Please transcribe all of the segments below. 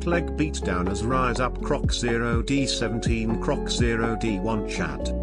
bootleg beatdown as Rise Up Croc 0D17 Croc 0D1 chat.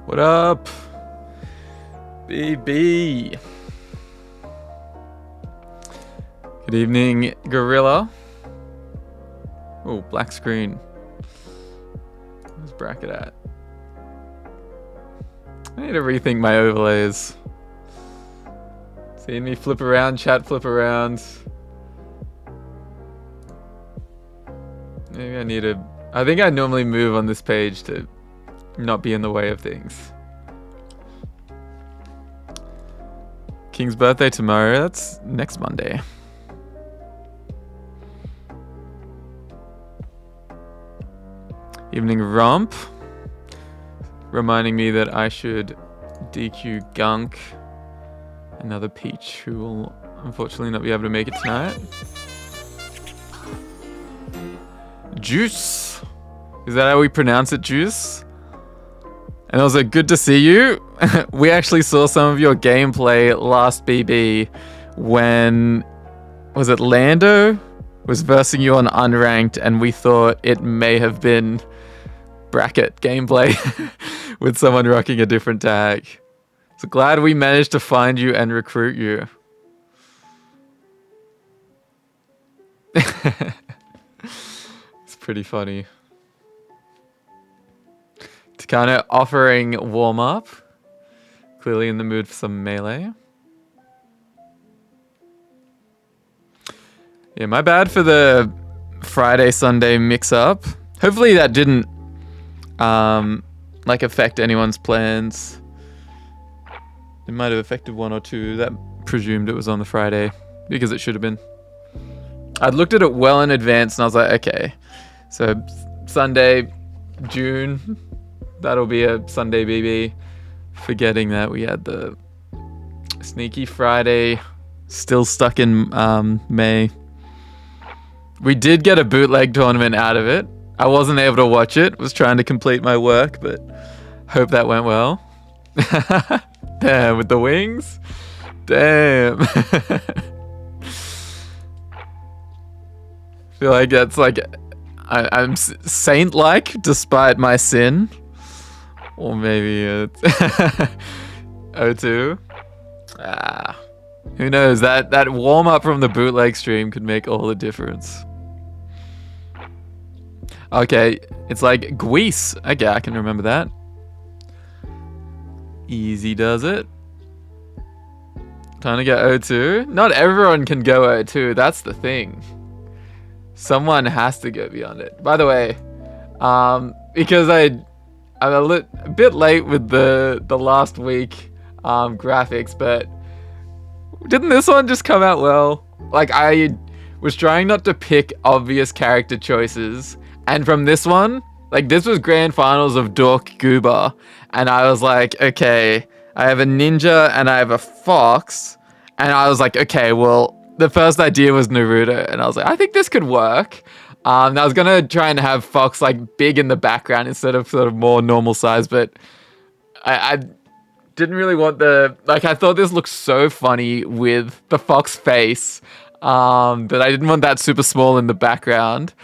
What up, BB? Good evening, Gorilla. Oh, black screen. Where's bracket at? I need to rethink my overlays. Seeing me flip around, chat flip around. Maybe I need to... I think I normally move on this page to not be in the way of things. King's birthday tomorrow. That's next Monday. Evening romp. Reminding me that I should DQ Gunk. Another Peach who will unfortunately not be able to make it tonight. Juice. Is that how we pronounce it, Juice? And also, good to see you. We actually saw some of your gameplay last BB when, was it Lando? Was versing you on unranked, and we thought it may have been bracket gameplay with someone rocking a different tag. So glad we managed to find you and recruit you. It's pretty funny. Takano offering warm-up. Clearly in the mood for some melee. Yeah, my bad for the Friday Sunday mix up. Hopefully that didn't like affect anyone's plans. It might have affected one or two that presumed it was on the Friday because it should have been. I'd looked at it well in advance and I was like, okay, so Sunday, June, that'll be a Sunday BB. Forgetting that we had the Sneaky Friday still stuck in May. We did get a bootleg tournament out of it. I wasn't able to watch it. Was trying to complete my work, but hope that went well. Damn, with the wings. Damn. Feel like that's like I'm saint-like despite my sin. Or maybe it's O2. Who knows? That warm-up from the bootleg stream could make all the difference. Okay, it's like Guise. Okay, I can remember that. Easy does it. Trying to get O2. Not everyone can go O2. That's the thing. Someone has to go beyond it. By the way, because I'm a bit late with the last week graphics, but didn't this one just come out well? Like, I was trying not to pick obvious character choices, and from this one, like, this was grand finals of Dork Goober, and I was like, okay, I have a ninja and I have a fox, and I was like, okay, well, the first idea was Naruto, and I was like, I think this could work. I was gonna try and have Fox like big in the background instead of sort of more normal size, but I didn't really want I thought this looked so funny with the Fox face, that I didn't want that super small in the background.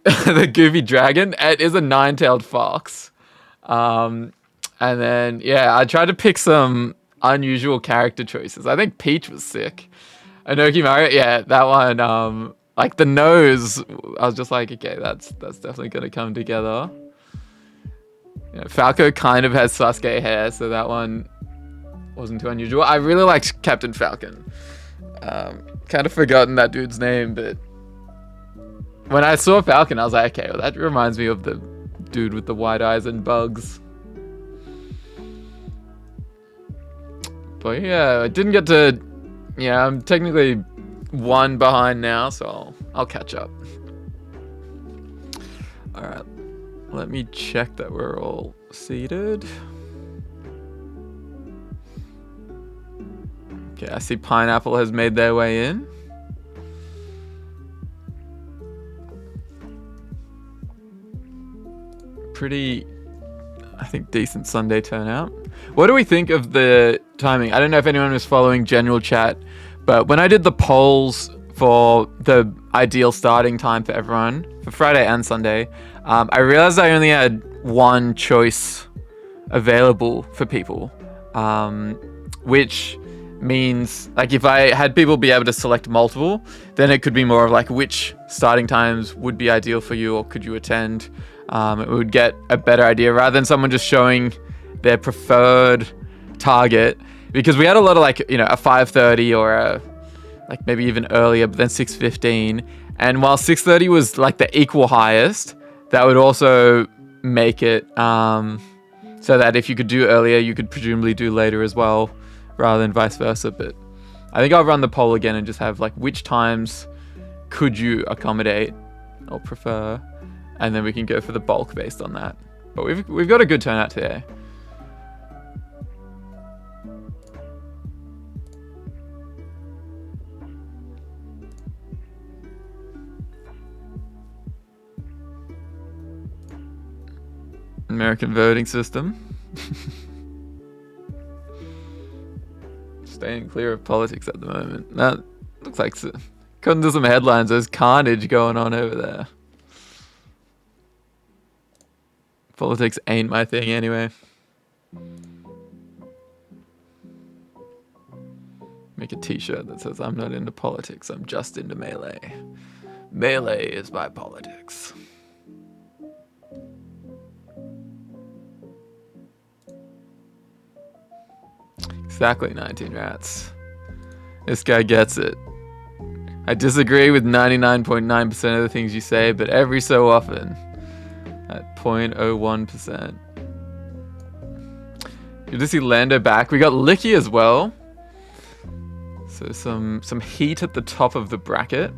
The goofy dragon, it is a nine-tailed fox. And then, yeah, I tried to pick some unusual character choices. I think Peach was sick. Anoki Mario, yeah, that one, like the nose, I was just like, okay, that's definitely gonna come together. Yeah, Falco kind of has Sasuke hair, so that one wasn't too unusual. I really liked Captain Falcon. Kind of forgotten that dude's name, but when I saw Falcon, I was like, okay, well, that reminds me of the dude with the white eyes and bugs. But yeah, I didn't get to. Yeah, I'm technically one behind now, so I'll catch up. All right, let me check that we're all seated. Okay, I see Pineapple has made their way in. Pretty, I think, decent Sunday turnout. What do we think of the timing? I don't know if anyone was following general chat, but when I did the polls for the ideal starting time for everyone, for Friday and Sunday, I realized I only had one choice available for people, which means, like, if I had people be able to select multiple, then it could be more of like which starting times would be ideal for you or could you attend. It would get a better idea rather than someone just showing their preferred target, because we had a lot of, like, you know, a 5:30 or a, like, maybe even earlier, but then 6:15. And while 6:30 was like the equal highest, that would also make it so that if you could do earlier, you could presumably do later as well, rather than vice versa. But I think I'll run the poll again and just have like which times could you accommodate or prefer, and then we can go for the bulk based on that. But we've got a good turnout today. American voting system. Staying clear of politics at the moment. That looks like, according to some headlines, there's carnage going on over there. Politics ain't my thing anyway. Make a t-shirt that says, I'm not into politics, I'm just into melee. Melee is my politics. Exactly, 19 rats. This guy gets it. I disagree with 99.9% of the things you say, but every so often, at 0.01%. Good to see Lando back. We got Licky as well. So some heat at the top of the bracket.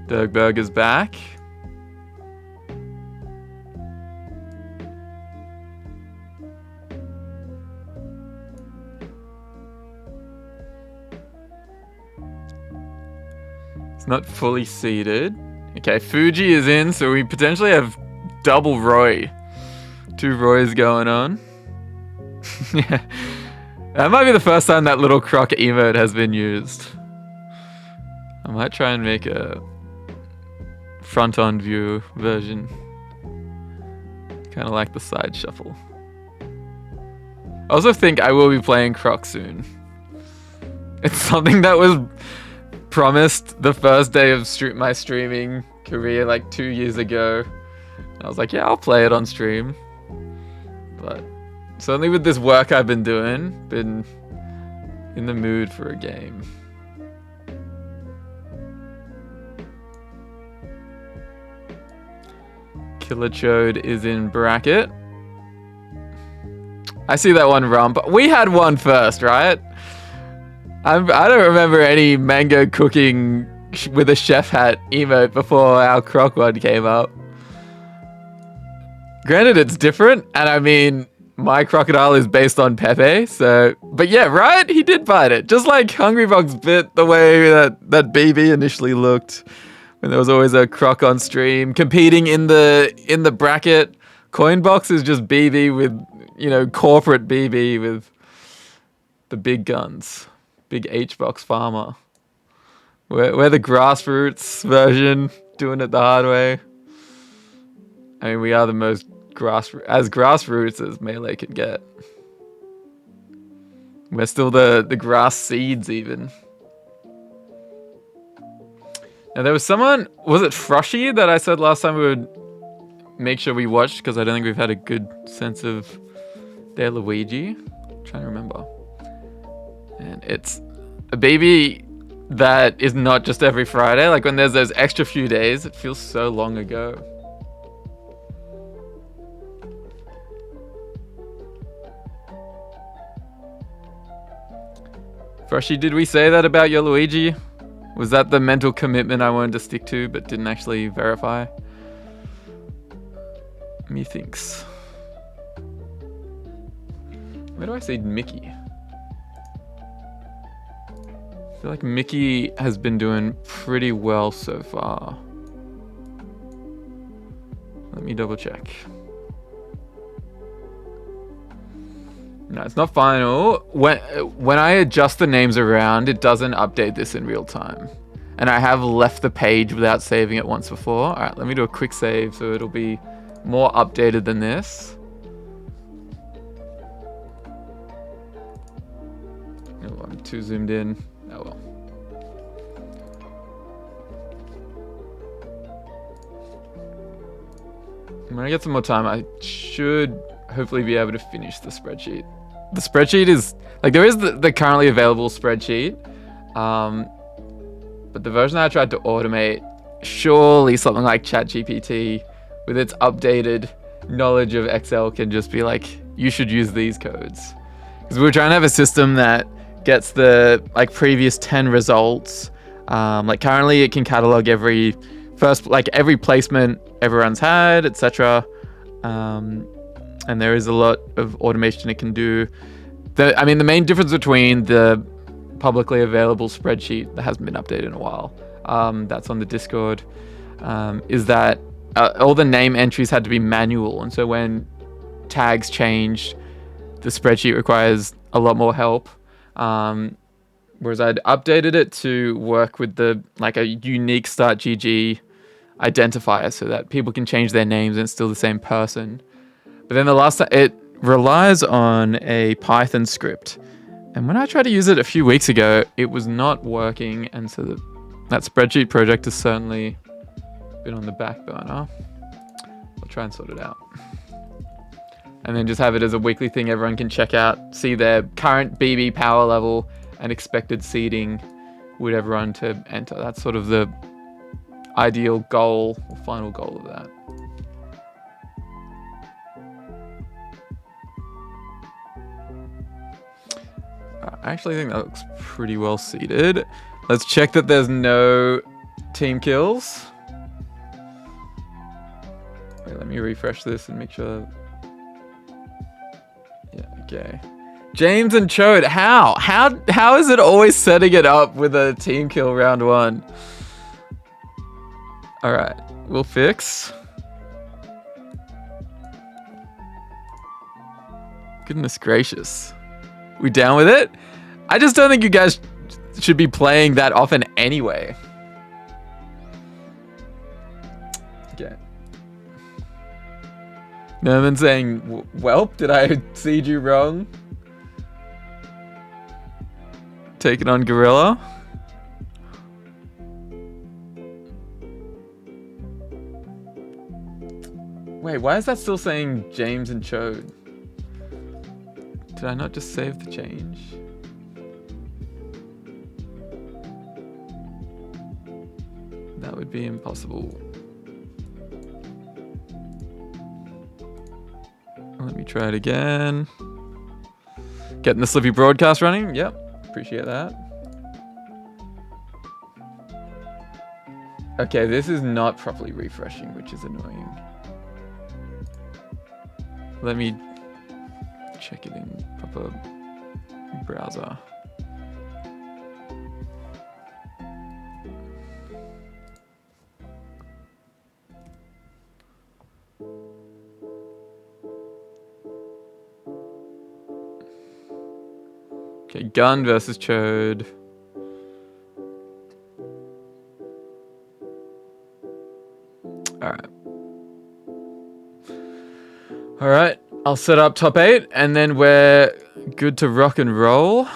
Dirkberger's back. It's not fully seeded. Okay, Fuji is in, so we potentially have double Roy. 2 Roys going on. Yeah. That might be the first time that little croc emote has been used. I might try and make a front-on view version. Kind of like the side shuffle. I also think I will be playing Croc soon. It's something that was promised the first day of my streaming career like 2 years ago. I was like, yeah, I'll play it on stream. But certainly with this work I've been doing, been in the mood for a game. Killer Chode is in bracket. I see that one rump. We had one first, right? I don't remember any mango cooking with a chef hat emote before our croc one came up. Granted, it's different, and I mean, my crocodile is based on Pepe, so... But yeah, right? He did bite it. Just like Hungrybox bit the way that BB initially looked. When there was always a croc on stream. Competing in the bracket. Coinbox is just BB with, you know, corporate BB with the big guns. Big H-box farmer. We're the grassroots version, doing it the hard way. I mean, we are the most grassroots as Melee could get. We're still the grass seeds even. Now there was someone, was it Froshy that I said last time we would make sure we watched, because I don't think we've had a good sense of their Luigi. I'm trying to remember. And it's a baby that is not just every Friday. Like when there's those extra few days, it feels so long ago. Froshy, did we say that about your Luigi? Was that the mental commitment I wanted to stick to but didn't actually verify? Methinks. Where do I see Mickey? I feel like Mickey has been doing pretty well so far. Let me double check. No, it's not final. When I adjust the names around, it doesn't update this in real time. And I have left the page without saving it once before. All right, let me do a quick save so it'll be more updated than this. Oh, I'm too zoomed in. Oh well. When I get some more time, I should hopefully be able to finish the spreadsheet. The spreadsheet is, like, there is the currently available spreadsheet, but the version I tried to automate, surely something like ChatGPT with its updated knowledge of Excel can just be like, you should use these codes. Because we were trying to have a system that gets the like previous 10 results. Like currently it can catalog every placement everyone's had, etc. And there is a lot of automation it can do. I mean, the main difference between the publicly available spreadsheet that hasn't been updated in a while, that's on the Discord, is that all the name entries had to be manual. And so when tags changed, the spreadsheet requires a lot more help. Whereas I'd updated it to work with a unique start GG identifier so that people can change their names and it's still the same person. But then the last time, it relies on a Python script. And when I tried to use it a few weeks ago, it was not working. And so that spreadsheet project has certainly been on the back burner. I'll try and sort it out. And then just have it as a weekly thing everyone can check out, see their current BB power level and expected seeding with everyone to enter. That's sort of the ideal goal or final goal of that. I actually think that looks pretty well seated. Let's check that there's no team kills. Wait, let me refresh this and make sure. Yeah, okay. James and Chode, how is it always setting it up with a team kill round 1? All right, we'll fix. Goodness gracious. We down with it? I just don't think you guys should be playing that often anyway. Okay. Norman saying, "Welp, did I seed you wrong? Taking on Gorilla." Wait, why is that still saying James and Chode? Did I not just save the change? That would be impossible. Let me try it again. Getting the Slippy broadcast running. Yep, appreciate that. Okay, this is not properly refreshing, which is annoying. Let me check it in proper browser. Okay, Gun versus Chode. All right, I'll set up top 8 and then we're good to rock and roll.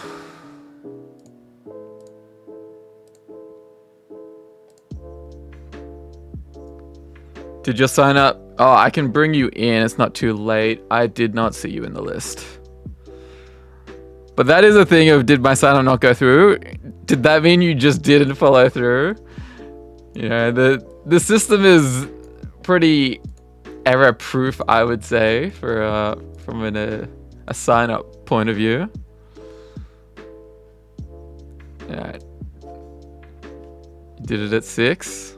Did you sign up? Oh, I can bring you in. It's not too late. I did not see you in the list. But that is a thing of, did my sign up not go through? Did that mean you just didn't follow through? You know, the system is pretty error proof, I would say, for from a sign up point of view. All right. Did it at 6.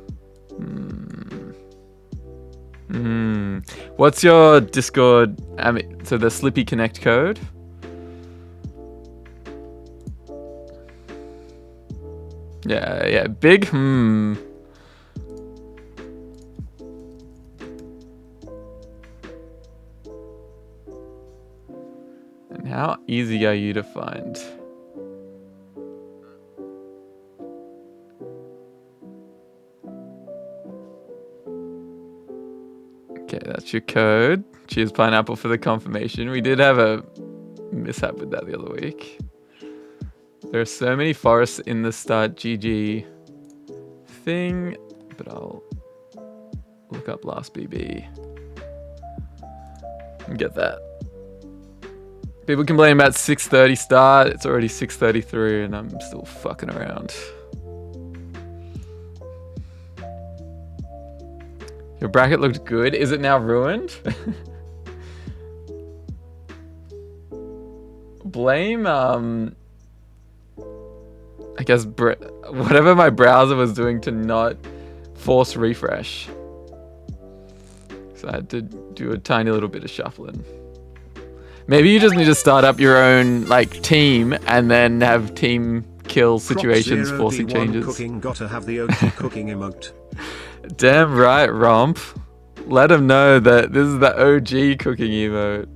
What's your Discord? So the Slippy Connect code. Yeah, big. And how easy are you to find? Okay, that's your code. Cheers, Pineapple, for the confirmation. We did have a mishap with that the other week. There are so many forests in the start GG thing, but I'll look up last BB and get that. People complain about 6:30 start. It's already 6:33 and I'm still fucking around. Your bracket looked good. Is it now ruined? Blame, I guess whatever my browser was doing to not force refresh. So I had to do a tiny little bit of shuffling. Maybe you just need to start up your own team and then have team kill situations forcing changes. Cooking gotta have the OG cooking emote. Damn right, Romp. Let him know that this is the OG cooking emote.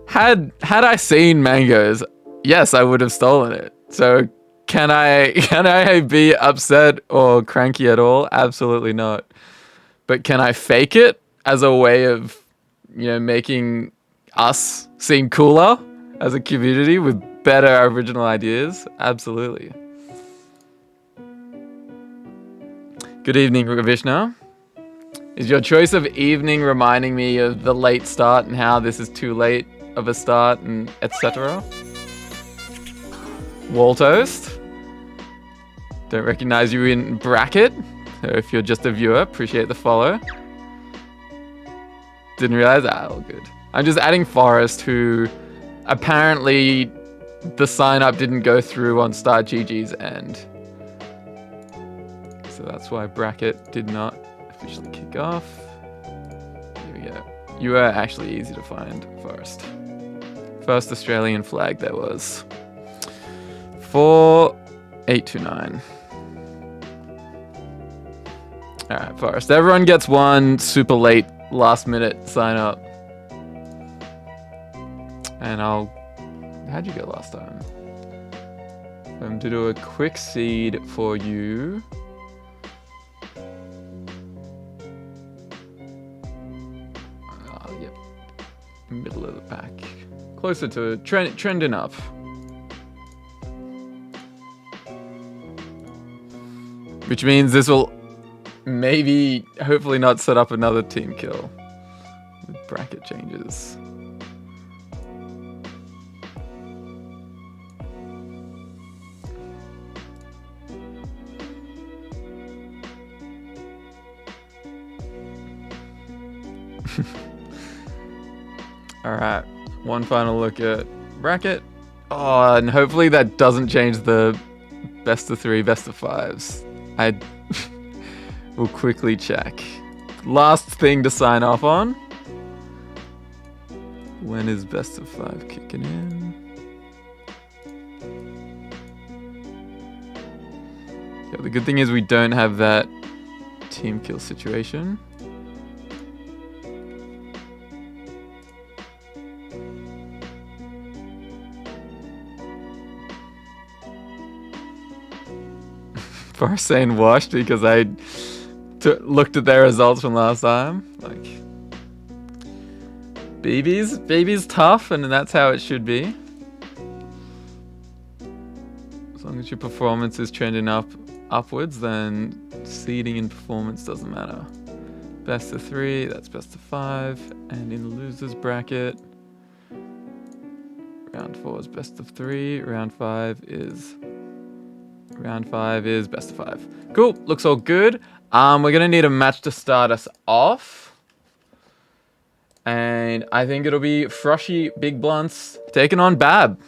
Had I seen mangoes, yes, I would have stolen it. So can I be upset or cranky at all? Absolutely not. But can I fake it as a way of, making us seem cooler as a community with better original ideas? Absolutely. Good evening, Ravishna. Is your choice of evening reminding me of the late start and how this is too late of a start and etc.? Waltoast. Don't recognize you in bracket. So if you're just a viewer, appreciate the follow. Didn't realize that. All good. I'm just adding Forrest, who apparently the sign up didn't go through on Start GG's end. So that's why bracket did not officially kick off. Here we go. You are actually easy to find, Forrest. First Australian flag there was. 4829. Alright, Forrest. Everyone gets one super late last minute sign up. And how'd you go last time? To do a quick seed for you. Yep. Middle of the pack. Closer to trending up. Which means this will maybe, hopefully not set up another team kill. With bracket changes. Alright, one final look at bracket. Oh, and hopefully that doesn't change the best of 3, best of 5s. I will quickly check. Last thing to sign off on. When is best of 5 kicking in? Yeah, the good thing is we don't have that team kill situation. Forrest saying washed because I looked at their results from last time. Like, BB's tough, and that's how it should be. As long as your performance is trending upwards, then seeding in performance doesn't matter. Best of 3, that's best of 5, and in the losers bracket, round 4 is best of 3, round 5 is best of 5. Cool, looks all good. We're gonna need a match to start us off. And I think it'll be Froshy Big Blunts taking on Bab.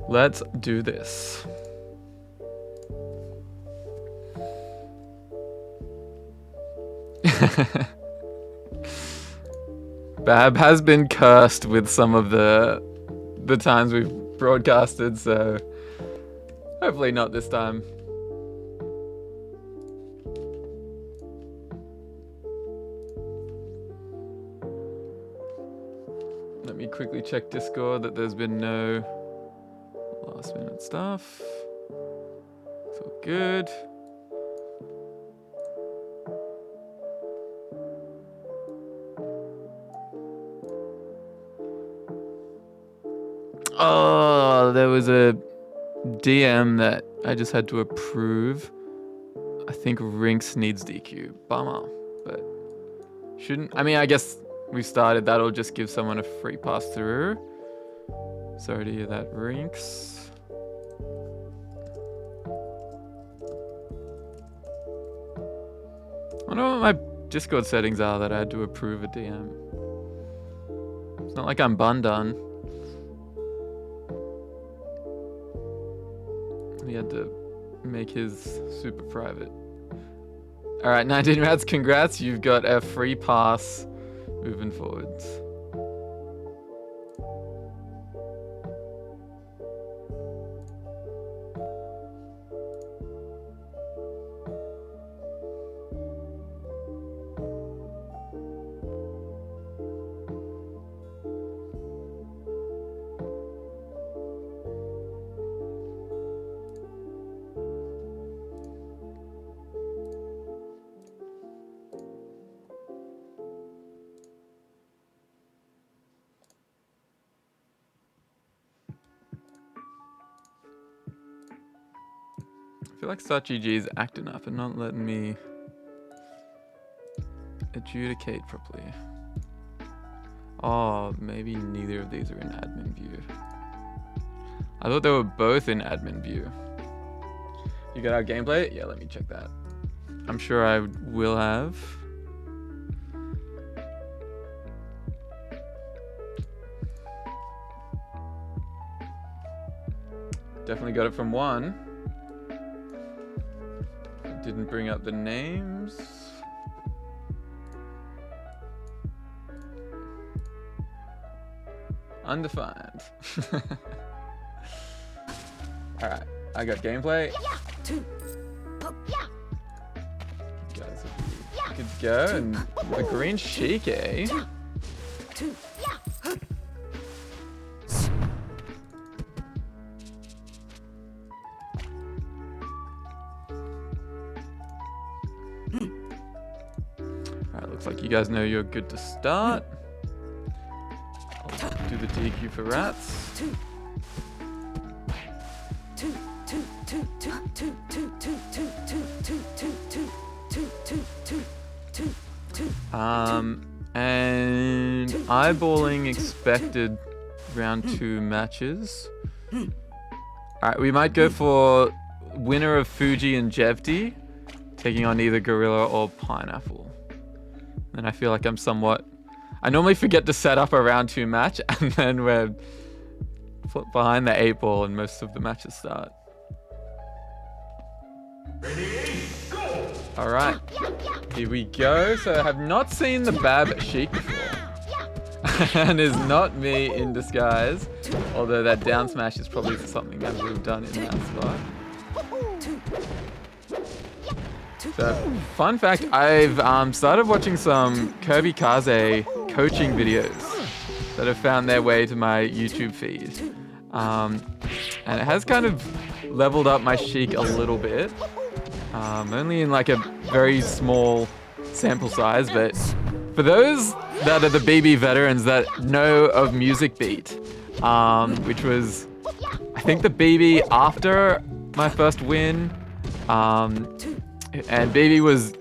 Let's do this. Bab has been cursed with some of the times we've broadcasted, so hopefully not this time. Let me quickly check Discord that there's been no last minute stuff. It's all good. Oh, there was a DM that I just had to approve. I think Rinks needs DQ. Bummer, but shouldn't. I mean, I guess we started. That'll just give someone a free pass through. Sorry to hear that, Rinks. I wonder what my Discord settings are that I had to approve a DM. It's not like I'm bun-done. He had to make his super private. Alright, 19 rats, congrats. You've got a free pass moving forwards. I feel like StartGG is acting up and not letting me adjudicate properly. Oh, maybe neither of these are in admin view. I thought they were both in admin view. You got our gameplay? Yeah, let me check that. I'm sure I will have. Definitely got it from one. Didn't bring up the names. Undefined. Alright, I got gameplay. You guys are good to go. And the green Sheik, eh? Alright, looks like you guys know you're good to start. I'll do the DQ for rats. And eyeballing expected round 2 matches. Alright, we might go for winner of Fuji and Jevti taking on either Gorilla or Pineapple. And I feel like I'm somewhat... I normally forget to set up a round 2 match, and then we're behind the 8 ball and most of the matches start. Alright, here we go. So I have not seen the Bab Sheik before. And is not me in disguise. Although that down smash is probably something I would have done in that spot. So, fun fact, I've started watching some Kirby Kaze coaching videos that have found their way to my YouTube feed. And it has kind of leveled up my Sheik a little bit. Only in like a very small sample size, but for those that are the BB veterans that know of Music Beat, which was, I think, the BB after my first win, and BB was,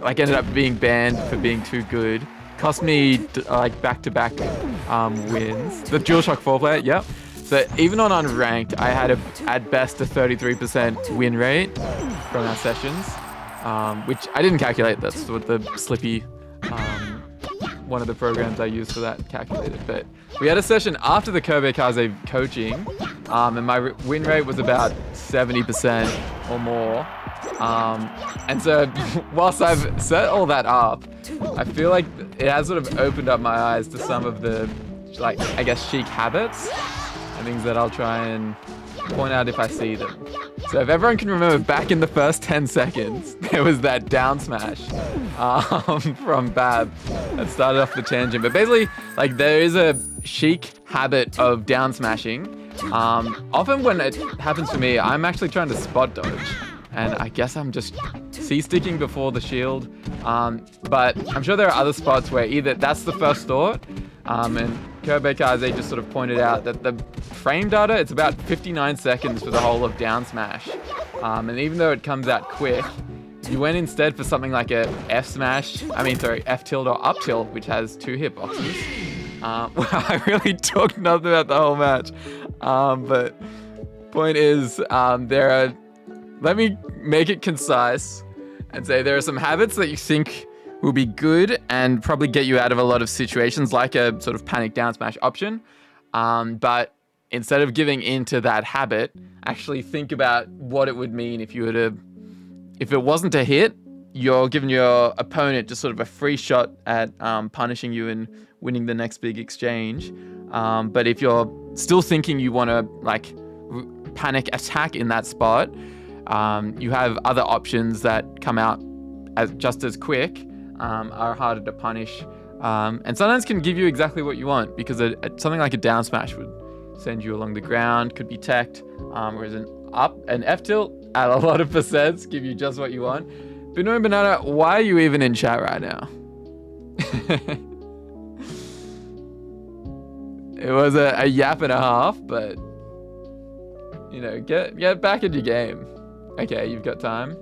like, ended up being banned for being too good. Cost me, like, back-to-back wins. The DualShock 4 player, yep. So even on unranked, I had at best a 33% win rate from our sessions, which I didn't calculate. That's what the Slippy, one of the programs I used for that, calculated. But we had a session after the Kirby Kaze coaching, and my win rate was about 70% or more. And so whilst I've set all that up, I feel like it has sort of opened up my eyes to some of the, like, I guess, Sheik habits and things that I'll try and point out if I see them. So if everyone can remember, back in the first 10 seconds, there was that down smash from Bab that started off the tangent. But basically, like, there is a Sheik habit of down smashing. Often when it happens to me, I'm actually trying to spot dodge. And I guess I'm just C-sticking before the shield. But I'm sure there are other spots where either that's the first thought, and Kirby Kaze just sort of pointed out that the frame data, it's about 59 seconds for the whole of down smash. And even though it comes out quick, you went instead for something like a F tilt or up tilt, which has 2 hitboxes. Well, I really talked nothing about the whole match. But point is, let me make it concise and say there are some habits that you think will be good and probably get you out of a lot of situations, like a sort of panic down smash option. But instead of giving into that habit, actually think about what it would mean if you were to, if it wasn't a hit, you're giving your opponent just sort of a free shot at punishing you and winning the next big exchange. But if you're still thinking you want to, like, panic attack in that spot, you have other options that come out as just as quick, are harder to punish, and sometimes can give you exactly what you want, because something like a down smash would send you along the ground, could be teched, whereas an F tilt at a lot of percents give you just what you want. Bino and Banana, why are you even in chat right now? It was a yap and a half, but you know, get back in your game. Okay, you've got time.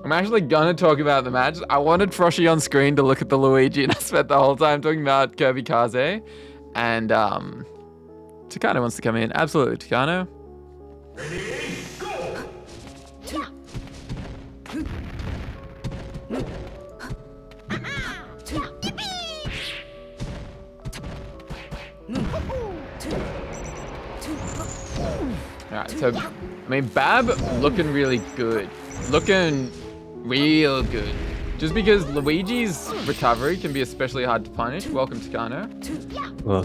I'm actually gonna talk about the match. I wanted Froshy on screen to look at the Luigi, and I spent the whole time talking about Kirby Kaze. And Takano wants to come in. Absolutely, Takano. Alright, so, I mean, Bab looking really good. Looking real good. Just because Luigi's recovery can be especially hard to punish. Welcome, Takano. Well,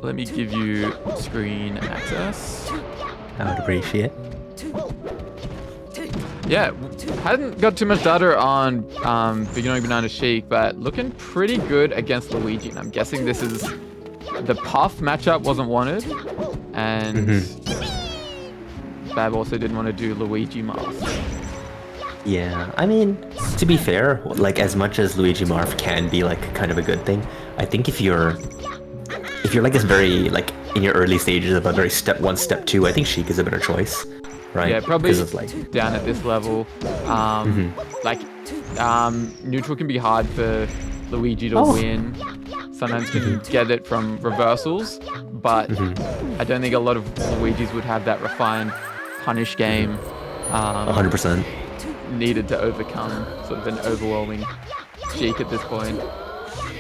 Let me give you screen access. I would appreciate. Yeah, hadn't got too much data on Big Annoying Banana Sheik, but looking pretty good against Luigi. And I'm guessing this is the Puff matchup wasn't wanted, and Bab also didn't want to do Luigi Marth. Yeah, I mean, to be fair, like as much as Luigi Marth can be like kind of a good thing, I think if you're like this very like in your early stages of a very step 1, step 2, I think Sheik is a better choice, right? Yeah, probably like down at this level. Neutral can be hard for Luigi to win. Sometimes can get it from reversals, but I don't think a lot of Luigis would have that refined punish game 100%. needed to overcome sort of an overwhelming Sheik at this point.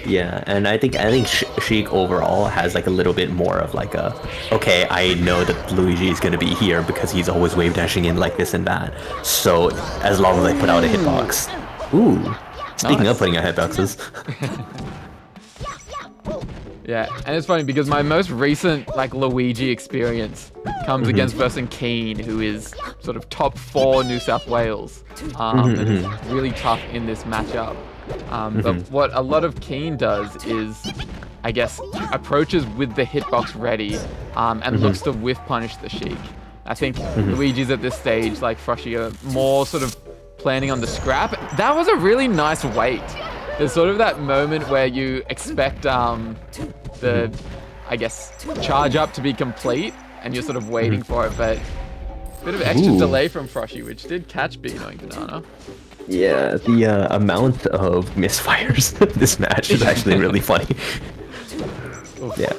Yeah, and I think Sheik overall has like a little bit more of like a, okay, I know that Luigi is gonna be here because he's always wave dashing in like this and that. So as long as I put out a hitbox. Ooh, speaking of putting out hitboxes. Yeah, and it's funny because my most recent like Luigi experience comes against person Keen, who is sort of top 4 New South Wales, and is really tough in this matchup. But what a lot of Keen does is, I guess, approaches with the hitbox ready and looks to whiff punish the Sheik. I think Luigi's at this stage, like Froshy, are more sort of planning on the scrap. That was a really nice wait. There's sort of that moment where you expect the, I guess, charge up to be complete, and you're sort of waiting for it, but a bit of extra delay from Froshy, which did catch Big Annoying Banana. Yeah, the amount of misfires this match is actually really funny. Yeah,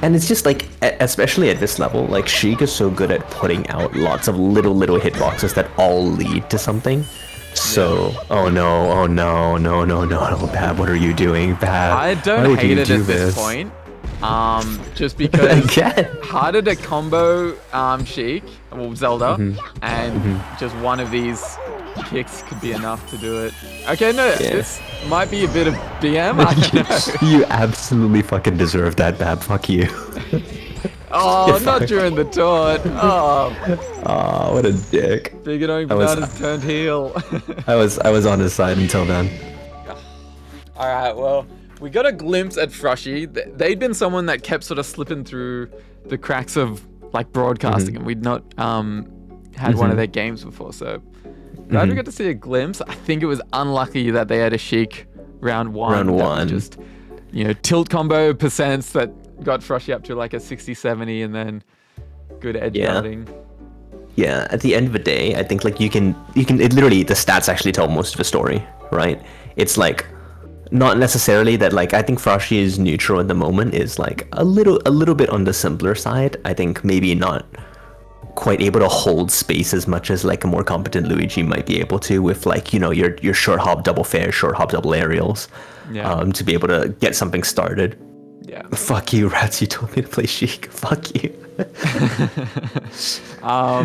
and it's just like, especially at this level, like Sheik is so good at putting out lots of little hitboxes that all lead to something. So, oh no, Bab, what are you doing, Bab? I don't hate it at this point. Just because harder to combo Sheik, well Zelda, and just one of these kicks could be enough to do it. Okay, no, this might be a bit of BM, I don't know. You absolutely fucking deserve that, Bab, fuck you. Oh, not during the taunt. Oh, what a dick. Big Annoying Banana's turned heel. I was on his side until then. Alright, well, we got a glimpse at Froshy. They'd been someone that kept sort of slipping through the cracks of like broadcasting, and we'd not had one of their games before, so glad we got to see a glimpse. I think it was unlucky that they had a Sheik round one. Just, you know, tilt combo percents that got Froshy up to like a 60-70, and then good edge guarding. Yeah, at the end of the day, I think like you can it literally, the stats actually tell most of the story, right? It's like not necessarily that, like, I think Froshy's neutral at the moment is like a little bit on the simpler side. I think maybe not quite able to hold space as much as like a more competent Luigi might be able to, with like, you know, your short hop double fair, short hop double aerials, to be able to get something started. Yeah. Fuck you, Rats, you told me to play Sheik. Fuck you.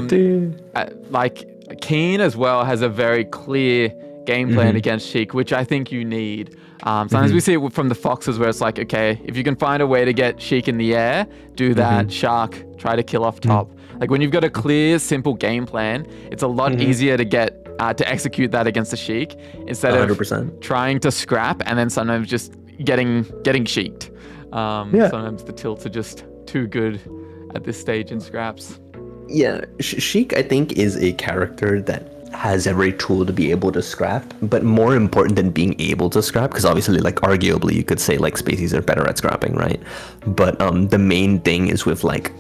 Dude. Like, Keen as well has a very clear game plan against Sheik, which I think you need. Sometimes we see it from the Foxes where it's like, okay, if you can find a way to get Sheik in the air, do that. Shark, try to kill off top. Like, when you've got a clear, simple game plan, it's a lot easier to get to execute that against the Sheik instead 100%. of trying to scrap and then sometimes just getting Sheiked. Sometimes the tilts are just too good at this stage in scraps. Yeah, Sheik, I think, is a character that has every tool to be able to scrap, but more important than being able to scrap, because obviously, like, arguably you could say like Spaceys are better at scrapping, right? But the main thing is with like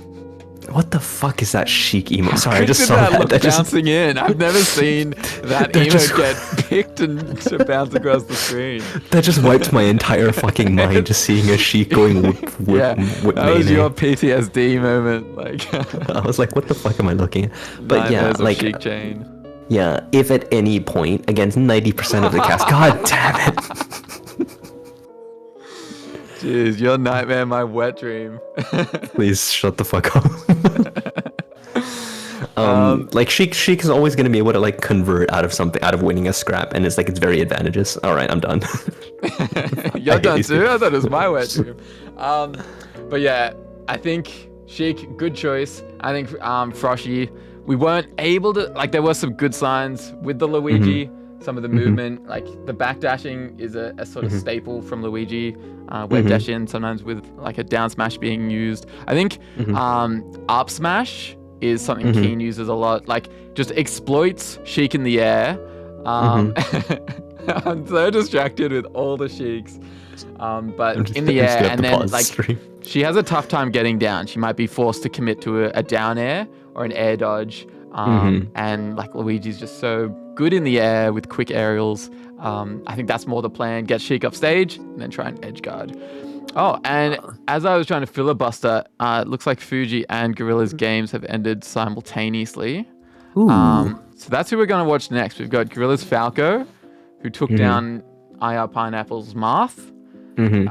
What the fuck is that Sheik emote? Sorry, I Quick just did saw that that. look That just, bouncing in. I've never seen that That emote just- get picked and to bounce across the screen. that just wiped my entire fucking mind, just seeing a Sheik going whip Yeah, whip that was mayonnaise. your PTSD moment. Like, I was like, what the fuck am I looking at? But yeah, nightmares of like, Sheik Chain. yeah, if at any point against 90% of the cast, god damn it. Jeez, your nightmare, my wet dream. Please shut the fuck up. Like Sheik is always gonna be able to like convert out of winning a scrap, and it's like it's very advantageous. All right, I'm done. You're done these too? people. I thought it was my wet dream. But yeah, I think Sheik, good choice. I think Froshy, we weren't able to, like, there were some good signs with the Luigi. Some of the movement, like the backdashing is a sort of staple from Luigi. Wave dash in sometimes with like a down smash being used. I think up smash is something Keen uses a lot. Like just exploits Sheik in the air. I'm so distracted with all the Sheiks. But in the air, and then like she has a tough time getting down. She might be forced to commit to a down air or an air dodge. And like Luigi's just so good in the air with quick aerials. I think that's more the plan. Get Sheik off stage and then try and edge guard. Oh, and as I was trying to filibuster, it looks like Fuji and Gorilla's games have ended simultaneously. So that's who we're going to watch next. We've got Gorilla's Falco, who took down IR Pineapple's Marth,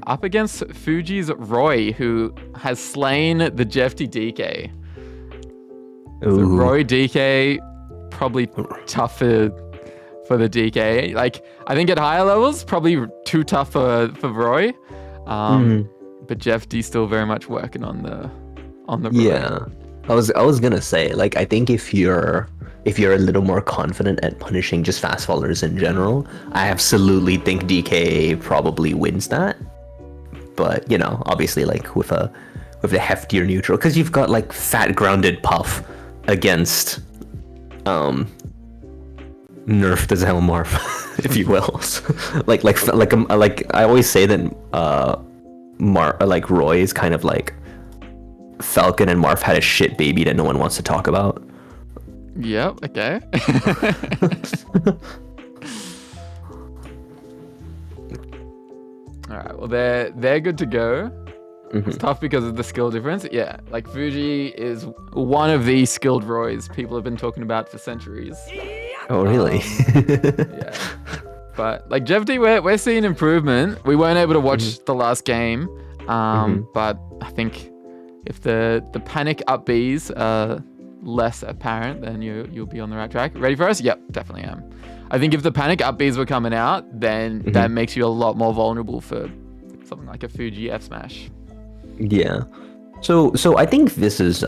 up against Fuji's Roy, who has slain the Jefty DK. So Roy DK, probably tougher for the DK. Like, I think at higher levels, probably too tough for Roy. But Jeff D still very much working on the Roy. Yeah, I was gonna say, like, I think if you're a little more confident at punishing just fast followers in general, I absolutely think DK probably wins that. But you know, obviously, like with a heftier neutral, because you've got like fat grounded Puff against nerf the Zelmarf, if you will. like I always say that like Roy is kind of like Falcon, and Marf had a shit baby that no one wants to talk about. Yep, okay. Alright, well they're good to go. It's tough because of the skill difference. Yeah, like Fuji is one of the skilled Roys people have been talking about for centuries. Oh, really? Yeah. But like Jeff D, we're seeing improvement. We weren't able to watch the last game. But I think if the panic up Bs are less apparent, then you'll be on the right track. Ready for us? Yep, definitely am. I think if the panic up Bs were coming out, then that makes you a lot more vulnerable for something like a Fuji F smash. Yeah. So I think this is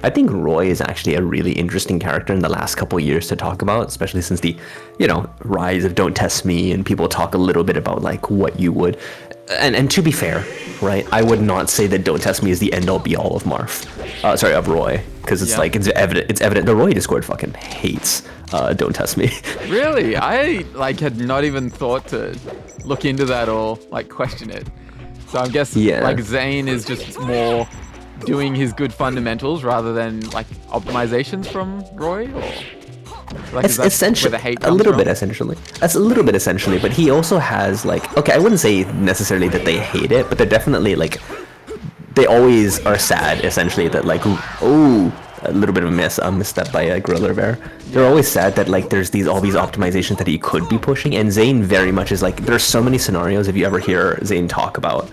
I think Roy is actually a really interesting character in the last couple of years to talk about, especially since the, you know, rise of Don't Test Me, and people talk a little bit about like what you would. And to be fair, right, I would not say that Don't Test Me is the end all be all of of Roy, because it's like it's evident the Roy Discord fucking hates Don't Test Me. Really? I like had not even thought to look into that or like question it. So I'm guessing like Zane is just more doing his good fundamentals rather than like optimizations from Roy, or like It's essentially where the hate a little comes bit essentially. That's a little bit essentially, but he also has like, okay, I wouldn't say necessarily that they hate it, but they're definitely like, they always are sad essentially that like, oh, a little bit of a misstep by a Gorilla Bear. They're always sad that like there's all these optimizations that he could be pushing, and Zane very much is like, there's so many scenarios if you ever hear Zane talk about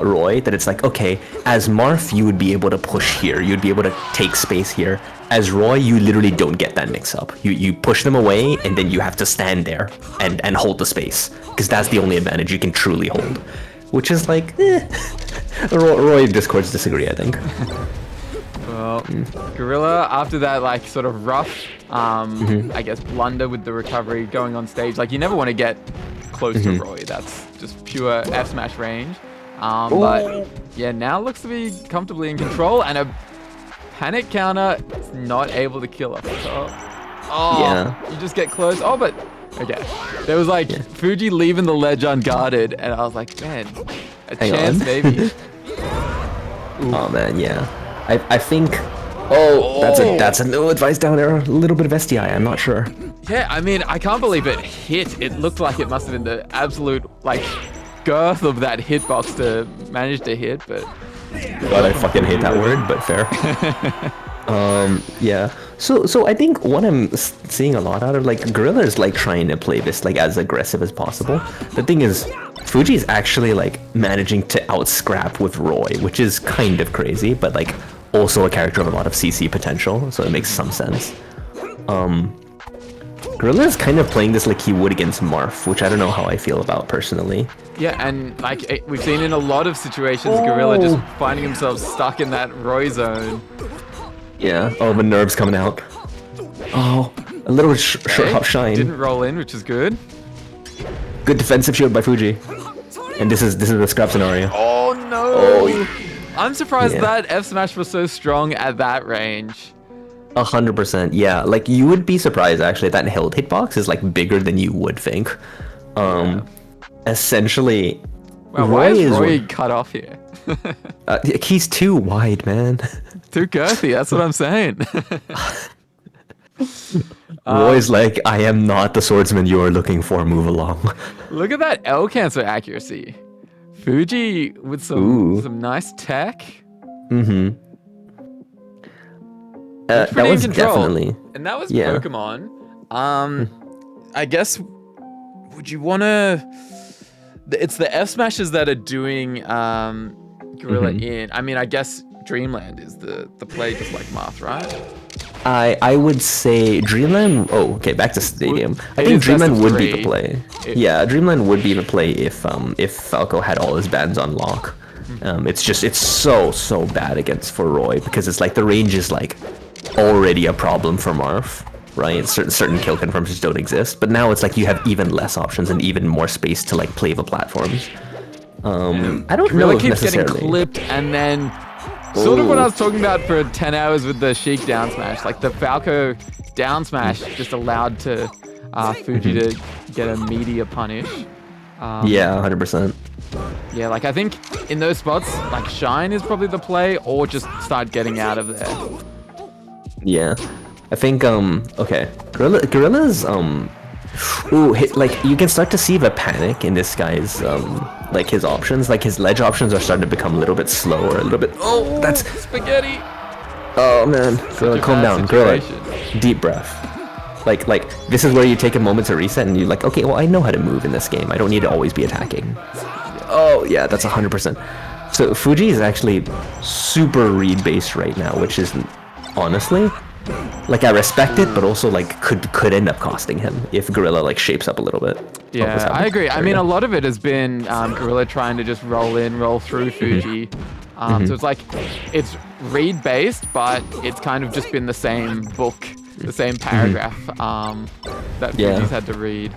Roy, that it's like, okay, as Marth you would be able to push here, you'd be able to take space here. As Roy, you literally don't get that mix up. You push them away, and then you have to stand there and hold the space, because that's the only advantage you can truly hold, which is like, Roy Discords disagree, I think. Well, Gorilla, after that like sort of rough, I guess blunder with the recovery going on stage, like you never want to get close to Roy. That's just pure F smash range. But yeah, now looks to be comfortably in control, and a panic counter is not able to kill off the top. Oh, you just get close. Oh, but okay. There was like Fuji leaving the ledge unguarded, and I was like, man, a chance maybe. Oh man, yeah. I think Oh, that's a no advice down there. A little bit of STI, I'm not sure. Yeah, I mean, I can't believe it hit. It looked like it must have been the absolute, like, girth of that hitbox to manage to hit, but... God, I fucking hate that word, but fair. Yeah. So I think what I'm seeing a lot out of, like, Gorilla is, like, trying to play this, like, as aggressive as possible. The thing is, Fuji is actually, like, managing to out-scrap with Roy, which is kind of crazy, but, like, also a character with a lot of CC potential, so it makes some sense. Gorilla is kind of playing this like he would against Marth, which I don't know how I feel about personally. Yeah, and like we've seen in a lot of situations, Gorilla just finding himself stuck in that Roy zone. Yeah. Oh, the nerves coming out. Oh, a little short hop shine. Didn't roll in, which is good. Good defensive shield by Fuji. And this is the scrap scenario. Oh no! Oh, I'm surprised that F smash was so strong at that range. 100%. Yeah, like you would be surprised actually that held hitbox is like bigger than you would think. Essentially, well, why is Roy cut off here? He's too wide, man. Too girthy. That's what I'm saying. Roy's like, I am not the swordsman you are looking for. Move along. Look at that L cancel accuracy. Fuji with some nice tech. Mm-hmm. That was definitely, and that was Pokemon. I guess, would you want to? It's the F smashes that are doing Gorilla in. I mean, I guess Dreamland is the play, just like Marth, right? I would say Dreamland. Oh, okay. Back to Stadium. I think Dreamland would be the play. Yeah, Dreamland would be the play if Falco had all his bands on lock. It's so bad against for Roy because it's like the range is like already a problem for Marth, right? Certain kill confirms just don't exist, but now it's like you have even less options and even more space to like play the platforms. I don't know if keeps necessarily getting clipped, and then sort of what I was talking about for 10 hours with the Sheik down smash, like the Falco down smash just allowed to Fuji to get a meteor punish. Yeah, 100%. Yeah, like I think in those spots, like Shine is probably the play, or just start getting out of there. Yeah, I think okay, Gorilla's like you can start to see the panic in this guy's like his options, like his ledge options are starting to become a little bit slower, a little bit. Oh, that's spaghetti. Oh man, Gorilla, calm down, Gorilla. Deep breath. Like this is where you take a moment to reset and you're like, okay, well I know how to move in this game. I don't need to always be attacking. Oh yeah, that's 100%. So Fuji is actually super read based right now, which is honestly, like I respect it, but also like could end up costing him if Gorilla like shapes up a little bit. Yeah, I agree. I mean, a lot of it has been Gorilla trying to just roll through Fuji. So it's like it's read based, but it's kind of just been the same book, the same paragraph that Fuji's had to read.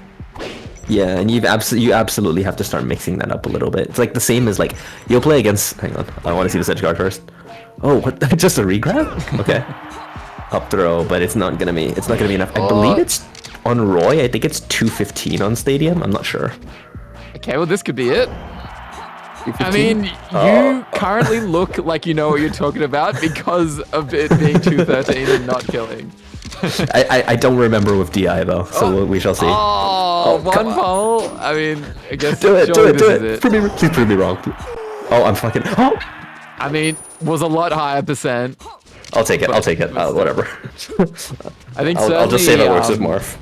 Yeah, and you absolutely have to start mixing that up a little bit. It's like the same as like you'll play against. Hang on, I want to see this edge guard first. Oh, what? Just a regrab? Okay. Up throw, but it's not gonna be enough. I believe it's on Roy. I think it's 215 on Stadium. I'm not sure. Okay, well this could be it. I mean, you currently look like you know what you're talking about because of it being 213 and not killing. I don't remember with DI though, so we shall see. One poll. I mean, I guess do it. Please prove me wrong. Oh, I'm fucking. Oh. I mean, was a lot higher percent. I'll take it. Whatever. I think I'll just say that works with Marth.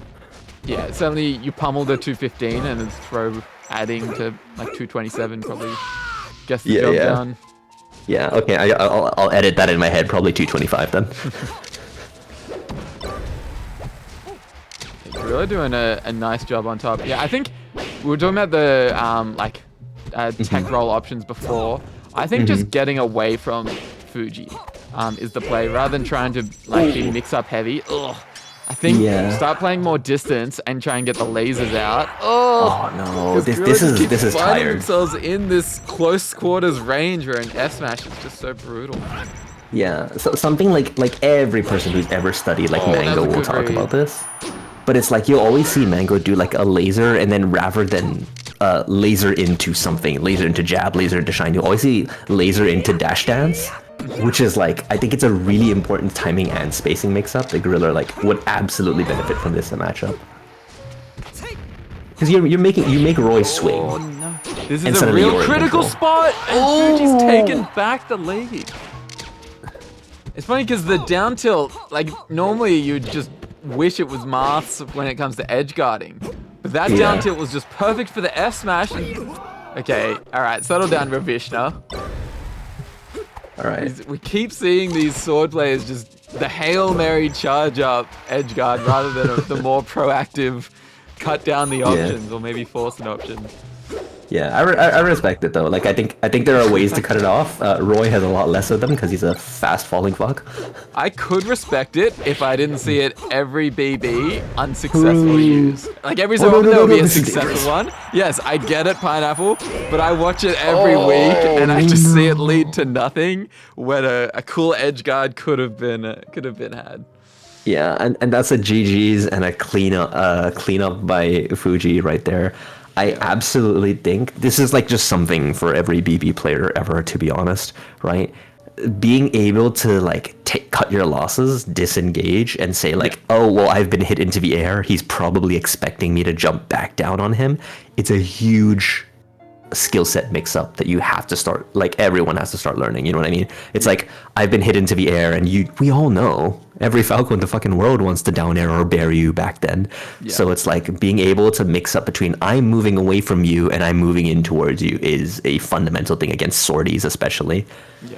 Yeah, certainly you pummeled a 215 and then throw adding to like 227 probably gets the job done. Yeah. Okay. I'll edit that in my head. Probably 225 then. Really doing a nice job on top. Yeah, I think we were talking about the tech roll options before. I think just getting away from Fuji is the play rather than trying to like be mix up heavy. I think start playing more distance and try and get the lasers out. Oh no, this is tired. Themselves in this close quarters range where an F smash is just so brutal. Yeah, so something like every person who's ever studied like Mango will talk about this. But it's like you'll always see Mango do like a laser and then rather than laser into something, laser into jab, laser into shine, you'll always see laser into dash dance. which is like, I think it's a really important timing and spacing mix-up that Gorilla like would absolutely benefit from this matchup. Because you make Roy swing. Oh no! This And is a suddenly real you're in critical control. spot, and Fuji's taken back the lead. It's funny because the down tilt, like normally you'd just wish it was maths when it comes to edge guarding, but that down tilt was just perfect for the F smash. And... Okay, all right, settle down, Ravishna. All right. We keep seeing these sword players just the Hail Mary charge up edge guard rather than the more proactive cut down the options or maybe force an option. Yeah, I respect it though. Like I think there are ways to cut it off. Roy has a lot less of them because he's a fast falling fuck. I could respect it if I didn't see it every BB unsuccessfully used. Like every so often there will be a successful one. Yes, I get it, Pineapple, but I watch it every week and I just see it lead to nothing when a cool edge guard could have been had. Yeah, and that's a GG's and a cleanup by Fuji right there. I absolutely think this is like just something for every BB player ever, to be honest, right? Being able to like cut your losses, disengage, and say like, oh, well, I've been hit into the air. He's probably expecting me to jump back down on him. It's a huge skill set mix up that you have to start, like everyone has to start learning, you know what I mean? It's like, I've been hit into the air and we all know every Falco in the fucking world wants to down air or bury you back then. So it's like being able to mix up between I'm moving away from you and I'm moving in towards you is a fundamental thing against sorties especially.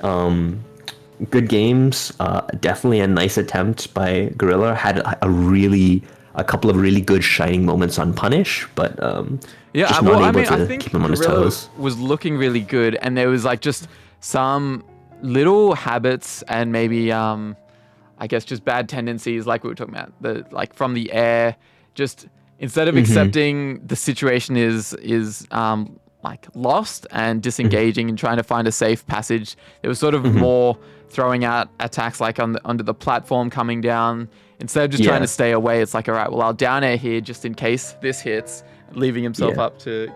Good games, definitely a nice attempt by Gorilla. Had a couple of really good shining moments on punish, but just not able to keep him on his toes. Was looking really good, and there was like just some little habits and maybe I guess just bad tendencies, like we were talking about, like from the air. Just instead of accepting the situation is like lost and disengaging and trying to find a safe passage, there was sort of more throwing out attacks like onto the platform coming down. Instead of just trying to stay away, it's like, all right, well, I'll down air here just in case this hits, leaving himself up to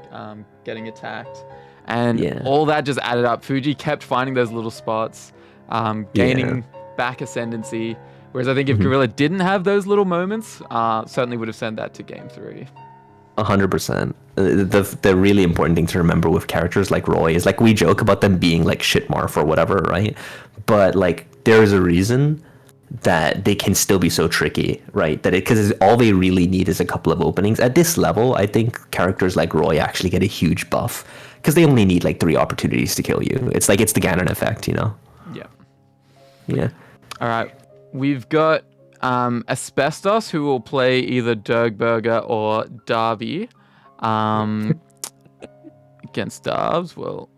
getting attacked. And all that just added up. Fuji kept finding those little spots, gaining back ascendancy. Whereas I think if Gorilla didn't have those little moments, certainly would have sent that to game 3. 100%. The really important thing to remember with characters like Roy is like we joke about them being like shitmarf or whatever, right? But like there's a reason that they can still be so tricky, right? That because all they really need is a couple of openings. At this level, I think characters like Roy actually get a huge buff because they only need like 3 opportunities to kill you. It's like it's the Ganon effect, you know? Yeah. All right. We've got Asbestos, who will play either Dirkberger or Darby against Darbs. Well,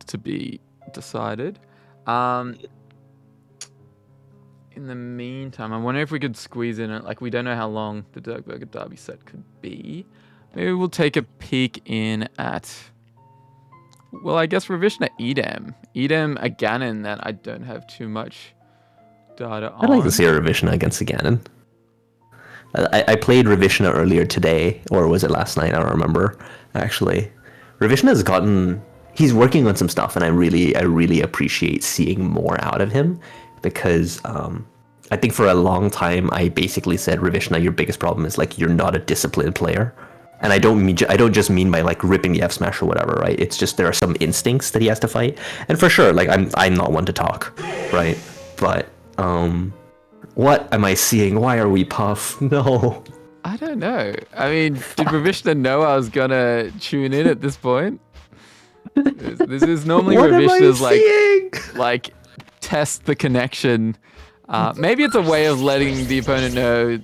to be decided. In the meantime, I wonder if we could squeeze in it. Like, we don't know how long the Dirkberger Darby set could be. Maybe we'll take a peek in at... Well, I guess Ravishna Edam. Edam a Ganon that I don't have too much data on. I'd like to see a Ravishna against a Ganon. I played Ravishna earlier today, or was it last night? I don't remember, actually. Ravishna has gotten... He's working on some stuff, and I really appreciate seeing more out of him. Because I think for a long time I basically said, Ravishna, your biggest problem is like you're not a disciplined player, and I don't just mean by like ripping the F smash or whatever, right? It's just there are some instincts that he has to fight, and for sure, like I'm not one to talk, right? But what am I seeing? Why are we Puff? No, I don't know. I mean, did Ravishna know I was gonna tune in at this point? This is normally Ravishna's like test the connection. Maybe it's a way of letting the opponent know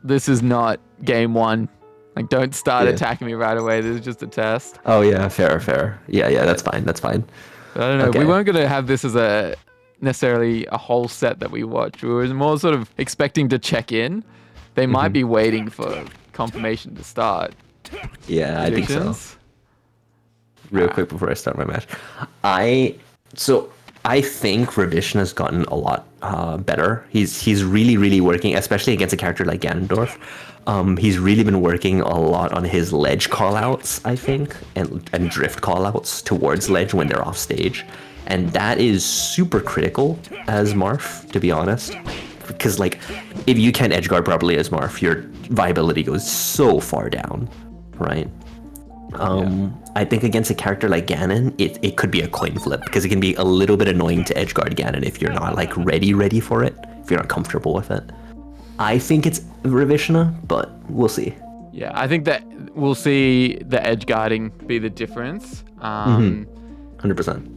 this is not game 1. Like, don't start attacking me right away. This is just a test. Oh yeah, fair. Yeah, that's fine. But I don't know. Okay. We weren't going to have this as necessarily a whole set that we watch. We were more sort of expecting to check in. They might be waiting for confirmation to start. Yeah, I think so. Real quick before I start my match. I think Ravishna's gotten a lot better. He's really working, especially against a character like Ganondorf. He's really been working a lot on his ledge callouts, I think, and drift callouts towards ledge when they're off stage. And that is super critical as Marth, to be honest. Because, like, if you can't edgeguard properly as Marth, your viability goes so far down, right? I think against a character like Ganon, it could be a coin flip, because it can be a little bit annoying to edgeguard Ganon if you're not, like, ready for it, if you're not comfortable with it. I think it's Ravishna, but we'll see. Yeah, I think that we'll see the edge guarding be the difference. 100%.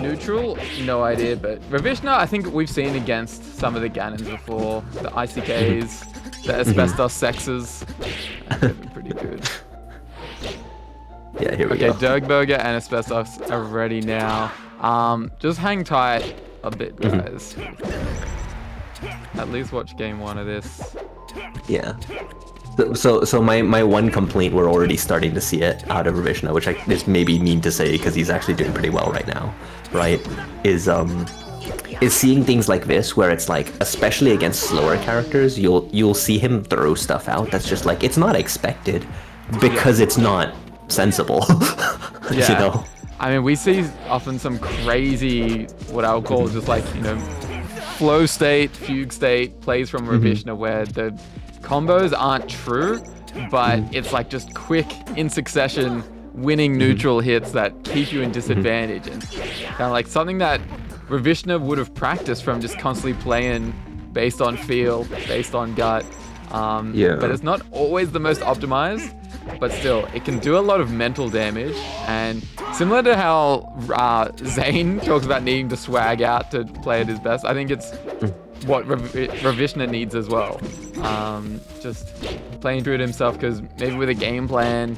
Neutral, no idea, but Ravishna, I think we've seen against some of the Ganons before. The ICKs, the Asbestos Sexes. They've been pretty good. Yeah, here we go. Okay, Dirkburger and Asbestos are ready now. Just hang tight a bit, guys. At least watch game 1 of this. Yeah. So my one complaint, we're already starting to see it out of Ravishna, which is maybe mean to say because he's actually doing pretty well right now, right? Is seeing things like this where it's like, especially against slower characters, you'll see him throw stuff out that's just like, it's not expected because it's not sensible. Yeah. You know? I mean, we see often some crazy, what I would call just like, you know, flow state, fugue state plays from Ravishna where the combos aren't true, but it's like just quick in succession winning neutral hits that keep you in disadvantage, and kind of like something that Ravishna would have practiced from just constantly playing based on feel, based on gut. But it's not always the most optimized, but still it can do a lot of mental damage. And similar to how Zane talks about needing to swag out to play at his best, I think it's what Ravishna needs as well. Just playing through it himself, because maybe with a game plan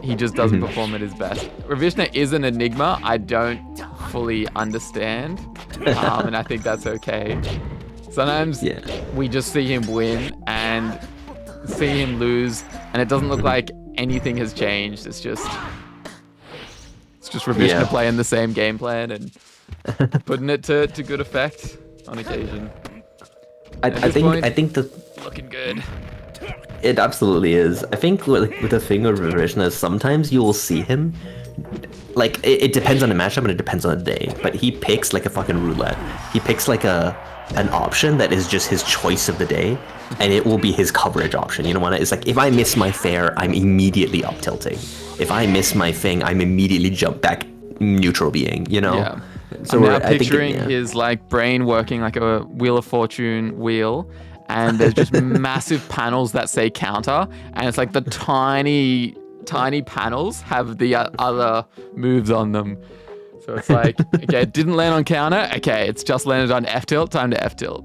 he just doesn't perform at his best. Ravishna is an enigma I don't fully understand, and I think that's okay. Sometimes we just see him win and see him lose, and it doesn't look like anything has changed. It's just Ravishna playing the same game plan and putting it to good effect on occasion. I think the looking good. It absolutely is. I think with the thing of Ravishna is sometimes you will see him, like, it depends on the matchup and it depends on the day, but he picks like a fucking roulette. He picks like an option that is just his choice of the day, and it will be his coverage option. You know what? It's like, if I miss my fair, I'm immediately up tilting. If I miss my thing, I'm immediately jump back neutral being, you know? Yeah. So I'm now picturing his like brain working like a Wheel of Fortune wheel, and there's just massive panels that say counter, and it's like the tiny panels have the other moves on them. So it's like, okay, it didn't land on counter. Okay, it's just landed on F tilt. Time to F tilt.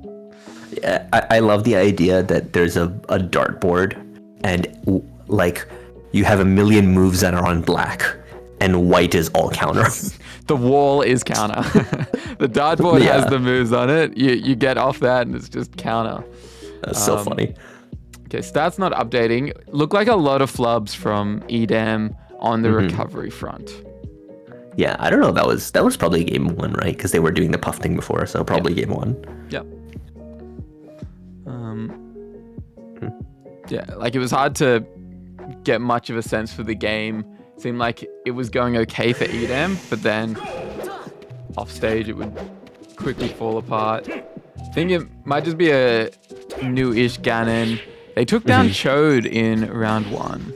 Yeah, I love the idea that there's a dartboard, and like you have a million moves that are on black, and white is all counter. The wall is counter. The dartboard has the moves on it. You get off that, and it's just counter. That's so funny. Okay, stats not updating. Look like a lot of flubs from EDAM on the recovery front. Yeah, I don't know. That was probably game 1, right? Because they were doing the puff thing before, so probably game 1. Yep. Yeah, like it was hard to get much of a sense for the game. It seemed like it was going okay for EDAM, but then off stage it would quickly fall apart. I think it might just be a new-ish Ganon. They took down Chode in round 1.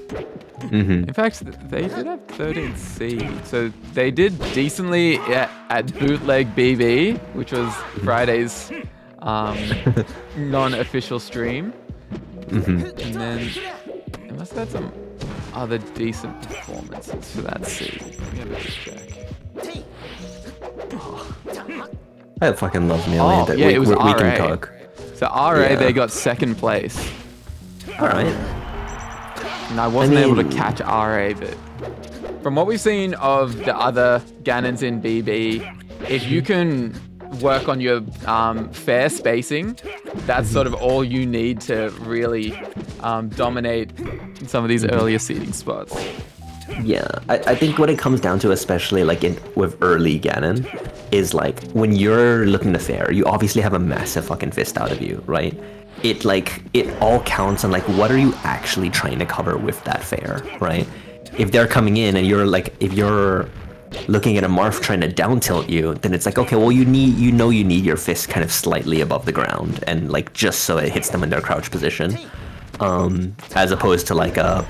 In fact, they did have 13 seed, so they did decently at Bootleg BB, which was Friday's non-official stream. And then they must have had some other decent performances for that seed. Let me have a quick check. I fucking love Melee. Yeah, it was RA. We can talk. So RA, they got 2nd place. All right. And I wasn't able to catch RA, but from what we've seen of the other Ganons in BB, if you can work on your fair spacing, that's sort of all you need to really dominate some of these earlier seeding spots. Yeah, I think what it comes down to, especially like with early Ganon, is like when you're looking to fair, you obviously have a massive fucking fist out of you, right? It all counts on like, what are you actually trying to cover with that fair, right? If they're coming in and you're like, if you're looking at a Marth trying to down tilt you, then it's like, okay, well you need your fist kind of slightly above the ground and like just so it hits them in their crouch position. As opposed to like a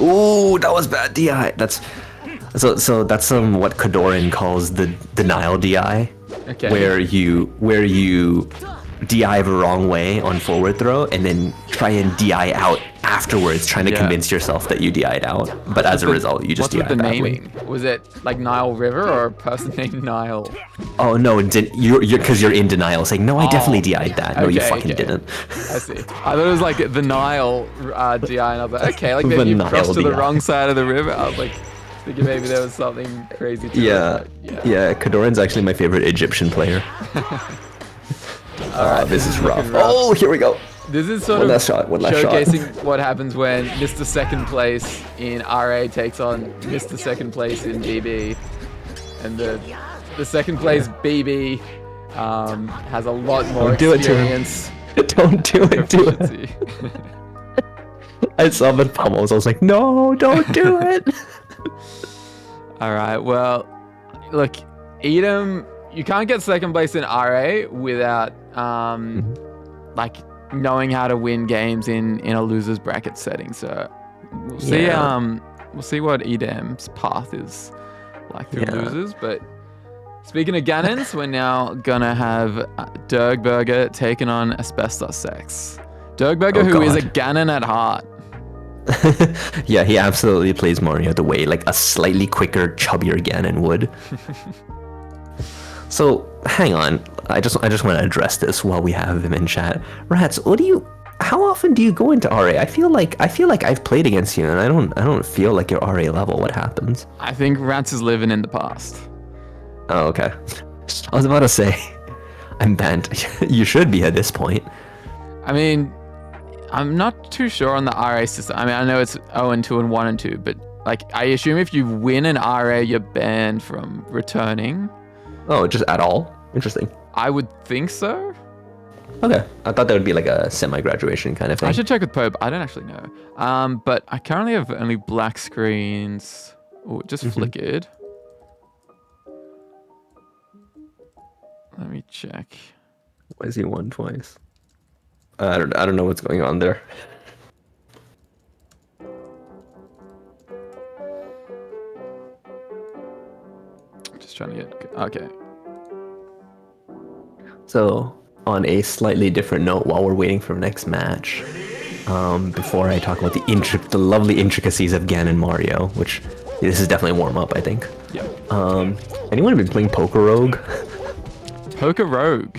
ooh, that was bad DI. That's so that's what Kadoran calls the denial DI. Okay. Where you DI the wrong way on forward throw and then try and DI out afterwards, trying to convince yourself that you DI'd out. But as a result, you just DI'd the badly. naming? Was it like Nile River or a person named Nile? Oh no, you're because you're in denial, saying no, I definitely DI'd that. No, you fucking didn't. I see. I thought it was like the Nile DI, and I was like, okay, like The maybe you Nile crossed to the DI. wrong side of the river. I was like, thinking maybe there was something crazy to it. Yeah. Kadoran's actually my favorite Egyptian player. Alright, This is rough. rough. Oh, here we go. This is sort One of last shot, one last shot. showcasing what happens when Mr. Second Place in RA takes on Mr. Second Place in BB. And the second place BB has a lot more Don't do it to him. experience. Don't do it to it. proficiency. I saw the pummels. I was like, no, don't do it. Alright, well, look, Edom, you can't get second place in RA without like knowing how to win games in a loser's bracket setting. So we'll see. Yeah. We'll see what Edom's path is like through losers. But speaking of Ganons, we're now gonna have Dirgburger taking on Asbestos Sex. Dirgburger, who is a Ganon at heart. Yeah, he absolutely plays Mario the way like a slightly quicker, chubbier Ganon would. So hang on, I just want to address this while we have him in chat. Rats, how often do you go into RA? I feel like I've played against you and I don't feel like you're RA level. What happens? I think Rats is living in the past. Oh, okay. I was about to say, I'm banned. You should be at this point. I mean, I'm not too sure on the RA system. I mean, I know it's 0 and 2 and 1 and 2, but like I assume if you win an RA, you're banned from returning. Oh, just at all? Interesting. I would think so. Okay, I thought that would be like a semi-graduation kind of thing. I should check with Pope. I don't actually know. But I currently have only black screens. Oh, it just flickered. Let me check. Why is he won twice? I don't know what's going on there. Just trying to get... Okay. So, on a slightly different note, while we're waiting for next match, before I talk about the lovely intricacies of Ganon Mario, which this is definitely a warm-up, I think. Yeah. Anyone been playing Poker Rogue? Poker Rogue.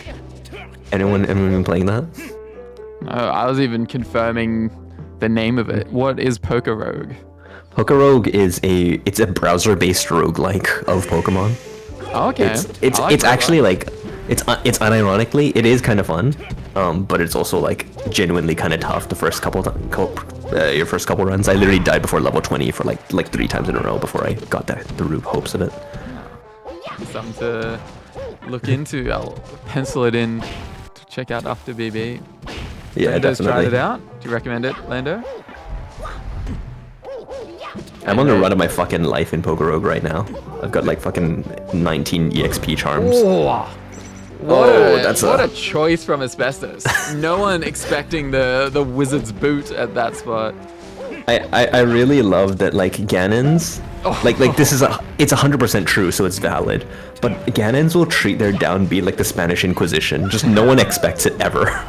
Anyone been playing that? No, I was even confirming the name of it. What is Poker Rogue? Poker Rogue is a browser-based roguelike of Pokemon. Oh, okay. It's actually like it's unironically it is kind of fun, but it's also like genuinely kind of tough the first your first couple runs. I literally died before level 20 for like 3 times in a row before I got the root hopes of it. Something to look into. I'll pencil it in to check out after BB. Yeah, Lando's definitely. tried it out. Do you recommend it, Lando? I'm on the run of my fucking life in Poker Rogue right now. I've got like fucking 19 EXP charms. What a choice from Asbestos. No one expecting the wizard's boot at that spot. I really love that like Ganons, like this is it's 100% true, so it's valid. But Ganons will treat their downbeat like the Spanish Inquisition. Just no one expects it ever.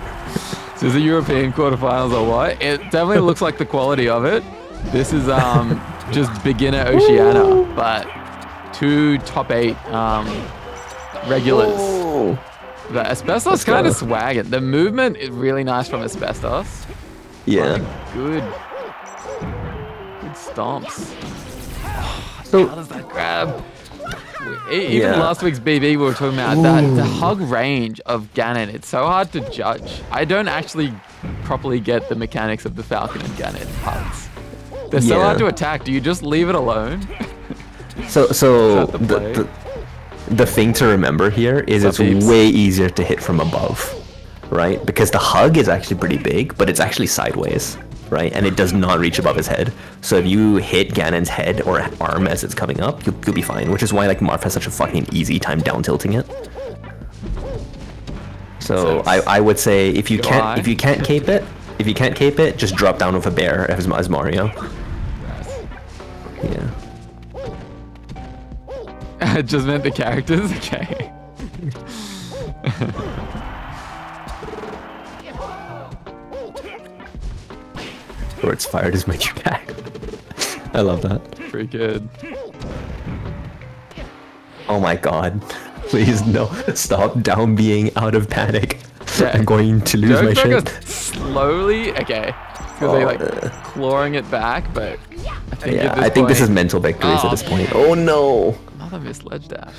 So is it European quarterfinals or what? It definitely looks like the quality of it. This is just beginner Oceania, but 2 top 8 regulars. Oh. The Asbestos kind of swagging. The movement is really nice from Asbestos. Yeah. Good stomps. So How does that grab? Even last week's BB we were talking about the hug range of Ganon. It's so hard to judge. I don't actually properly get the mechanics of the Falcon and Ganon hugs. They're so hard to attack. Do you just leave it alone? So the the thing to remember here is it's way easier to hit from above, right? Because the hug is actually pretty big, but it's actually sideways. right? And it does not reach above his head. So if you hit Ganon's head or arm as it's coming up, you'll be fine. Which is why like Marth has such a fucking easy time down tilting it. So I would say if you can't cape it, just drop down with a bear as Mario. Yeah. I just meant the characters. Okay. Or it's fired as my back. I love that. Pretty good. Oh my god. Please no. Stop down being out of panic. Yeah. I'm going to lose my shit. Slowly, okay. Because they like clawing it back, but I think I think this is mental victories at this point. Oh no! Another missed ledge dash.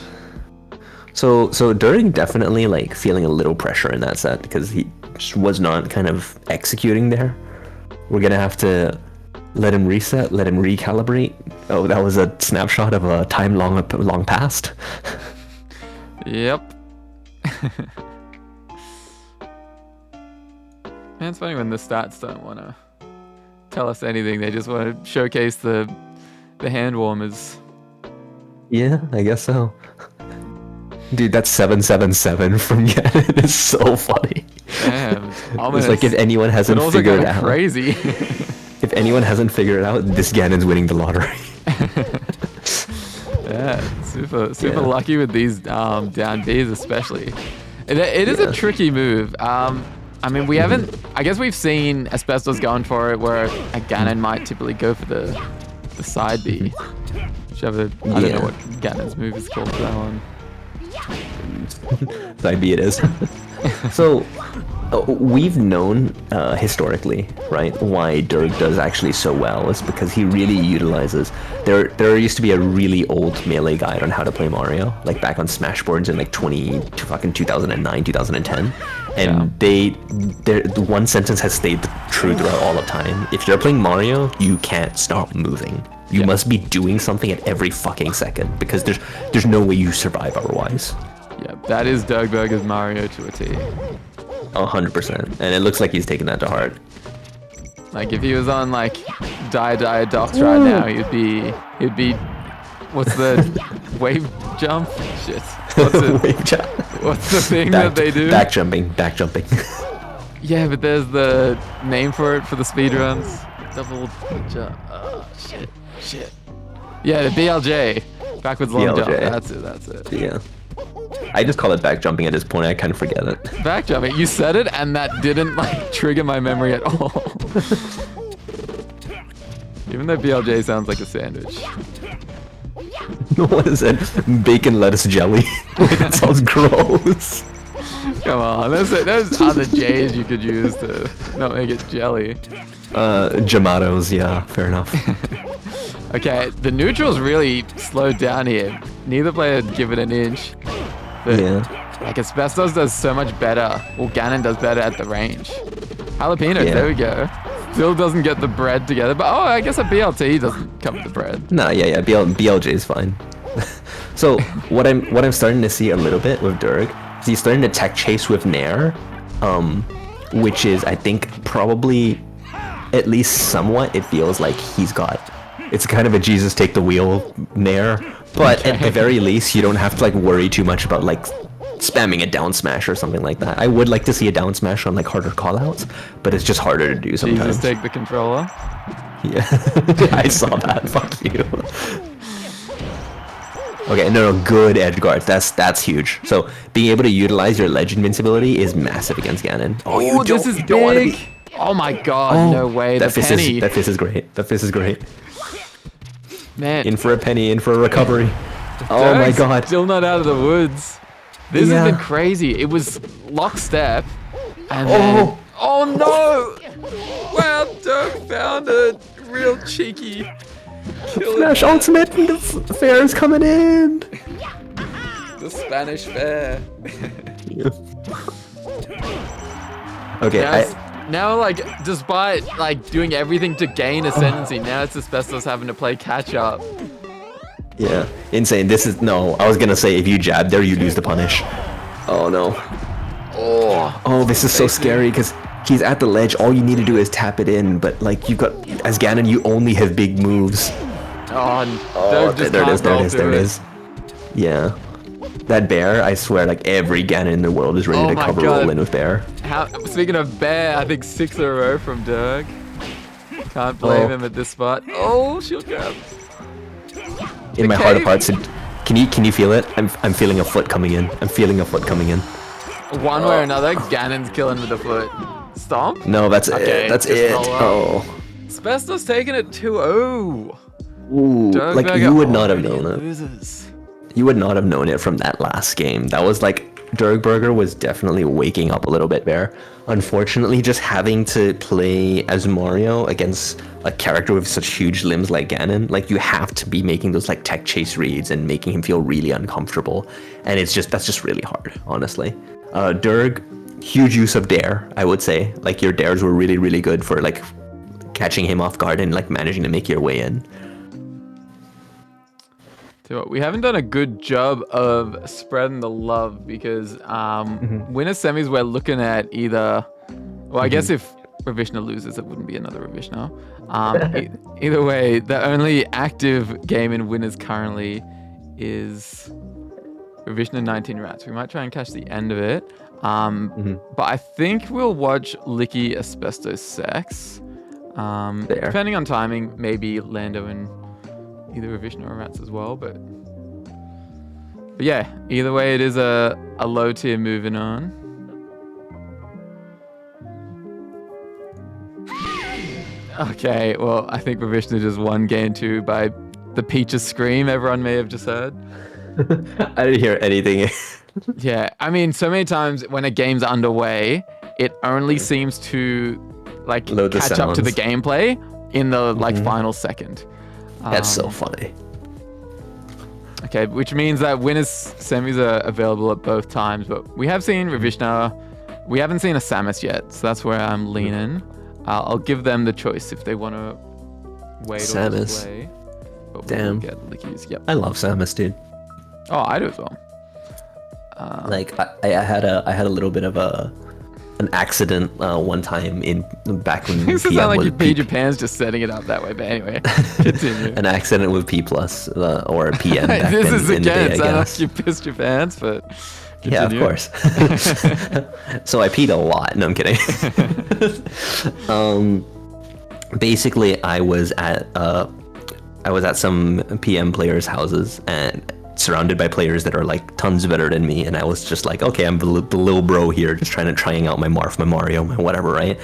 So Durg definitely like feeling a little pressure in that set because he just was not kind of executing there. We're gonna have to let him reset, let him recalibrate. Oh, that was a snapshot of a time long past. Yep. Man, it's funny when the stats don't want to tell us anything. They just want to showcase the hand warmers. Yeah, I guess so. Dude, that's 777 from Ganon. It's so funny. Damn, it's like if anyone hasn't figured it out. Crazy. If anyone hasn't figured it out, this Ganon's winning the lottery. Yeah, super lucky with these down Bs especially. It is a tricky move. I mean, we haven't. I guess we've seen Asbestos going for it, where a Ganon might typically go for the side B. I don't know what Ganon's move is called for that one. Side B it is. So we've known historically, right, why Durg does actually so well is because he really utilizes. There used to be a really old melee guide on how to play Mario, like back on Smash boards in like 2009, 2010, and the one sentence has stayed true throughout all of time. If you're playing Mario, you can't stop moving. You must be doing something at every fucking second because there's no way you survive otherwise. Yeah, that is Doug Burger's Mario to a T. 100%, and it looks like he's taking that to heart. Like if he was on like Die Docs right now, he'd be what's the wave jump? Shit. What's it? Wave jump. What's the thing that they do? Back jumping. Yeah, but there's the name for it for the speedruns. Double jump. Oh shit. Yeah, the BLJ. Backwards long jump. That's it. Yeah. I just call it back jumping at this point. I kind of forget it. Back jumping. You said it, and that didn't like trigger my memory at all. Even though BLJ sounds like a sandwich. What is it? Bacon, lettuce, jelly. That sounds gross. Come on, there's other J's you could use to not make it jelly. Jamatos, yeah, fair enough. Okay, the neutrals really slowed down here. Neither player give it an inch. But, like, Asbestos does so much better. Well, Ganon does better at the range. Jalapenos, there we go. Still doesn't get the bread together, but I guess a BLT doesn't cover the bread. No, BLJ is fine. So what I'm starting to see a little bit with Durg is he's starting to tech chase with Nair, which is I think probably at least somewhat it feels like he's got. It's kind of a Jesus take the wheel Nair, but at the very least you don't have to like worry too much about like spamming a down smash or something like that. I would like to see a down smash on like harder callouts, but it's just harder to do sometimes. Jesus take the controller. Yeah, I saw that. Fuck you. Okay, no, good edge guards. That's huge. So being able to utilize your ledge invincibility is massive against Ganon. Oh, this is big. Oh my god, no way. That fist is great. That fist is great. Man. In for a penny, in for a recovery. Oh my god. Still not out of the woods. This has been crazy. It was lockstep. And then... Oh no! Wow, Doug found it. Real cheeky. Flash ultimate and the fair is coming in. The Spanish fair. Okay, now, like, despite like doing everything to gain ascendancy, now it's Asbestos having to play catch up. Yeah, insane. This is I was gonna say if you jab there, you lose the punish. Oh no. Oh, this is so scary because He's at the ledge. All you need to do is tap it in. But like you've got as Ganon, you only have big moves. Oh, There it is. Yeah. That bear, I swear, like every Ganon in the world is ready to cover roll in with bear. Speaking of bear, I think 6 in a row from Dirk. Can't blame him at this spot. Oh, shield grab. In my heart of hearts, can you feel it? I'm feeling a foot coming in. One way or another, Ganon's killing with the foot. Stomp? No, that's it. That's it. Oh. Asbestos taking it 2-0. Ooh, like you would not have known it. Loses. You would not have known it from that last game. That was like Dirkberger was definitely waking up a little bit there. Unfortunately, just having to play as Mario against a character with such huge limbs like Ganon, like you have to be making those like tech chase reads and making him feel really uncomfortable. And that's just really hard, honestly. Dirk, huge use of dare, I would say. Like your dares were really, really good for like catching him off guard and like managing to make your way in. We haven't done a good job of spreading the love because winner semis we're looking at either. Well, I guess if Ravishna loses, it wouldn't be another Ravishna. Either way, the only active game in winners currently is Ravishna 19 Rats. We might try and catch the end of it. But I think we'll watch Licky Asbestos Sex. Depending on timing, maybe Lando and either Ravishna or Rats as well, but yeah, either way it is a low tier moving on. Okay, well, I think Ravishna just won game 2 by the Peaches scream everyone may have just heard. I didn't hear anything. Yeah, I mean, so many times when a game's underway, it only seems to like catch up to the gameplay in the like final second. That's so funny. Okay, which means that winners semis are available at both times, but we have seen Ravishna. We haven't seen a Samus yet, so that's where I'm leaning. I'll give them the choice if they want to wait or display. But Damn. We'll get Lickies. Yep. I love Samus, dude. Oh, I do as well. Like I had a little bit of an accident one time back when This sounds like you peed your pants just setting it up that way, but anyway, continue. An accident with P plus or PM. Back This is in the day, again, like you pissed your pants, but continue. Yeah, of course. So I peed a lot. No, I'm kidding. Basically, I was at some PM players' houses and surrounded by players that are like tons better than me, and I was just like, okay, I'm the little bro here, just trying out my Marth, my Mario, my whatever, right?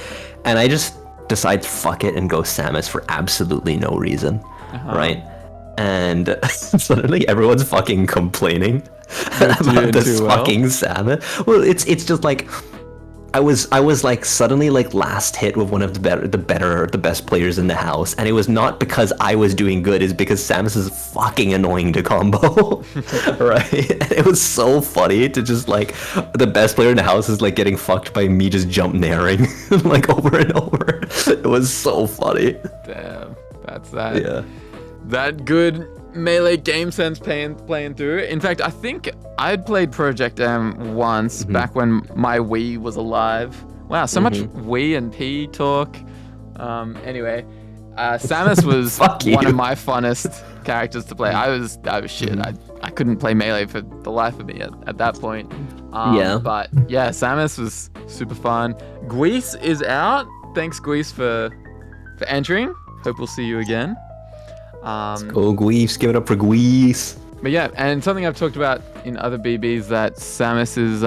And I just decide fuck it and go Samus for absolutely no reason, right? And suddenly everyone's fucking complaining about this fucking Samus. Well, it's just like I was like suddenly like last hit with one of the best players in the house, and it was not because I was doing good, it's because Samus is fucking annoying to combo. Right? And it was so funny to just like the best player in the house is like getting fucked by me just jump nairing like over and over. It was so funny. Damn, that's that. Yeah. That good melee game sense playing through. In fact, I think I'd played Project M once back when my Wii was alive. Wow, so much Wii and P talk. Anyway, Samus was one of my funnest characters to play. I was shit. I couldn't play melee for the life of me at that point. But yeah, Samus was super fun. Guise is out. Thanks, Guise, for entering. Hope we'll see you again. Let's go, Guise. Give it up for Guise. But yeah, and something I've talked about in other BBs that Samus is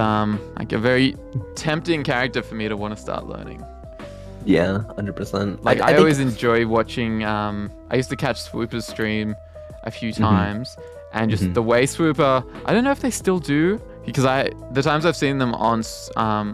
like a very tempting character for me to want to start learning. Yeah, 100%. Like I always enjoy watching. I used to catch Swooper's stream a few times, and just the way Swooper. I don't know if they still do, because the times I've seen them on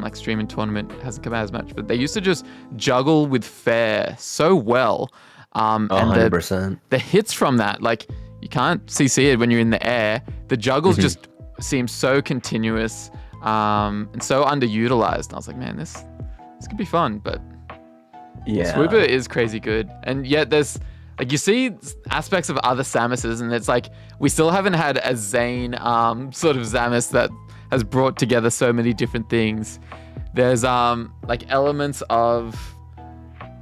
like stream and tournament hasn't come out as much, but they used to just juggle with fair so well. And 100%. The hits from that, like you can't CC it when you're in the air. The juggles just seem so continuous and so underutilized. And I was like, man, this could be fun. But yeah, Swooper is crazy good. And yet there's like you see aspects of other Samuses, and it's like we still haven't had a Zane sort of Samus that has brought together so many different things. There's like elements of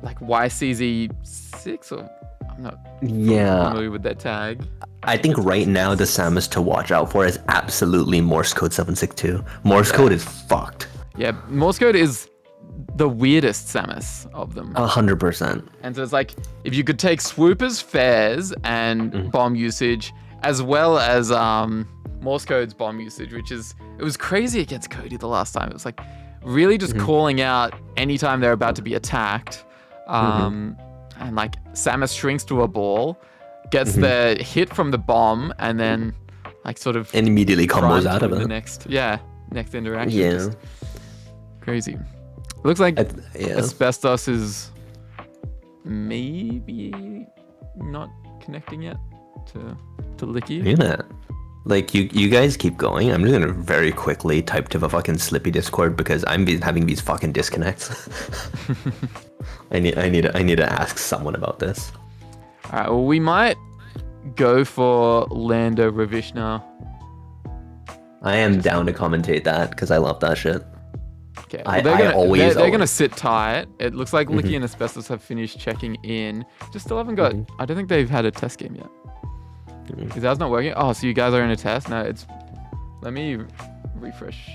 like YCZ6 or I'm not familiar with that tag. I think right now the Samus to watch out for is absolutely Morse Code 762. Morse Code is fucked. Yeah, Morse Code is the weirdest Samus of them. 100%. And so it's like, if you could take swoopers, fares, and bomb usage, as well as Morse Code's bomb usage, it was crazy against Cody the last time. It was like really just calling out anytime they're about to be attacked. And like Samus shrinks to a ball, gets the hit from the bomb, and then like sort of and immediately combos out of it. The next interaction. Yeah. Just crazy. It looks like Asbestos is maybe not connecting yet to Licky. Yeah. Like you guys keep going. I'm just gonna very quickly type to the fucking Slippy Discord because I'm having these fucking disconnects. I need to ask someone about this. All right. Well, we might go for Lando Ravishna. I am down to commentate that because I love that shit. Okay. Well, they're gonna sit tight. It looks like Licky and Asbestos have finished checking in. Just still haven't got. I don't think they've had a test game yet. Is ours not working? Oh, so you guys are in a test? No, it's. Let me refresh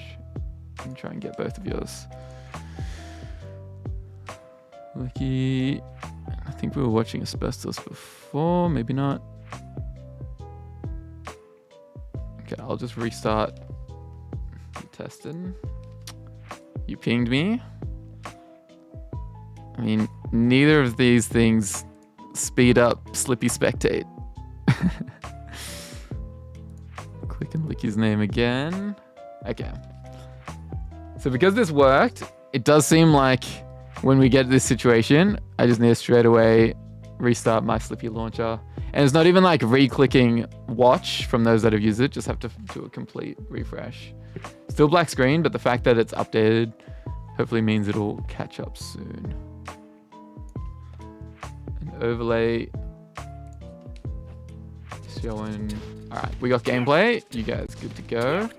and try and get both of yours. Licky, I think we were watching Asbestos before. Maybe not. Okay, I'll just restart. Testing. You pinged me. I mean, neither of these things speed up Slippy Spectate. Click and Licky's name again. Okay. So because this worked, it does seem like when we get to this situation, I just need to straight away restart my Slippy launcher. And it's not even like re-clicking watch from those that have used it, just have to do a complete refresh. Still black screen, but the fact that it's updated hopefully means it'll catch up soon. An overlay showing. All right, we got gameplay. You guys good to go?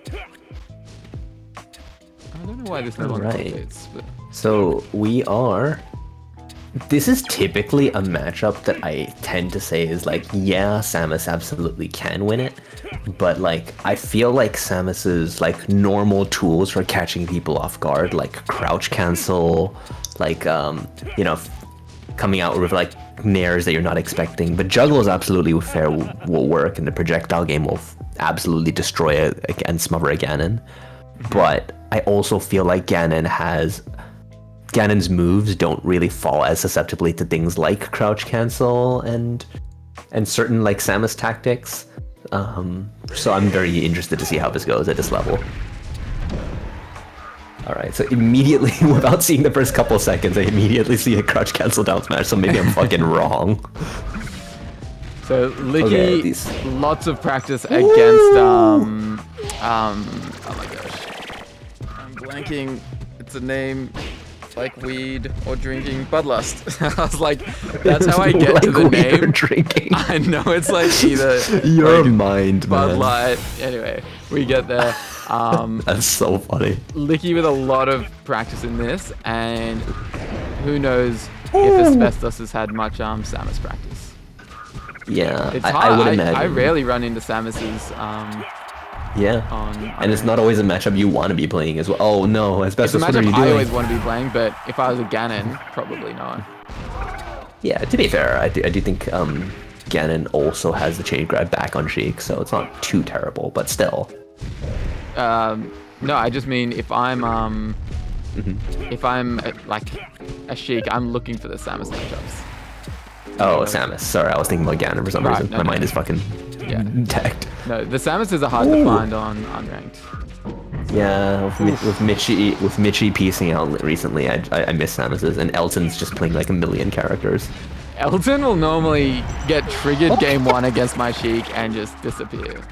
I don't know why this no longer updates, but so we are. This is typically a matchup that I tend to say is like, yeah, Samus absolutely can win it, but like I feel like Samus's like normal tools for catching people off guard, like crouch cancel, like coming out with like nairs that you're not expecting, but juggle is absolutely fair, will work, and the projectile game will absolutely destroy it and smother a Ganon. But I also feel like Ganon's moves don't really fall as susceptibly to things like crouch cancel and certain like Samus tactics. So I'm very interested to see how this goes at this level. Alright, so immediately, without seeing the first couple seconds, I immediately see a crouch cancel down smash, so maybe I'm fucking wrong. So Licky, lots of practice against oh my gosh. I'm blanking. It's a name like weed or drinking Budlust. I was like, that's how I get like to the name. Or drinking. I know it's like either your like mind, Bud man. Light. Anyway, we get there. That's so funny. Licky with a lot of practice in this, and who knows if Asbestos has had much Samus practice. Yeah, it's I hard. would imagine. I rarely run into Samus's. And it's not always a matchup you want to be playing as well. Oh no, Asbestos, what are you doing? I always want to be playing, but if I was a Ganon, probably not. Yeah, to be fair, I do think Ganon also has the chain grab back on Sheik, so it's not too terrible, but still. No, I just mean if I'm like a Sheik, I'm looking for the Samus matchups. Oh, Samus. Sorry, I was thinking about Ganon for some reason. My mind is fucking tagged. No, the Samuses are hard to find on unranked. Yeah, with Mitchie piecing out recently, I miss Samuses, and Elton's just playing like a million characters. Elton will normally get triggered game one against my Sheik and just disappear.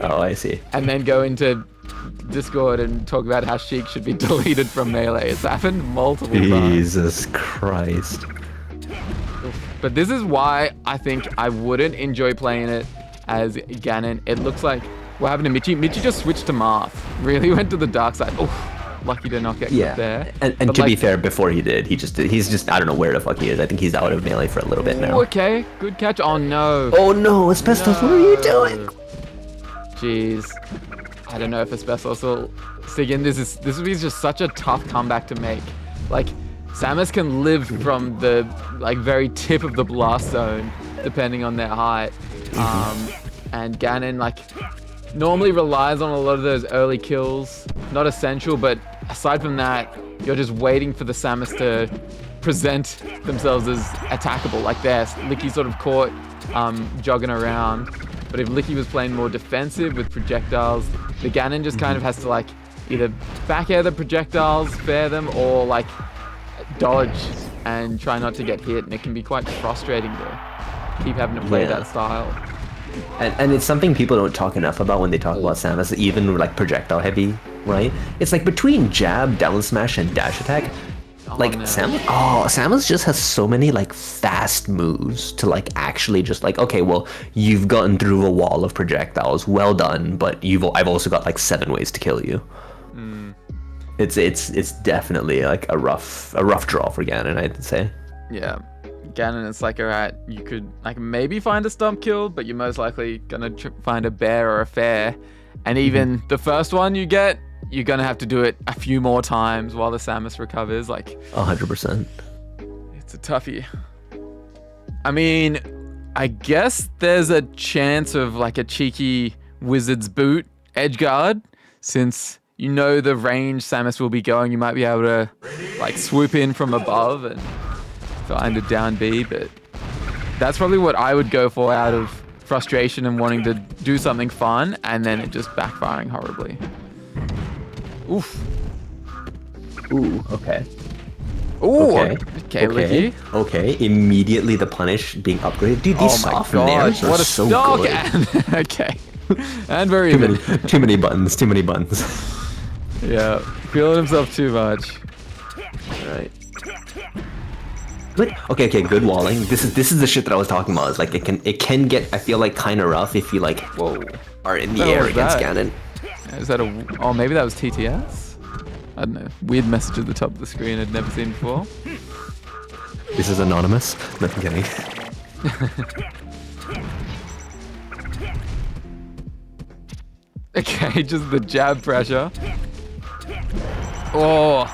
Oh, I see. And then go into Discord and talk about how Sheik should be deleted from Melee. It's happened multiple times. Jesus Christ. But this is why I think I wouldn't enjoy playing it as Ganon. It looks like what happened to Mitchie. Mitchie just switched to Marth. Really went to the dark side. Oof. lucky to not get Yeah, clipped there. and But to be like, fair, before he's just I don't know where the fuck he is. I think he's out of melee for a little bit now. okay, good catch. Oh no. Oh no, Asbestos, what are you doing? No. Jeez. I don't know if Asbestos will stick in. This would be just such a tough comeback to make. Like, Samus can live from the like very tip of the blast zone, depending on their height. And Ganon like normally relies on a lot of those early kills. Not essential, but aside from that, you're just waiting for the Samus to present themselves as attackable. Like this, Licky's sort of caught jogging around. But if Licky was playing more defensive with projectiles, the Ganon just kind of has to like either back air the projectiles, fair them, or like dodge and try not to get hit. And it can be quite frustrating to keep having to play that style. And it's something people don't talk enough about when they talk about Samus, even like projectile heavy, right? It's like between jab, down smash, and dash attack, like Samus just has so many like fast moves to like actually just like, okay, well, you've gotten through a wall of projectiles, well done, but I've also got like 7 ways to kill you. It's definitely like a rough draw for Ganon, I'd say. Yeah. Ganon, it's like, alright, you could like maybe find a stump kill, but you're most likely gonna find a bear or a fair. And even the first one you get, you're gonna have to do it a few more times while the Samus recovers. Like 100%. It's a toughie. I mean, I guess there's a chance of like a cheeky wizard's boot edge guard, since you know the range Samus will be going. You might be able to like swoop in from above and find a down B, but that's probably what I would go for out of frustration and wanting to do something fun, and then it just backfiring horribly. Oof. Ooh, okay. Ooh, okay, Licky. Okay, immediately the punish being upgraded. Dude, these soft nares are what a so stock! good. And, okay. And very Too many buttons, too many buttons. Yeah, feeling himself too much. Right. But okay, good walling. This is the shit that I was talking about. It's like it can get, I feel like, kind of rough if you like are in the air against Ganon. Is that oh, maybe that was TTS? I don't know. Weird message at the top of the screen I'd never seen before. This is anonymous. No, I'm kidding. Okay, just the jab pressure. Oh.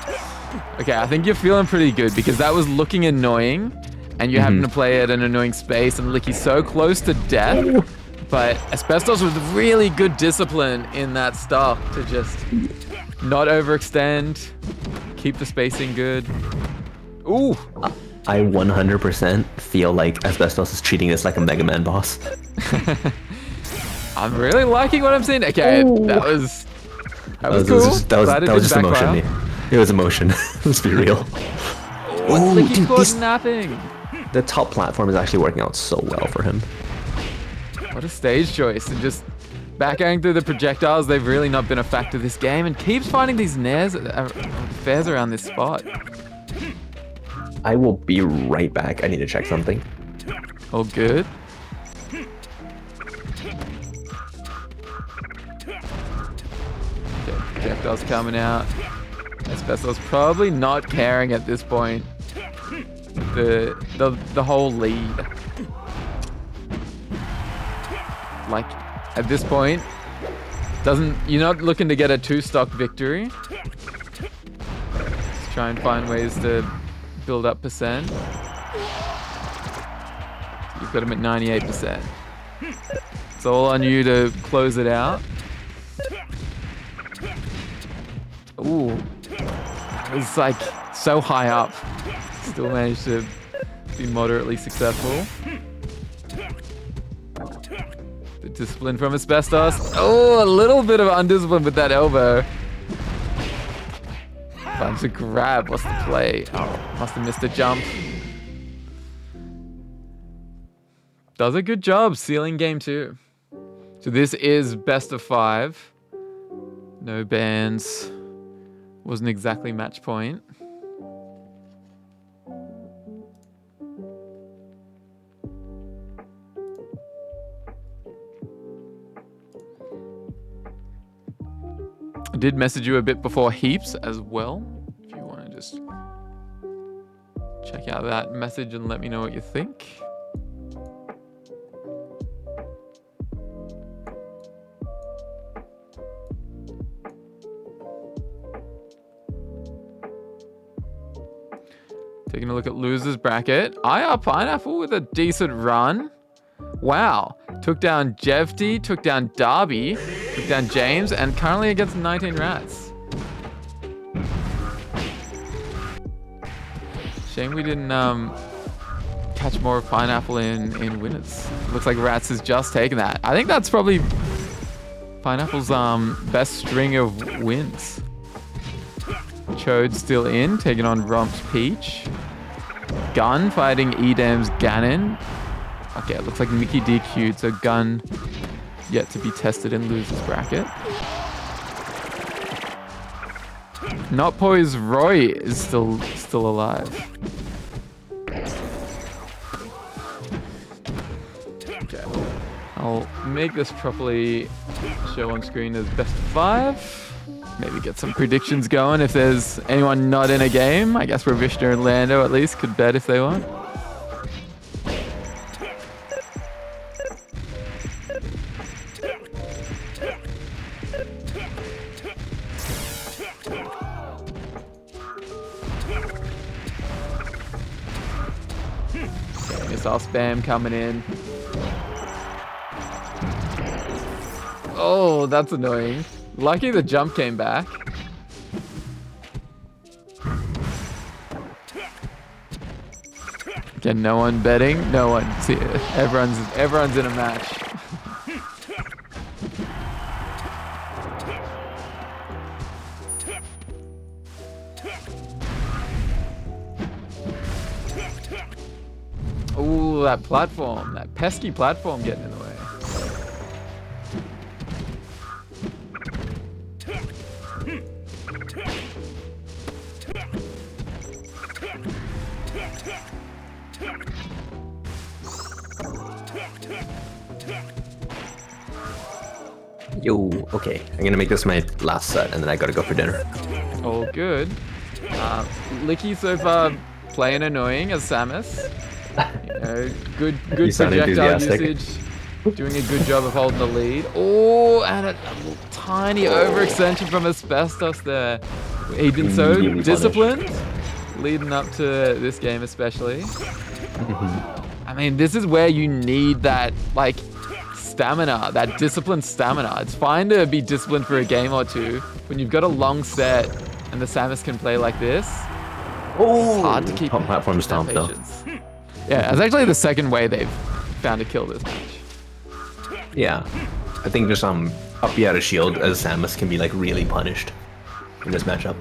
Okay, I think you're feeling pretty good, because that was looking annoying, and you're having to play at an annoying space, and Licky's so close to death. But Asbestos was really good discipline in that stock to just not overextend, keep the spacing good. Ooh. I 100% feel like Asbestos is treating this like a Mega Man boss. I'm really liking what I'm seeing. Okay, that was cool. That was just emotion. It was emotion. Let's be real. Licky's caught napping. The top platform is actually working out so well for him. What a stage choice. And just back going through the projectiles, they've really not been a factor this game, and keeps finding these fairs around this spot. I will be right back. I need to check something. All good. Okay, projectiles coming out. Asbestos probably not caring at this point. The whole lead. Like, at this point, you're not looking to get a 2-stock victory. Just try and find ways to build up percent. You've got him at 98%. It's all on you to close it out. Ooh. It's like so high up. Still managed to be moderately successful. The discipline from Asbestos. Oh, a little bit of undiscipline with that elbow. Finds a grab. What's the play? Oh, must have missed a jump. Does a good job sealing game 2. So this is best of 5. No bans. Wasn't exactly match point. did message you a bit before heaps as well. If you want to just check out that message and let me know what you think. Taking a look at losers bracket. IR Pineapple with a decent run. Wow. Took down Jevty, took down Darby, took down James, and currently against 19 Rats. Shame we didn't catch more of Pineapple in winners. Looks like Rats has just taken that. I think that's probably Pineapple's best string of wins. Chode still in, taking on Romp's Peach. Gun fighting Edam's Ganon. Okay, it looks like Mickey DQ'd, so Gun yet to be tested in losers bracket. Not Poised Roy is still alive. Okay, I'll make this properly show on screen as best of 5. Maybe get some predictions going if there's anyone not in a game. I guess Ravishna and Lando at least could bet if they want. Missile spam coming in. Oh, that's annoying. Lucky the jump came back. Again, no one betting. No one. See, everyone's in a match. Ooh, that platform. That pesky platform getting in the way. Yo, okay. I'm gonna make this my last set, and then I gotta go for dinner. All good. Licky so far playing annoying as Samus. You know, good projectile usage. Doing a good job of holding the lead. Oh, and a tiny overextension from Asbestos there. He's been so really disciplined leading up to this game especially. I mean, this is where you need that, like, stamina, that disciplined stamina. It's fine to be disciplined for a game or two. When you've got a long set and the Samus can play like this, it's hard to keep top platform stomp though. Yeah, it's actually the second way they've found to kill this match. Yeah, I think just up B out of shield as Samus can be like really punished in this matchup.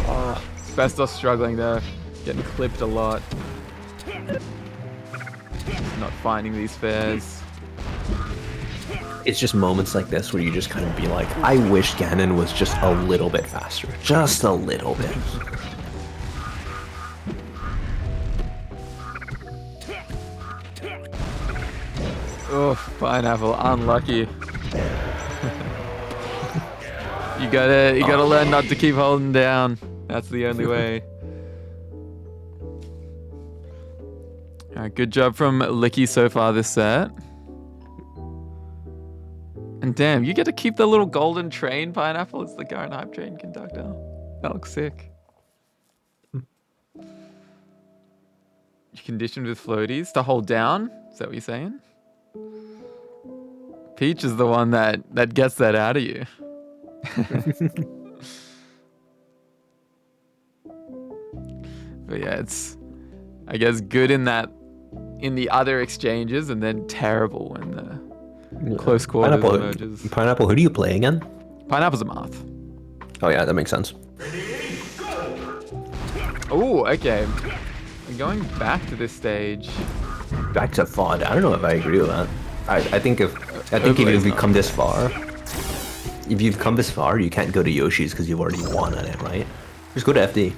Oh, Asbestos struggling there, getting clipped a lot. Not finding these fairs. It's just moments like this where you just kind of be like, I wish Ganon was just a little bit faster. Just a little bit. Oh, Pineapple, unlucky. You gotta learn not to keep holding down. That's the only way. Alright, good job from Licky so far this set. And damn, you get to keep the little golden train, Pineapple. It's the current hype train conductor. That looks sick. You conditioned with floaties to hold down? Is that what you're saying? Peach is the one that gets that out of you. But yeah, it's, I guess, good in the other exchanges, and then terrible when the close quarters emerges. Pineapple, who do you play again? Pineapple's a Marth. Oh yeah, that makes sense. Oh, okay. We're going back to this stage. Back to FOD. I don't know if I agree with that. I think if you've come this far, you can't go to Yoshi's because you've already won on it, right? Just go to FD.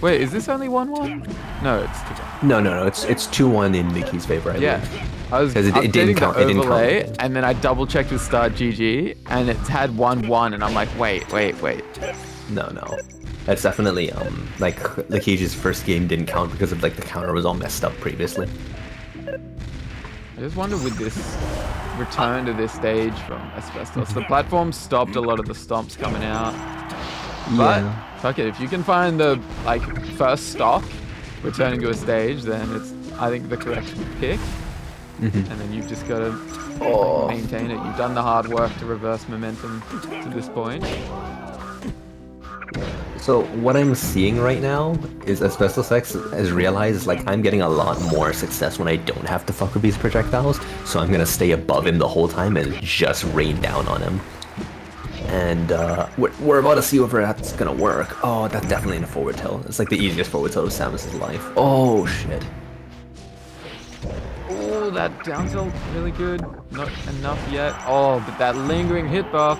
Wait, is this only 1-1? No, it's 2-1. No. It's 2-1 in Mickey's favor. I Yeah. believe. I was 'Cause it updating didn't count- the it didn't count. overlay, and then I double checked with Start GG, and it had 1-1, and I'm like, wait. No. That's definitely like Lakiji's first game didn't count because of like the counter was all messed up previously. I just wonder with this return to this stage from Asbestos, the platform stopped a lot of the stomps coming out. But fuck it, if you can find the like first stock returning to a stage, then it's I think the correct pick. And then you've just got to maintain it. You've done the hard work to reverse momentum to this point. So what I'm seeing right now is Asbestos X has realized like I'm getting a lot more success when I don't have to fuck with these projectiles, so I'm gonna stay above him the whole time and just rain down on him. And we're about to see whether that's gonna work. Oh, that's definitely in a forward tilt. It's like the easiest forward tilt of Samus's life. Oh shit. Oh, that down tilt really good. Not enough yet. Oh, but that lingering hitbox.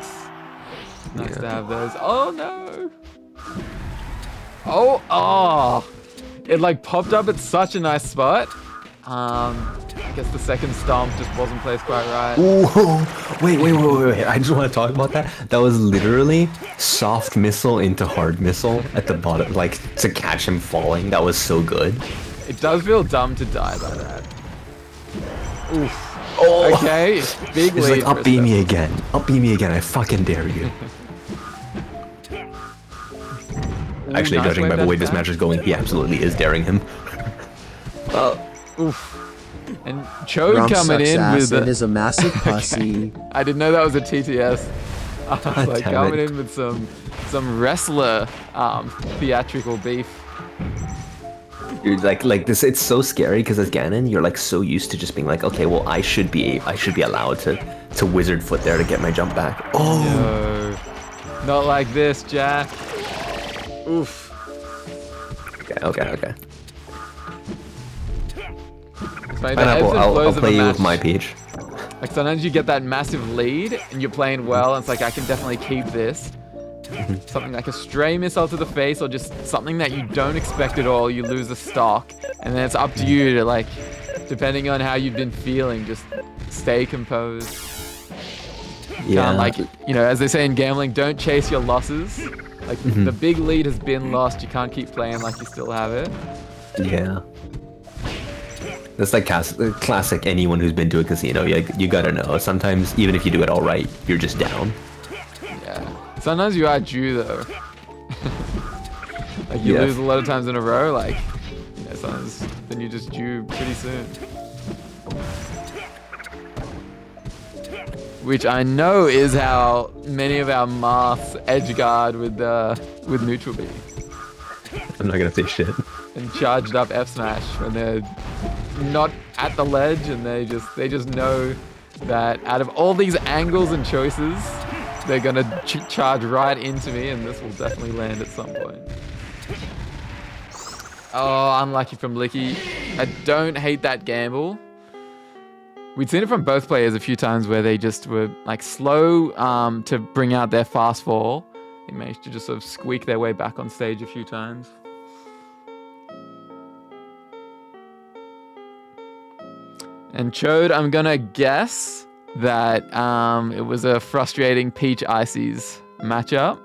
Nice to have those. Oh no. Oh. It like popped up at such a nice spot. I guess the second stomp just wasn't placed quite right. Ooh, wait. I just want to talk about that. That was literally soft missile into hard missile at the bottom, like to catch him falling. That was so good. It does feel dumb to die by that. Oof. Oh, Okay, big it's lead. like up B me again. Up B me again. I fucking dare you. Actually, nice judging by the wave way dash this back. match is going, he absolutely is daring him. Oof. And Chode coming in with It is a massive pussy. I didn't know that was a TTS. I was like damn coming it. in with some wrestler theatrical beef. Dude, like this, it's so scary because as Ganon, you're like so used to just being like, okay, well, I should be allowed to wizard foot there to get my jump back. Oh, No, not like this, Jack. Oof. okay. It's funny, the ebbs Pineapple, and I'll flows of play a you with match. my peach. Like sometimes you get that massive lead and you're playing well, and it's like I can definitely keep this. Something like a stray missile to the face, or just something that you don't expect at all. You lose a stock, and then it's up to you to like, depending on how you've been feeling, just stay composed. Yeah, Like, you know, as they say in gambling, don't chase your losses. Like the big lead has been lost. You can't keep playing like you still have it. yeah. That's like classic. Anyone who's been to a casino, you gotta know. Sometimes even if you do it all right, you're just down. Yeah. Sometimes you are due though. Like you Yeah. lose a lot of times in a row. Like, you know, sometimes then you're just due pretty soon. Which I know is how many of our maths edgeguard with neutral B I'm not gonna say shit. and charged up F smash when they're not at the ledge, and they just know that out of all these angles and choices, they're gonna charge right into me, and this will definitely land at some point. Oh, unlucky from Licky. I don't hate that gamble. We'd seen it from both players a few times where they just were like slow to bring out their fast fall. They managed to just sort of squeak their way back on stage a few times. And Chode, I'm gonna guess that it was a frustrating Peach Ices matchup.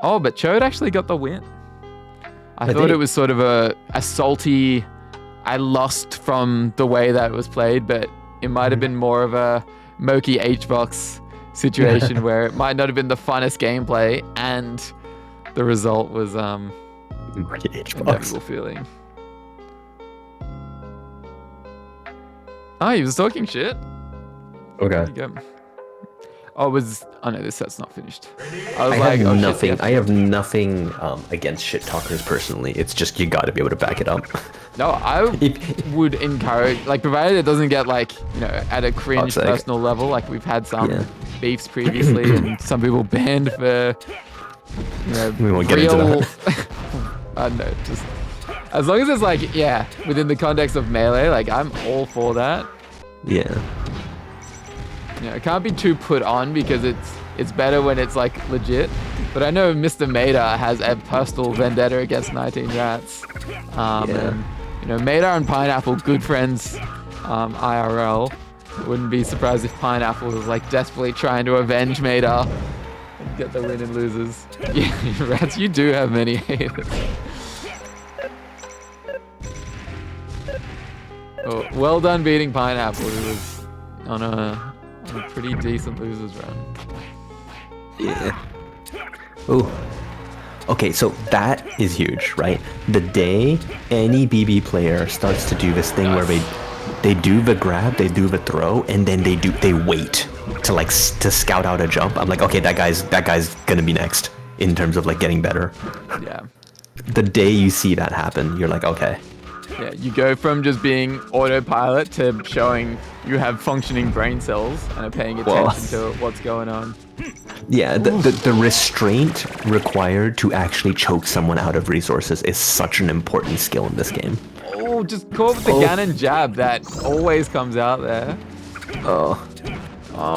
Oh, but Chode actually got the win. I thought did. it was sort of a salty, I lost from the way that it was played, but it might have been more of a Moki H-Box situation where it might not have been the funnest gameplay, and the result was a memorable feeling. Oh, he was talking shit. Okay. There you go. Oh, no, this set's not finished. I was I like, have oh, nothing. shit, yeah. I have nothing against shit talkers personally. It's just you got to be able to back it up. No, I would encourage, like, provided it doesn't get, like, you know, at a cringe Toxic. personal level. Like, we've had some Yeah. beefs previously, and some people banned for, you know, We won't get into that. I don't know, just as long as it's like, yeah, within the context of melee, like, I'm all for that. Yeah. You know, it can't be too put on because it's better when it's like legit. But I know Mr. Mater has a personal vendetta against 19 Rats. And, you know, Mater and Pineapple, good friends, IRL. Wouldn't be surprised if Pineapple was like desperately trying to avenge Mater and get the win and losers. Yeah, Rats, you do have many haters. Oh, well done beating Pineapple, who was on a pretty decent losers run. Yeah. Ooh. Okay, so that is huge, right? The day any BB player starts to do this thing where they do the grab, they do the throw, and then they wait to scout out a jump. I'm like, okay, that guy's gonna be next in terms of like getting better. Yeah. The day you see that happen, you're like, okay. Yeah, you go from just being autopilot to showing you have functioning brain cells and are paying attention to what's going on. Yeah, the restraint required to actually choke someone out of resources is such an important skill in this game. Oh, just caught with the Ganon jab that always comes out there. Oh,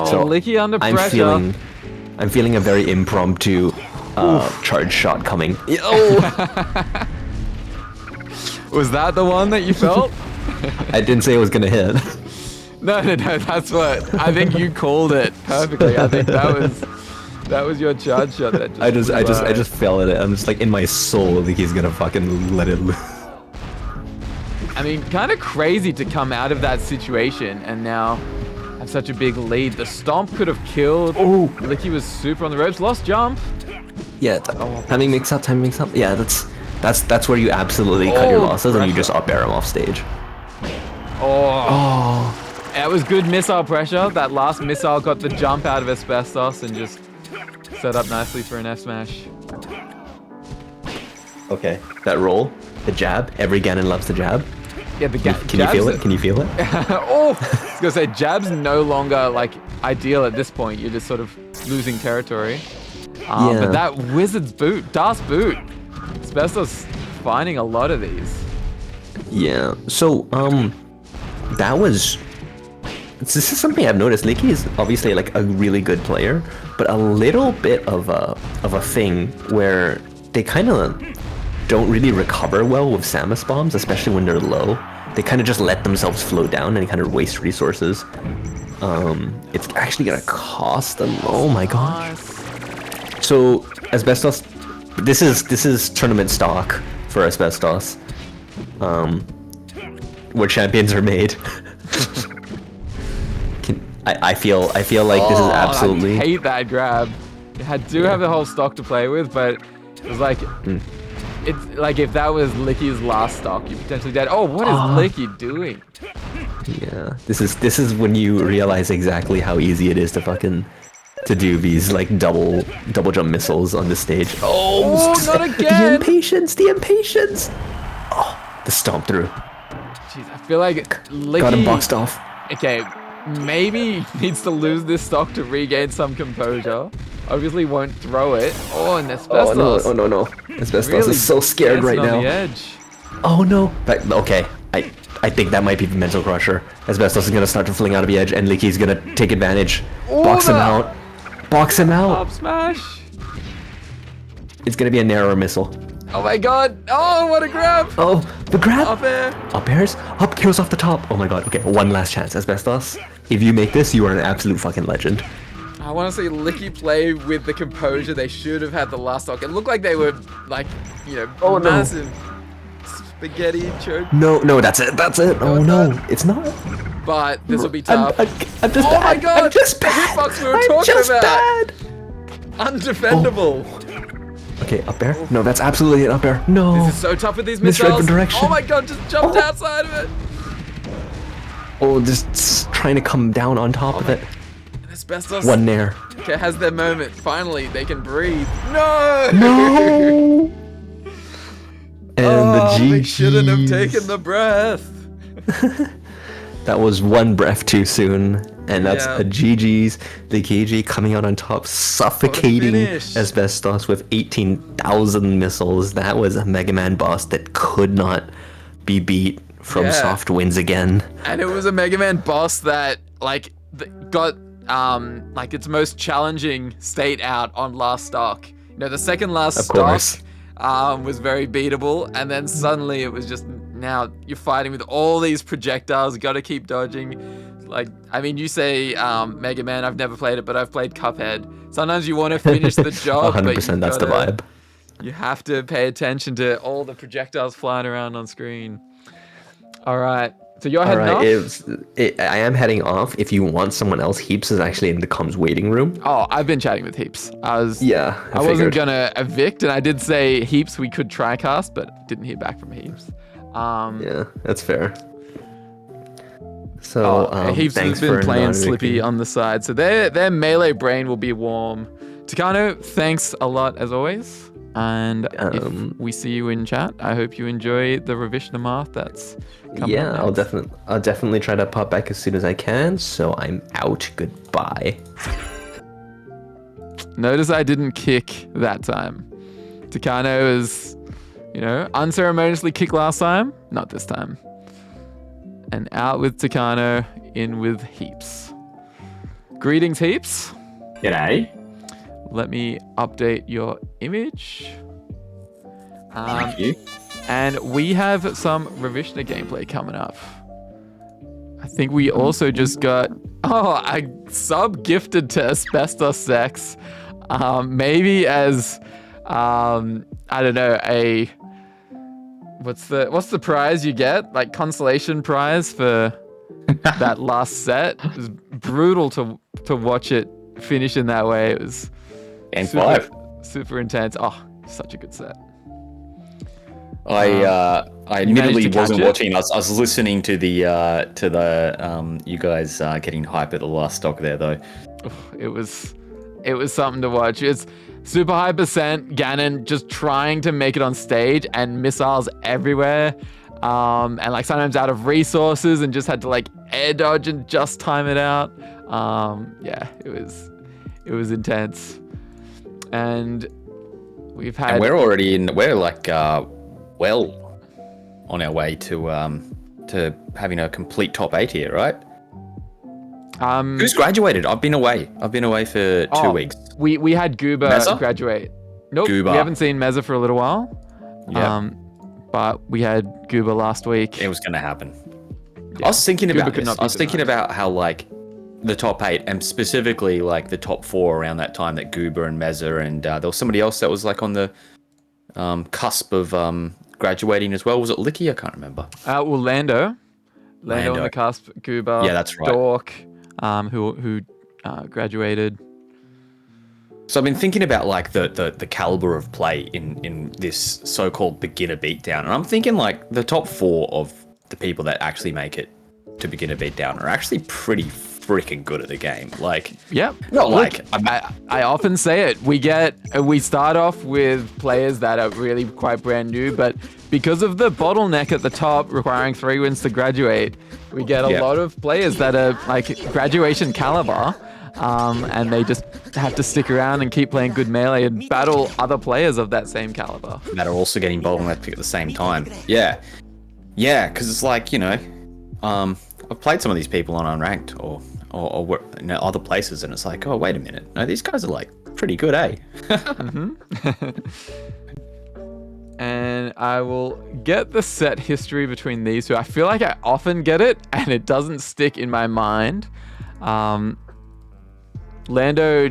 so Licky under pressure. I'm feeling a very impromptu charge shot coming. Oh. Was that the one that you felt? I didn't say it was gonna hit. No, that's what I think you called it perfectly. I think that was your charge shot. That I just felt it. I'm just like in my soul, like he's gonna fucking let it loose. I mean, kind of crazy to come out of that situation and now have such a big lead. The stomp could have killed. Oh, Licky was super on the ropes. Lost jump. Yeah, timing mix up. Yeah, that's where you absolutely cut your losses and you just up air him off stage. Oh. That was good missile pressure. That last missile got the jump out of Asbestos and just set up nicely for an F smash. Okay, that roll, the jab. Every Ganon loves the jab. Yeah, the jab. Can you feel it? Can you feel it? Oh, I was gonna say jab's no longer like ideal at this point. You're just sort of losing territory. But that wizard's boot, Darth's boot, Asbestos finding a lot of these. Yeah. So this is something I've noticed. Licky is obviously like a really good player, but a little bit of a thing where they kind of don't really recover well with Samus bombs, especially when they're low. They kind of just let themselves flow down and kind of waste resources. It's actually gonna cost them. Oh my gosh. So Asbestos, this is tournament stock for Asbestos, where champions are made. I feel like this is absolutely. I hate that grab. I do have the whole stock to play with, but it was like, it's like if that was Licky's last stock, you're potentially dead. Oh, what is Licky doing? Yeah, this is when you realize exactly how easy it is to do these like double jump missiles on the stage. Oh, not again! The impatience! Oh, the stomp through. Jeez, I feel like Licky got him boxed off. Okay, maybe needs to lose this stock to regain some composure. Obviously won't throw it. Oh, and Asbestos. Oh no. Asbestos is so scared right now. On the edge. Oh no. Okay, I think that might be the mental crusher. Asbestos is gonna start to fling out of the edge, and Licky's gonna take advantage. Box him out. Up smash. It's gonna be a narrower missile. Oh my god. Oh, what a grab. Oh, the grab. Up air. Up airs. Up kills off the top. Oh my god. Okay, one last chance, Asbestos. If you make this, you are an absolute fucking legend. I want to see Licky play with the composure they should have had the last stock. It looked like they were like, you know, massive spaghetti choke. No, that's it. Oh no, it's not. But this will be tough. I'm just bad. My god! I'm just bad. The hitbox we were talking about. Bad. Undefendable. Oh. Okay, up air. No, that's absolutely an up air. No. This is so tough with these missiles. Misread the direction. Oh my god, just jumped outside of it. Oh, just trying to come down on top of it. Asbestos. One nair. Okay, has their moment. Finally, they can breathe. No! No! And the GGs. They shouldn't have taken the breath. That was one breath too soon. And that's a GG's. The KG coming out on top, suffocating Asbestos with 18,000 missiles. That was a Mega Man boss that could not be beat from soft wins again. And it was a Mega Man boss that, like, got like its most challenging state out on last stock the second last Of stock course. was very beatable, and then suddenly it was just now you're fighting with all these projectiles. Got to keep dodging. Like, I mean, you say Mega Man. I've never played it, but I've played Cuphead. Sometimes you want to finish the job, 100%. That's the vibe. You have to pay attention to all the projectiles flying around on screen. All right. So you're heading off? I am heading off. If you want someone else, Heaps is actually in the comms waiting room. Oh, I've been chatting with Heaps. I wasn't figured. gonna evict, and I did say Heaps we could try cast, but didn't hear back from Heaps. Yeah, that's fair. So Heaps thanks has been for playing not Slippy evicting. on the side, so their melee brain will be warm. Takano, thanks a lot as always. And if we see you in chat, I hope you enjoy the Ravishna Math that's coming up I'll definitely try to pop back as soon as I can. So I'm out. Goodbye. Notice I didn't kick that time. Takano is, unceremoniously kicked last time. Not this time. And out with Takano, in with Heaps. Greetings, Heaps. G'day. Let me update your image. Thank you. And we have some Ravishna gameplay coming up. I think we also just got a sub gifted to Asbestos Sex. Maybe as I don't know, what's the prize you get? Like consolation prize for that last set. It was brutal to watch it finish in that way. It was Game 5. super intense. Oh, such a good set. I admittedly to wasn't catch it? watching. I was listening to the you guys getting hype at the last stock there though. It was something to watch. It's super high percent Ganon just trying to make it on stage and missiles everywhere. And like sometimes out of resources and just had to like air dodge and just time it out. Yeah, it was intense. And we've had And we're like well on our way to having a complete top 8 here, right? Who's graduated? I've been away for 2 weeks. We had Goober Meza? graduate. Nope, Goober. we haven't seen Meza for a little while. Yeah. But we had Goober last week. It was going to happen. Yeah. I was thinking Goober about could this. not be I was thinking denied. about how like the top 8 and specifically like the top 4 around that time that Goober and Meza and there was somebody else that was like on the cusp of graduating as well. Was it Licky? I can't remember. Well, Lando on the cusp. Goober. Yeah, that's right. Dork, who graduated. So I've been thinking about like the caliber of play in this so-called beginner beatdown, and I'm thinking like the top 4 of the people that actually make it to beginner beatdown are actually pretty freaking good at the game. Like, Yep. not Look, like I often say it. We start off with players that are really quite brand new, but because of the bottleneck at the top requiring 3 wins to graduate, we get a lot of players that are like graduation caliber, and they just have to stick around and keep playing good melee and battle other players of that same caliber. that are also getting bottlenecked at the same time. Yeah, because it's like I've played some of these people on unranked or other places, and it's like, oh wait a minute, no, these guys are like pretty good, eh? And I will get the set history between these two. I feel like I often get it, and it doesn't stick in my mind. Lando,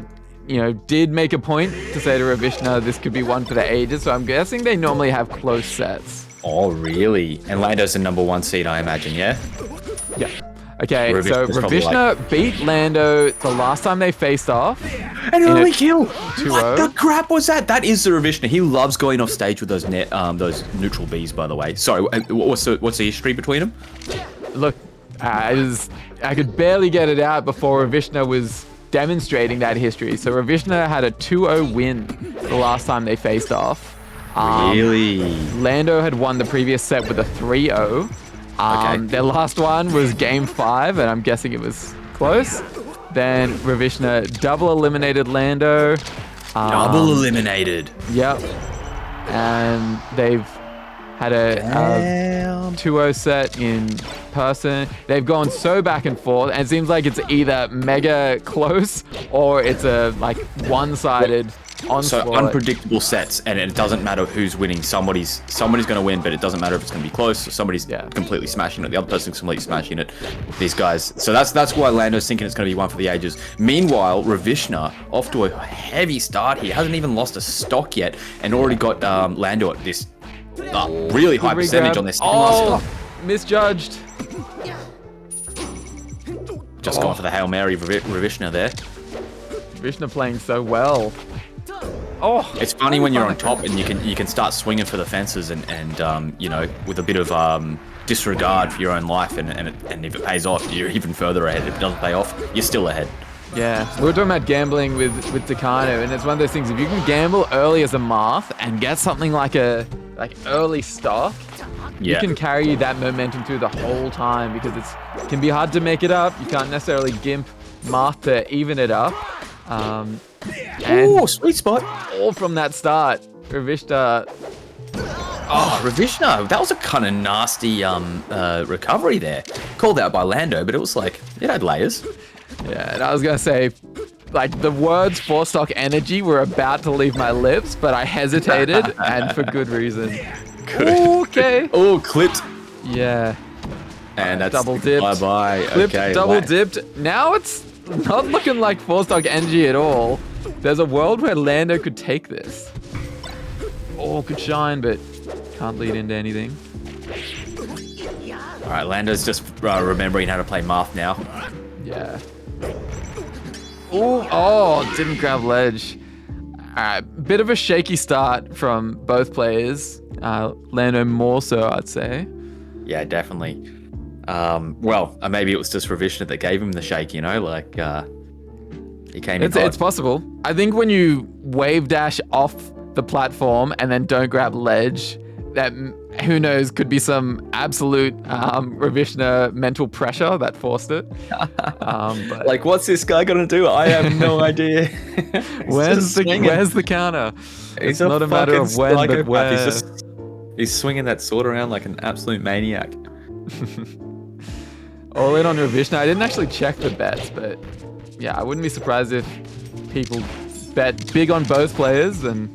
did make a point to say to Ravishna this could be one for the ages, so I'm guessing they normally have close sets. Oh really? And Lando's the number 1 seed, I imagine. Yeah. Yeah. Okay, so Ravishna's probably Ravishna beat Lando the last time they faced off. An In a early kill. 2-0. What the crap was that? That is the Ravishna. He loves going off stage with those those neutral Bs, by the way. Sorry, what's the history between them? Look, I could barely get it out before Ravishna was demonstrating that history. So Ravishna had a 2-0 win the last time they faced off. Really? Lando had won the previous set with a 3-0. Okay. Their last one was game 5, and I'm guessing it was close. Then Ravishna double eliminated Lando. Double eliminated. Yep. And they've had a 2-0 set in person. They've gone so back and forth, and it seems like it's either mega close or it's a like one-sided onslaught. So unpredictable sets, and it doesn't matter who's winning. Somebody's going to win, but it doesn't matter if it's going to be close. Or somebody's completely smashing it. The other person's completely smashing it. These guys. So that's why Lando's thinking it's going to be one for the ages. Meanwhile, Ravishna off to a heavy start here. Hasn't even lost a stock yet, and already got Lando at this really high percentage on this. Misjudged. Just going for the Hail Mary Ravishna there. Ravishna playing so well. Oh, it's funny when you're on top and you can start swinging for the fences and you know, with a bit of disregard for your own life, and if it pays off, you're even further ahead. If it doesn't pay off, you're still ahead. Yeah, we were talking about gambling with Takano, and it's one of those things. If you can gamble early as a Marth and get something like early stock, you can carry that momentum through the whole time, because it can be hard to make it up. You can't necessarily gimp Marth to even it up. Oh, sweet spot! All from that start, Ravishna. Oh, Ravishna, that was a kind of nasty recovery there. Called out by Lando, but it was like, it had layers. Yeah, and I was going to say, like, the words 4-stock energy were about to leave my lips, but I hesitated, and for good reason. Ooh, okay. Oh, clipped. Yeah. And that's double dipped. Bye-bye. Clipped, okay. double dipped. Now it's not looking like 4-stock energy at all. There's a world where Lando could take this. Oh, could shine, but can't lead into anything. All right, Lando's just remembering how to play Marth now. Yeah. Ooh, oh, didn't grab ledge. Bit of a shaky start from both players. Lando more so, I'd say. Yeah, definitely. Well, maybe it was just Ravishna that gave him the shake, you know, like he came in hot. It's possible. I think when you wave dash off the platform and then don't grab ledge, that, who knows, could be some absolute Ravishna mental pressure that forced it. But like, what's this guy gonna do? I have no idea. where's the counter? It's not a matter of when, but where. He's swinging that sword around like an absolute maniac. All in on Ravishna. I didn't actually check the bets, but yeah, I wouldn't be surprised if people bet big on both players, and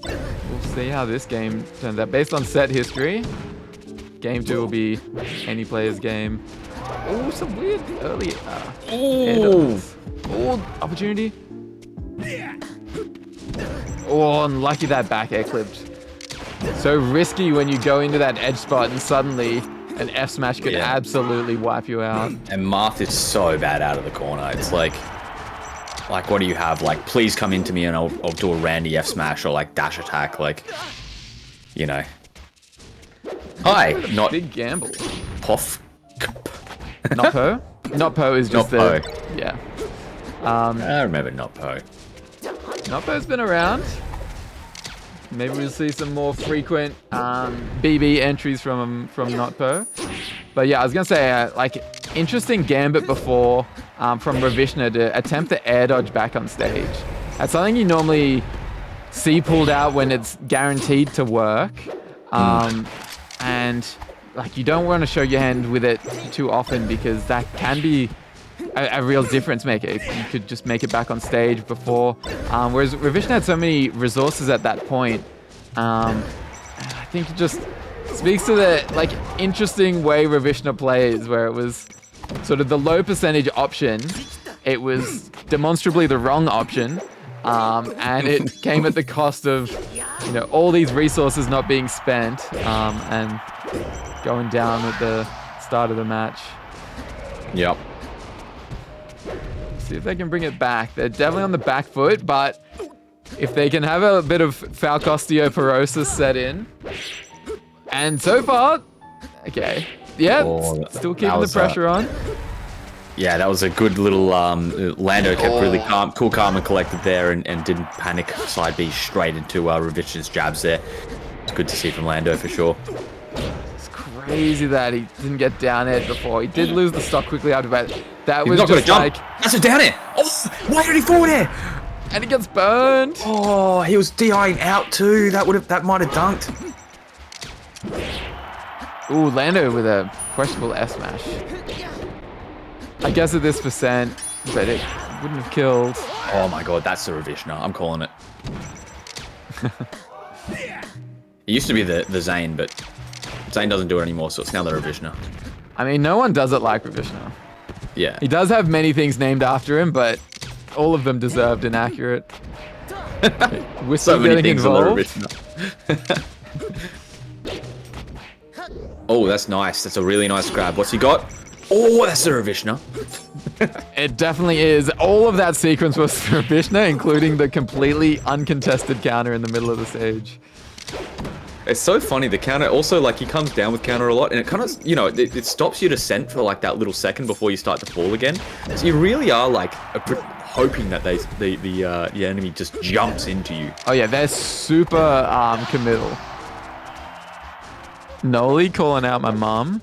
we'll see how this game turns out. Based on set history, game 2 will be any player's game. Oh, some weird early opportunity. Oh, unlucky that back air clipped. So risky when you go into that edge spot and suddenly an F smash could absolutely wipe you out. And Marth is so bad out of the corner. It's like what do you have? Like, please come into me and I'll do a Randy F smash or like dash attack, like, you know. Hi, not big gamble. Puff. Not Po? Not Po is just Not the... Po. Yeah. I remember Not Po. Not Po's been around. Maybe we'll see some more frequent BB entries from Not Po. But yeah, I was going to say, like, interesting gambit before from Ravishna to attempt the air dodge back on stage. That's something you normally see pulled out when it's guaranteed to work. And like, you don't want to show your hand with it too often, because that can be a real difference maker. You could just make it back on stage before. Whereas Ravishna had so many resources at that point. I think it just speaks to the like interesting way Ravishna plays, where it was sort of the low percentage option. It was demonstrably the wrong option. And it came at the cost of, you know, all these resources not being spent and going down at the start of the match. Yep. See if they can bring it back. They're definitely on the back foot, but if they can have a bit of falco osteoporosis set in, and so far, okay, yeah, still keeping the pressure on. Yeah, that was a good little Lando kept really cool, calm, and collected there, and didn't panic. Side B straight into Ravishna's jabs there. It's good to see from Lando for sure. It's crazy that he didn't get down edge before. He did lose the stock quickly after, but that was just like... That's a down air! Oh, why did he forward air? And he gets burned! Oh, he was DIing out too. That might have dunked. Ooh, Lando with a questionable S smash. I guess at this percent, but Wouldn't have killed. Oh my god, that's the Ravishna. I'm calling it. It used to be the Zane, but Zane doesn't do it anymore, so it's now the Ravishna. I mean, no one does it like Ravishna. Yeah. He does have many things named after him, but all of them deserved inaccurate. We're So many getting things on the involved. Ravishna. Oh, that's nice. That's a really nice grab. What's he got? Oh, that's the Ravishna. It definitely is. All of that sequence was Ravishna, including the completely uncontested counter in the middle of the stage. It's so funny, the counter, also, like, he comes down with counter a lot, and it kind of, you know, it stops your descent for, like, that little second before you start to fall again. So you really are, like, hoping that the enemy just jumps into you. Oh yeah, they're super committal. Noli calling out my mom.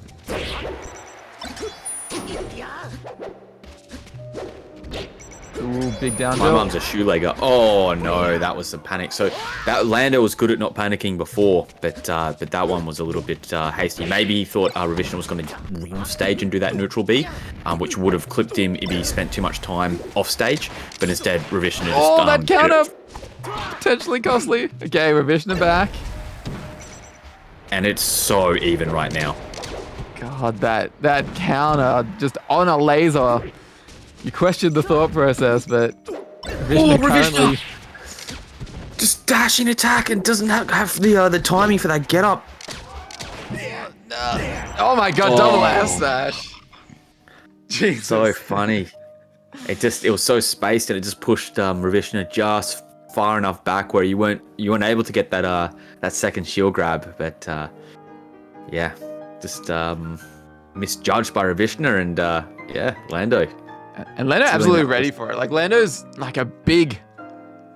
Ooh, big down My tilt. mum's a shoelegger. Oh no, that was the panic. So that Lando was good at not panicking before, but that one was a little bit hasty. Maybe he thought Ravishna was going to run off stage and do that neutral B, which would have clipped him if he spent too much time off stage. But instead, Ravishna just Oh, that did counter! it. Potentially costly. Okay, Ravishna back. And it's so even right now. God, that counter just on a laser. You questioned the thought process, but Ravishna currently... Just dashing attack and doesn't have the timing for that get up. Oh my god, double ass smash. Jesus. So funny. It was so spaced and it just pushed Ravishna just far enough back where you weren't able to get that second shield grab, but yeah, just misjudged by Ravishna and yeah, Lando. And Lando It's absolutely really ready for it. Like, Lando's like a big,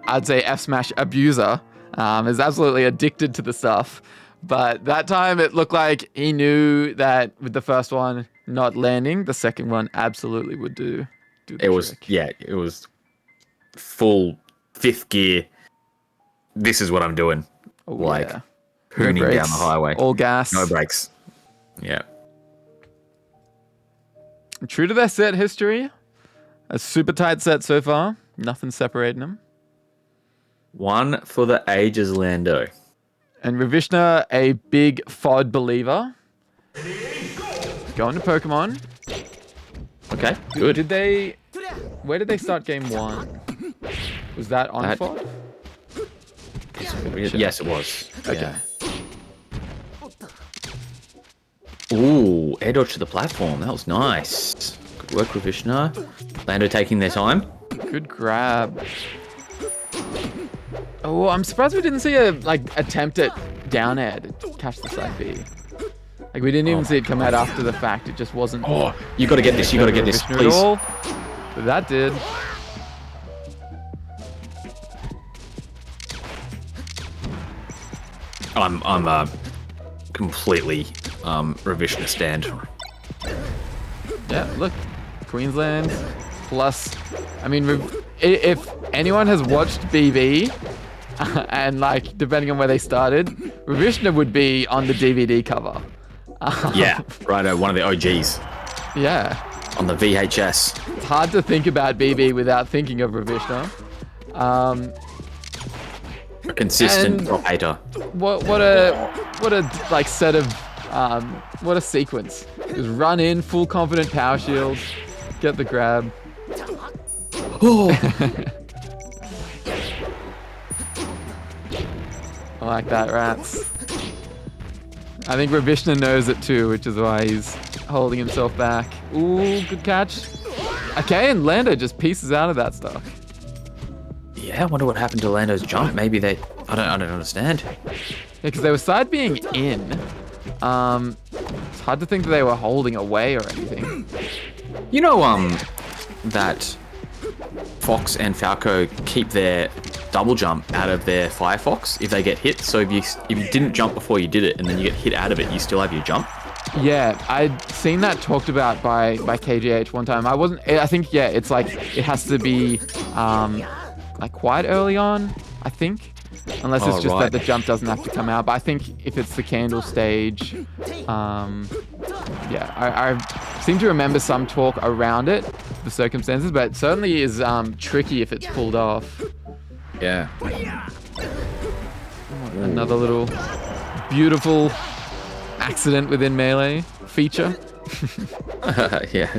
I'd say, F-smash abuser. Is absolutely addicted to the stuff. But that time, it looked like he knew that with the first one not landing, the second one absolutely would do the trick. It was full fifth gear. This is what I'm doing. Oh, like, yeah. hooning down brakes, the highway. all gas. No brakes. Yeah. True to their set history, a super tight set so far. Nothing separating them. One for the ages, Lando. And Ravishna, a big FOD believer. Going to Pokemon. Okay, good. Where did they start game one? Was that on That- FOD? Yes, it was. Okay. Yeah. Ooh, air dodge to the platform. That was nice. Good work, Ravishna. Lando taking their time. Good grab. Oh, I'm surprised we didn't see a attempt at down air to catch the side B. Like, we didn't even see it come out after the fact. It just wasn't. Oh, you got to get this. You got to get this, Ravishna at please. all. But that did. I'm completely Ravishna stand. Yeah, look, Queensland plus. I mean, if anyone has watched BB, and like depending on where they started, Ravishna would be on the DVD cover. Yeah, right. One of the OGs Yeah, on the VHS. it's hard to think about BB without thinking of Ravishna. A consistent And- top hater. What a like set of what a sequence. Just run in, full confident power shield, get the grab. Oh, I like that, rats. I think Ravishna knows it too, which is why he's holding himself back. Ooh, good catch. Okay, and Lando just pieces out of that stuff. yeah. I wonder what happened to Lando's jump. Maybe they. I don't understand. Yeah, because they were side being in. It's hard to think that they were holding away or anything. You know, that Fox and Falco keep their double jump out of their Firefox if they get hit. So if you didn't jump before you did it and then you get hit out of it, you still have your jump. Yeah, I'd seen that talked about by KGH one time. I think, yeah, it's like, it has to be, like quite early on, I think. Unless it's just right. that the jump doesn't have to come out. But I think if it's the candle stage, yeah, I seem to remember some talk around it. the circumstances, but certainly is tricky if it's pulled off. Yeah. Another little beautiful accident within melee feature. Yeah.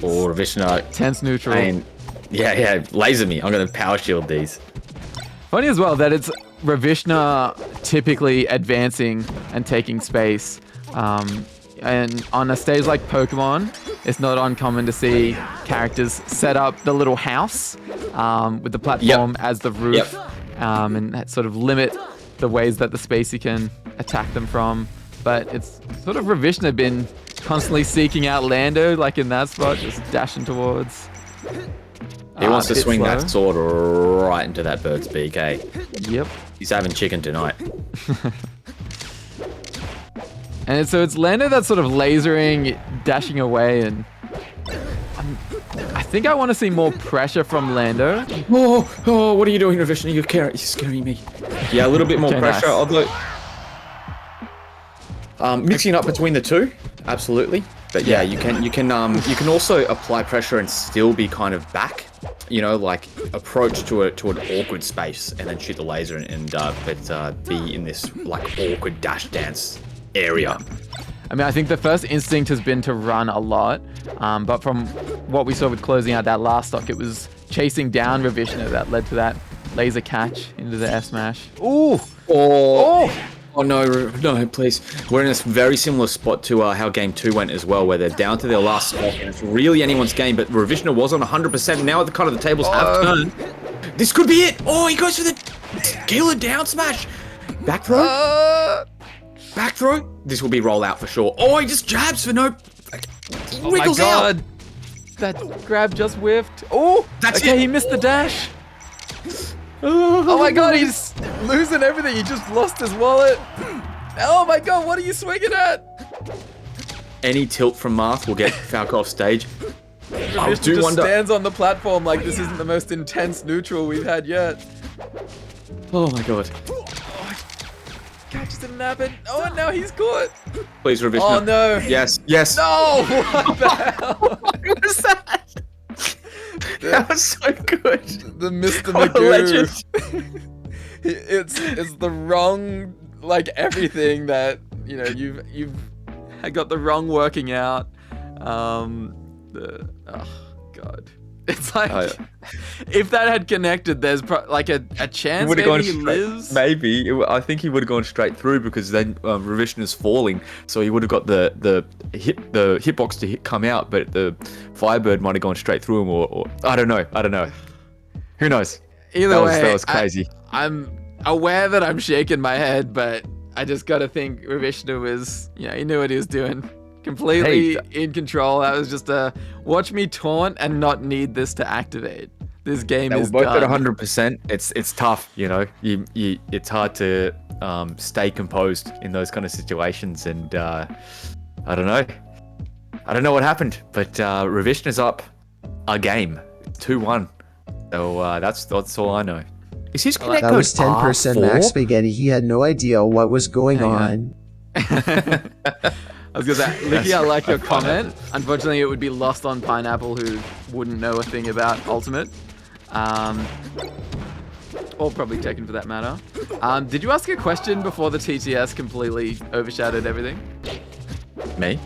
Oh, Ravishna. Tense neutral. Yeah, laser me. I'm gonna power shield these. Funny as well that it's Ravishna typically advancing and taking space. And on a stage like Pokemon, it's not uncommon to see characters set up the little house with the platform as the roof, and that sort of limit the ways that the space you can attack them from. But it's sort of Ravishna been constantly seeking out Lando, like in that spot, just dashing towards. He wants to swing slow. that sword right into that bird's beak, eh? Yep. He's having chicken tonight. And so it's Lando that's sort of lasering, dashing away, and I think I want to see more pressure from Lando. Oh, what are you doing, Ravishna? You're scaring me. Yeah, a little bit more Okay, pressure, nice. although mixing up between the two, absolutely. But yeah, you can also apply pressure and still be kind of back. You know, like approach to an awkward space and then shoot the laser and be in this like awkward dash dance area. I mean, I think the first instinct has been to run a lot, but from what we saw with closing out that last stock, it was chasing down Ravishna that led to that laser catch into the F smash. Ooh! Oh no, please. We're in this very similar spot to how game 2 went as well, where they're down to their last stock and it's really anyone's game, but Ravishna was on 100% and now the kind of the tables have turned. This could be it! Oh, he goes for the killer down smash! Back throw? Back throw? This will be rollout for sure. Oh, he just jabs for no... He Oh my wiggles out! god! That grab just whiffed. Oh! That's okay, it. he missed the dash. Oh my god, he's losing everything. He just lost his wallet. Oh my god, what are you swinging at? Any tilt from Marth will get Falco off stage. I Ravishna do just wonder... stands on the platform like this isn't the most intense neutral we've had yet. Oh my god. Catches didn't happen. Oh, and now he's caught. Please, Ravishna. Oh no. Yes. No! What the hell? What was that? That was so good. The Mr. What a Magoo. It's the wrong, like everything that you've got the wrong working out. Oh god, it's like if that had connected, there's like a chance maybe he lives. Maybe I think he would have gone straight through because then Ravishna's falling, so he would have got the hitbox to come out, but the Firebird might have gone straight through him, or I don't know. Who knows? Either way, that was crazy. I'm aware that I'm shaking my head, but I just gotta think Ravishna was, he knew what he was doing. Completely in control. That was just a watch me taunt and not need this to activate. This game is both done. at 100%. It's tough, it's hard to stay composed in those kind of situations, and I don't know what happened, but Ravishna's up a game, 2-1. So that's all I know. Is his connect That code was 10% Max R4? Spaghetti. He had no idea what was going on. I was gonna say, Licky, I like your comment. Unfortunately, it would be lost on Pineapple, who wouldn't know a thing about Ultimate. Or probably Tekken for that matter. Did you ask a question before the TTS completely overshadowed everything? Me?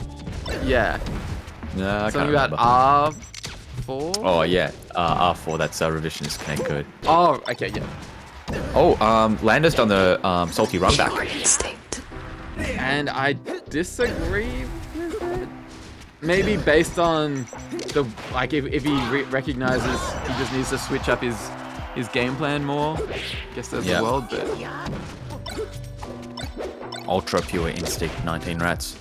Yeah. No, I Something can't about remember. R4? Oh yeah, R4. That's Ravishna's connect code. Oh, okay, yeah. Oh, Lando's done the salty run back. And I disagree with it. Maybe based on the if he recognizes he just needs to switch up his game plan more. I guess that's the world, but Ultra pure instinct, 19 rats.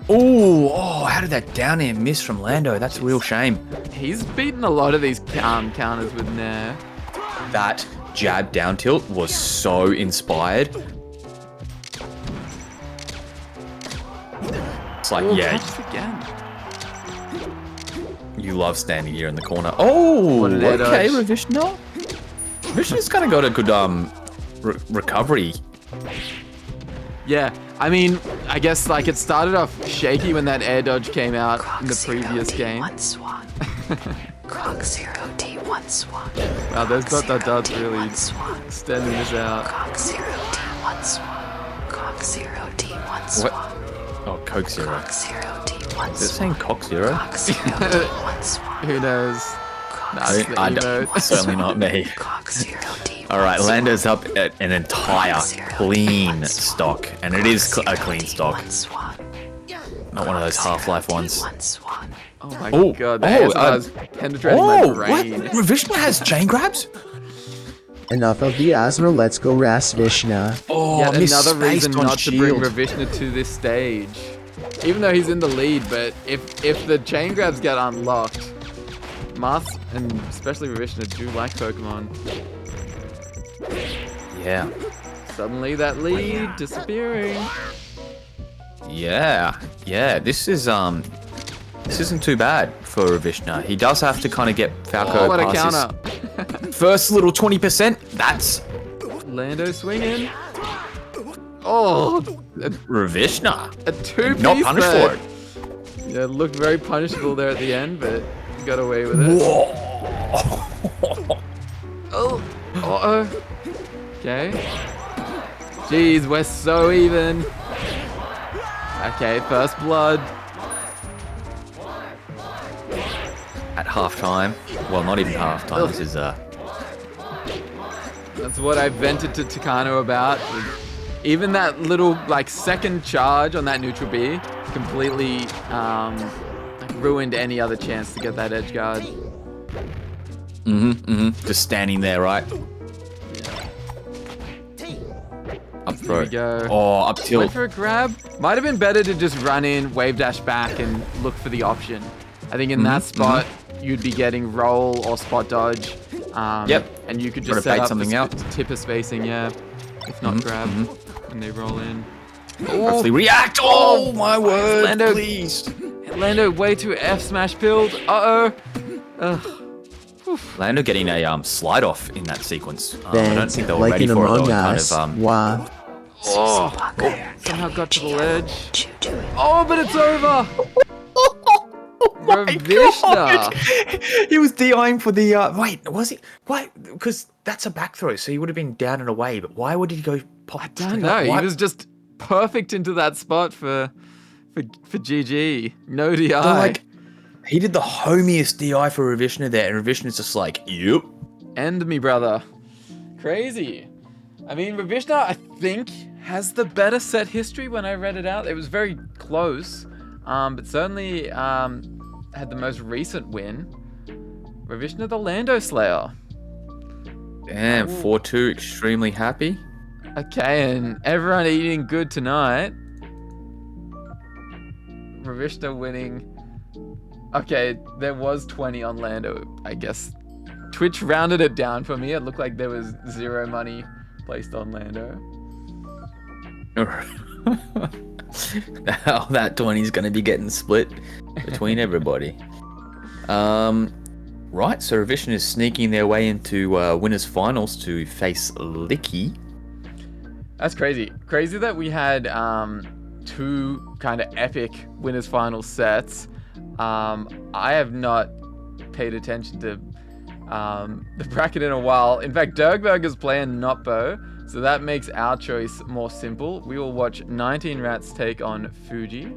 Oh, how did that down air miss from Lando? That's a real shame. he's beaten a lot of these counters with Nair. That jab down tilt was so inspired. It's like, Again. you love standing here in the corner. Oh, What an air okay, dodge. Ravishna. Ravishna's kind of got a good recovery. Yeah, I mean, I guess like it started off shaky when that air dodge came out in the previous game. One swan. Croc 0 D1 swan. Wow, those dots really D1 swan. extending this out. Croc 0 D1 swan. Croc 0 D1 swan. What? Oh, Coke Zero. Croc 0 D1 Is it swan. saying Cock Zero? Croc 0 D1 swan. Who knows? Nah, it's the emote. Certainly not me. Croc 0 D1 All right, swan. Lando's up at an entire clean stock, and it is a clean stock, Swan. not one of those Half-Life ones. D1 swan. Oh my Oh, god, the oh, ASMR is penetrating my what? brain. Ravishna has chain grabs? Enough of the asthma, let's go Rasvishna. Oh, Yet missed another space reason on not to bring shield. Ravishna to this stage. Even though he's in the lead, but if the chain grabs get unlocked, Marth and especially Ravishna do like Pokemon. Yeah. Suddenly that lead disappearing. Yeah, this isn't too bad for Ravishna. He does have to kind of get Falco Oh, what a past counter. his first little 20%. That's Lando swinging. Oh, Ravishna. a two-piece Not punished there. for it. Yeah, it looked very punishable there at the end, but got away with it. Whoa. Oh, uh-oh. Okay. Jeez, we're so even. Okay, first blood. At halftime. Well, not even halftime. This is That's what I vented to Takano about. Even that little like second charge on that neutral B completely ruined any other chance to get that edge guard. just standing there, right? Up throw. we go. Oh, up Went tilt. for a grab. Might have been better to just run in, wave dash back, and look for the option. I think in that spot you'd be getting roll or spot dodge. Yep. And you could Try just to set bait up something the out. tipper spacing, yeah. If not grab, when they roll in. Hopefully react. Oh my word! Lando. Please. Lando way too F smash pilled. Uh-oh. Ugh. Lando getting a slide off in that sequence. I don't Then, think they were like ready in for it. They Among were kind Us, of wow. Somehow got to the ledge. Chew to it. Oh, but it's over. Oh Ravishna. He was DIing for the wait, was he? Why? Because that's a back throw, so he would have been down and away. But why would he go pop? I don't know. He was just perfect into that spot for GG. No DI. like he did the homiest DI for Ravishna there, and Ravishna's just like, yep. End me, brother. Crazy. I mean, Ravishna, I think, has the better set history when I read it out. It was very close, but certainly had the most recent win. Ravishna the Lando Slayer. Damn, 4-2, extremely happy. Okay, and everyone eating good tonight. Ravishna winning. Okay, there was 20 on Lando, I guess. Twitch rounded it down for me. It looked like there was 0 money placed on Lando. Now that 20 is going to be getting split between everybody. Right, so Ravishna is sneaking their way into winners finals to face Licky. That's crazy. Crazy that we had 2 kind of epic winners finals sets. I have not paid attention to the bracket in a while. In fact, Dirkberger's playing Notbo, so that makes our choice more simple. We will watch 19 Rats take on Fuji.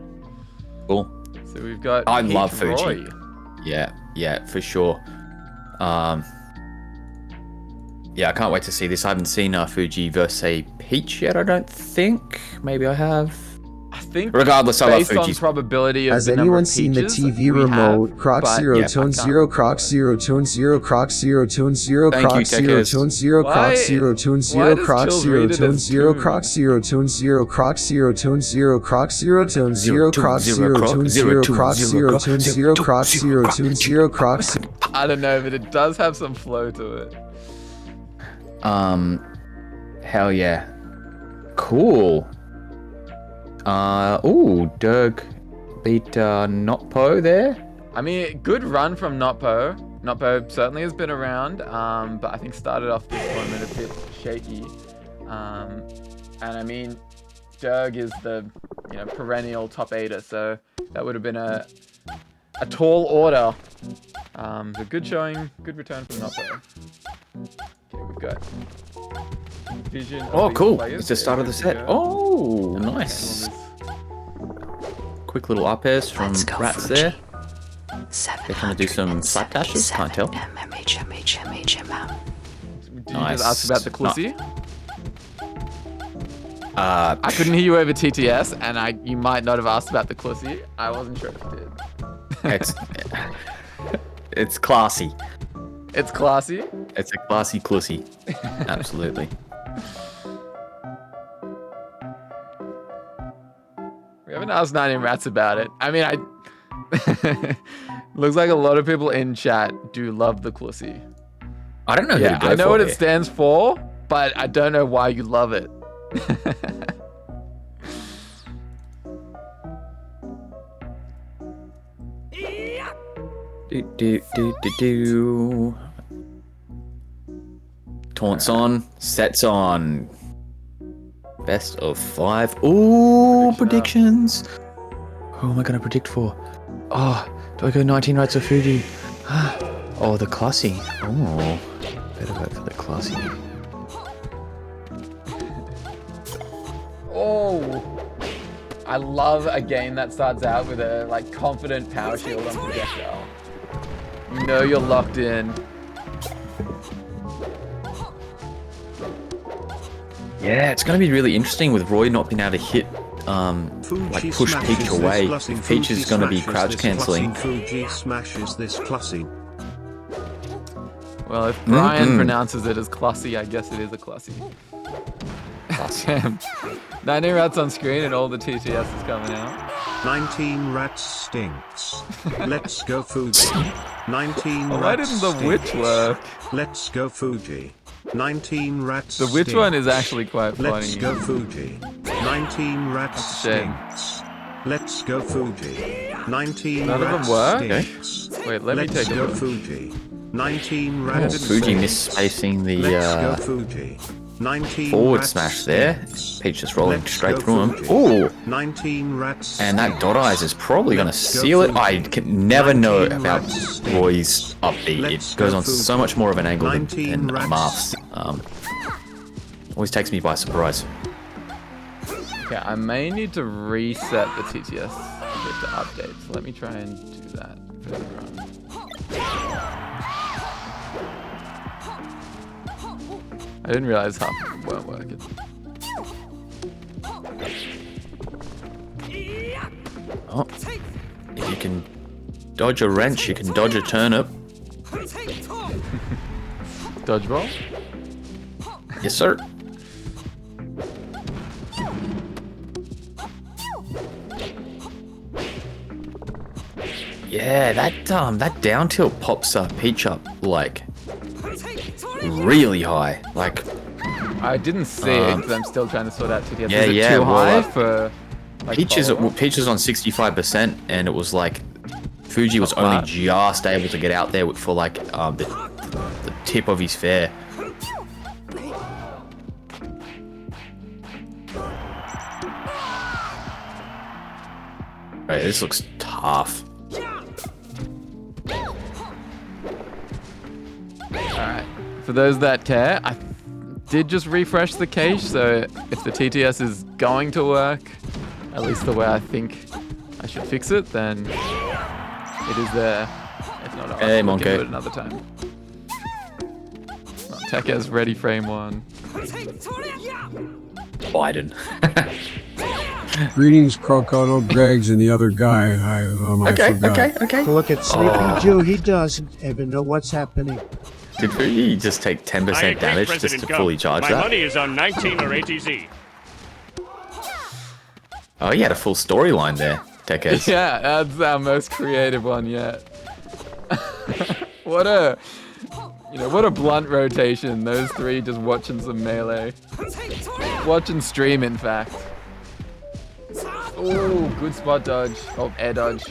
Cool. So we've got I Peach love Fuji. Roy. Yeah, for sure. Yeah, I can't wait to see this. I haven't seen Fuji versus Peach yet, I don't think. Maybe I have. I think Regardless, I love based on Fuji's. probability of Has the number anyone of seen the peaches, TV we remote? have, Croc but 0, yeah, I tone can't. 0, Croc 0, tone 0, Croc 0, tone 0, Thank Croc you, 0, Techers. tone 0, Why- Croc 0, tone why 0, does Croc Chills 0, read it tone as 0, Toon? Croc 0, tone 0, Croc 0, tone 0, Croc 0, tone 0, Croc 0, tone 0, Croc 0, tone 0, Croc 0, tone 0, Croc 0. I don't know, but it does have some flow to it. Hell yeah. Cool. Dirk beat Notpo there. I mean, good run from Notpo. Notpo certainly has been around, but I think started off this tournament a bit shaky. And I mean, Dirg is the perennial top 8er, so that would have been a tall order. So good showing, good return from Noppo. Okay, we've got vision. of Oh, these cool. players. It's the start of the set. Go. Oh, nice. Quick little up airs from Let's go, Rats Fuji. there. They're trying to do some slap dashes. Can't tell. MMHMHMHMM. Did you Nice. just ask about the Clussy? I I couldn't hear you over TTS, and you might not have asked about the Clussy. I wasn't sure if you did. It's classy. It's classy. It's a classy clussy. Absolutely. We haven't asked 19 Rats about it. I mean, looks like a lot of people in chat do love the Clussy. I don't know who Yeah, to go I know for what here. it stands for, but I don't know why you love it. Do. Taunts on, sets on. Best of 5. Ooh, predictions. Who am I going to predict for? Oh, do I go 19 Rats or Fuji? Oh, the classy. Oh, better vote for the classy. Oh, I love a game that starts out with a confident power shield on projectile. You know you're locked in. Yeah, it's going to be really interesting with Roy not being able to hit, Fuji push smashes Peach this away. classy. If Peach is Fuji going to be smashes crouch this cancelling. classy. Fuji smashes this classy. Well, if Brian pronounces it as classy, I guess it is a classy. Damn. 19 Rats on screen and all the TTS is coming out. 19 Rats stinks. Let's go Fuji. 19 Oh, Rats why didn't the witch stinks. work? Let's go Fuji. 19 Rats The witch one is stinks. actually quite funny. Let's go Fuji. 19 Rats That's a shame. stinks. Let's go Fuji. 19 None of them Rats work? stinks. Wait, let me Let's take a go look. Fuji. 19 Oh, Rats Fuji stinks. misspacing Let's go the Fuji. 19 forward Rats smash there. stinks. Peach just rolling Let's straight go through him. Fuji. Ooh, 19 Rats and that dot eyes is probably going to Let's go seal it. Fuji. I can never know 19 about Rats Roy's stinks. upbeat. Let's It goes go on Fuji. so much more of an angle 19 than Rats Marth's. Always takes me by surprise. Okay, I may need to reset the TTS bit to update. So let me try and do that further on. I didn't realize half of them weren't working. Oh, if you can dodge a wrench, you can dodge a turnip. Dodgeball? Yes, sir. Yeah, that down tilt pops Peach up like really high. Like I didn't see it because I'm still trying to sort out TTS. yeah, is it yeah, too well, high for Peach is follow-up? Peach is on 65%, and it was like Fuji was Not only bad. just able to get out there for like the tip of his fair. Right, this looks tough. Alright. For those that care, I did just refresh the cache, so if the TTS is going to work, at least the way I think I should fix it, then it is there. If not, I'll Hey, look into Monkey. it another time. Well, Tekka's ready frame 1. Biden. Greetings, Crocodile, Greg's, and the other guy. I forgot. okay. Look at Sleepy Jew. He doesn't even know what's happening. Did Fuji just take 10% I agree, damage just President to Gump. fully charge My that? money is on 19 or ATZ. Oh, he had a full storyline there, Tekes. Yeah, that's our most creative one yet. What a blunt rotation. Those three just watching some melee. Watching stream, in fact. Oh, good spot dodge. Oh, air dodge.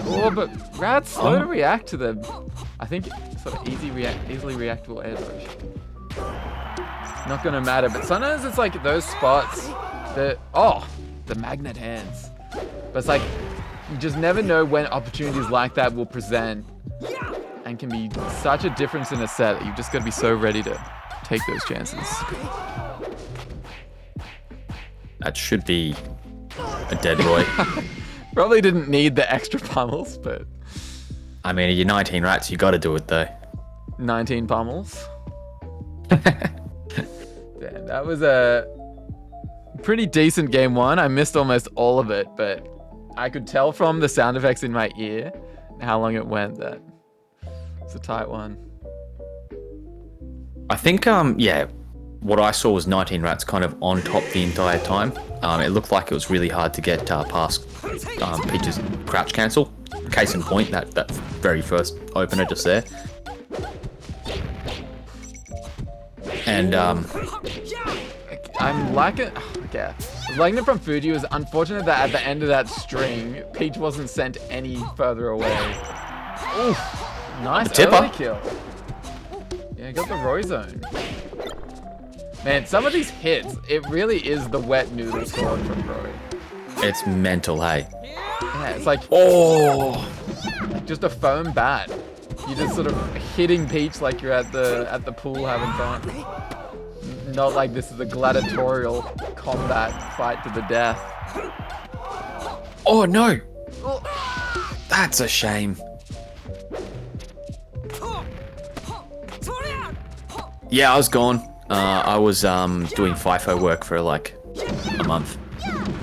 Oh, but Rad's slow to react to them. I think sort of easily reactable air dodge. not gonna matter. But sometimes it's like those spots that, oh, the magnet hands. But it's like, you just never know when opportunities like that will present and can be such a difference in a set that you've just gotta be so ready to take those chances. That should be a dead Roy. Probably didn't need the extra pummels, but... I mean, you're 19 rats, you gotta do it though. 19 pummels. Damn, that was a pretty decent game one. I missed almost all of it, but I could tell from the sound effects in my ear and how long it went that it's a tight one. I think, yeah, what I saw was 19 rats kind of on top the entire time. It looked like it was really hard to get past Peach's crouch cancel. Case in point, that very first opener just there. And I'm liking... Okay. Liking it from Fuji. It was unfortunate that at the end of that string, Peach wasn't sent any further away. Oof. Nice early kill. Yeah, got the Roy zone. Man, some of these hits, it really is the wet noodle sword from Roy. it's mental, hey? Yeah, it's like, oh, just a foam bat. You're just sort of hitting Peach like you're at the pool having fun. Not like this is a gladiatorial combat fight to the death. Oh no! That's a shame. Yeah, I was gone. I was doing FIFO work for like a month.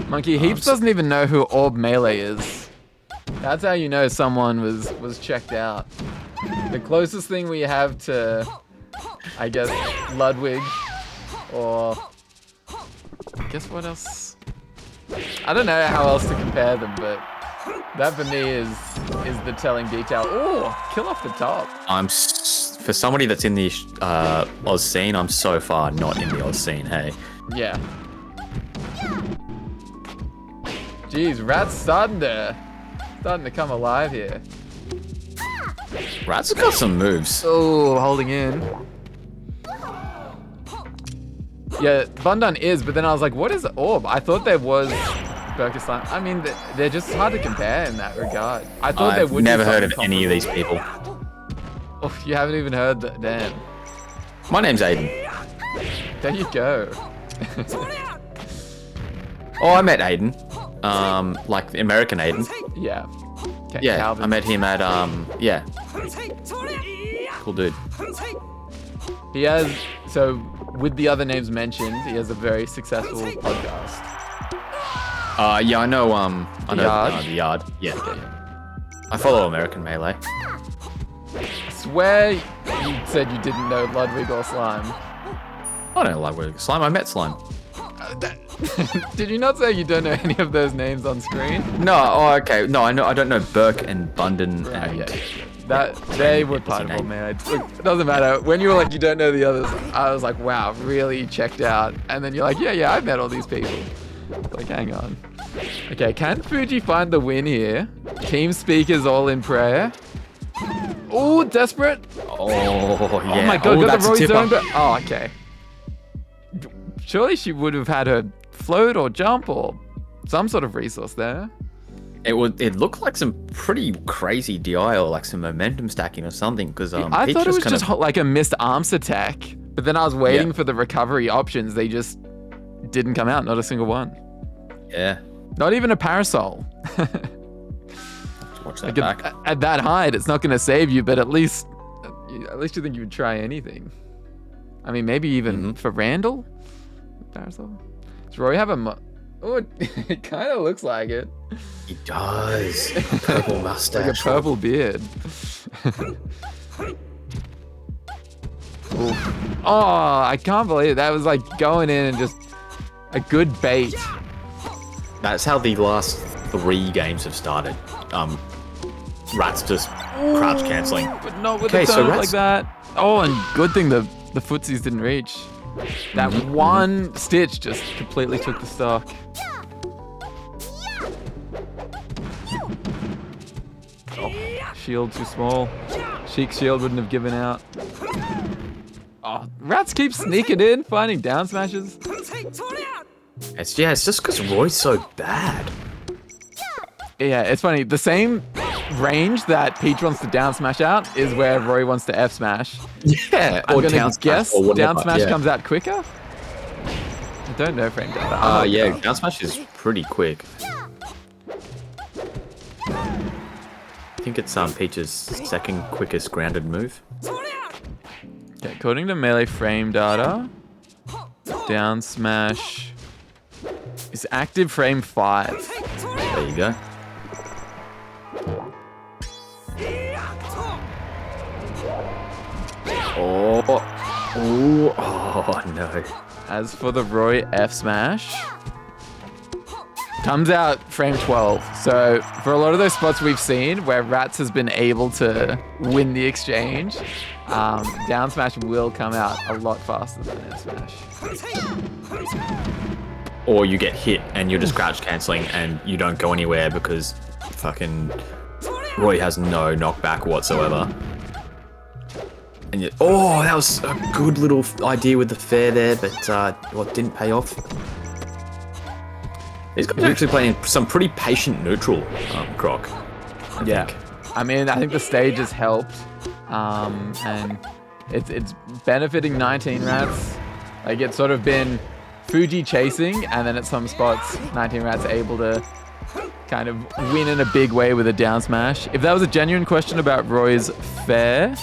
Monkey Heaps doesn't even know who Orb Melee is. That's how you know someone was checked out. The closest thing we have to, I guess, Ludwig, or I guess what else? I don't know how else to compare them, but that for me is the telling detail. Oh, kill off the top. For somebody that's in the Oz scene, I'm so far not in the Oz scene, hey? Yeah. Jeez, Rat's starting to come alive here. Rat's got some moves. Oh, holding in. Yeah, Bundun is, but then I was like, what is Orb? I thought there was Burka Slime. I mean, they're just hard to compare in that regard. I thought they would. I've never heard of any of these people. Oh, you haven't even heard that? Damn. My name's Aiden. There you go. Oh, I met Aiden. Like the American Aiden. Yeah. Yeah, Calvin. I met him at, yeah. Cool dude. He has, so with the other names mentioned, he has a very successful podcast. Yeah, I know, The Yard? The Yard. Yeah. I follow American Melee. I swear you said you didn't know Ludwig or Slime. I don't like Slime, I met Slime. Did you not say you don't know any of those names on screen? No, oh, okay. No, I don't know Burke and Bundon and... Yeah. That, they were part of it, man. Look, it doesn't matter. When you were like, you don't know the others, I was like, wow, really checked out. And then you're like, yeah, I've met all these people. Like, hang on. Okay, can Fuji find the win here? Team speakers all in prayer. Oh, desperate. Oh, yeah. Oh my god, got the Roy zone. Oh, okay. Surely she would have had her float or jump or some sort of resource there. It looked like some pretty crazy DI or like some momentum stacking or something because I Peach thought it was kind just like a missed arms attack, but then I was waiting for the recovery options. They just didn't come out, not a single one. Yeah. Not even a parasol. Watch that Like back. at that height, it's not going to save you, but at least you think you would try anything. I mean, maybe even for Randall, parasol. Does Roy have a? Oh, it kind of looks like it. He does. A purple mustache. Like a purple beard. Oh, I can't believe it. That was like going in and just a good bait. That's how the last 3 games have started. Rats just crouch cancelling. But not with the turn like that. Oh, and good thing the footsies didn't reach. That one stitch just completely took the stock. Oh, shield too small. Sheik's shield wouldn't have given out. Oh, Rats keep sneaking in, finding down smashes. It's just because Roy's so bad. Yeah, it's funny. The same range that Peach wants to down smash out is where Roy wants to F smash. Yeah, I'm or gonna down guess smash or whatever, down smash yeah. comes out quicker. I don't know frame data. Yeah, down smash is pretty quick. I think it's Peach's second quickest grounded move. Okay, according to melee frame data, down smash is active frame 5. There you go. Oh no. As for the Roy F smash, comes out frame 12. So for a lot of those spots we've seen where Rats has been able to win the exchange, down smash will come out a lot faster than F smash. Or you get hit and you're just crouch cancelling and you don't go anywhere because fucking Roy has no knockback whatsoever. And you, that was a good little idea with the fair there, but didn't pay off. These guys are actually playing some pretty patient neutral, Croc. I think. I mean, I think the stage has helped, and it's benefiting 19 Rats. Like, it's sort of been Fuji chasing, and then at some spots, 19 Rats able to kind of win in a big way with a down smash. If that was a genuine question about Roy's fair,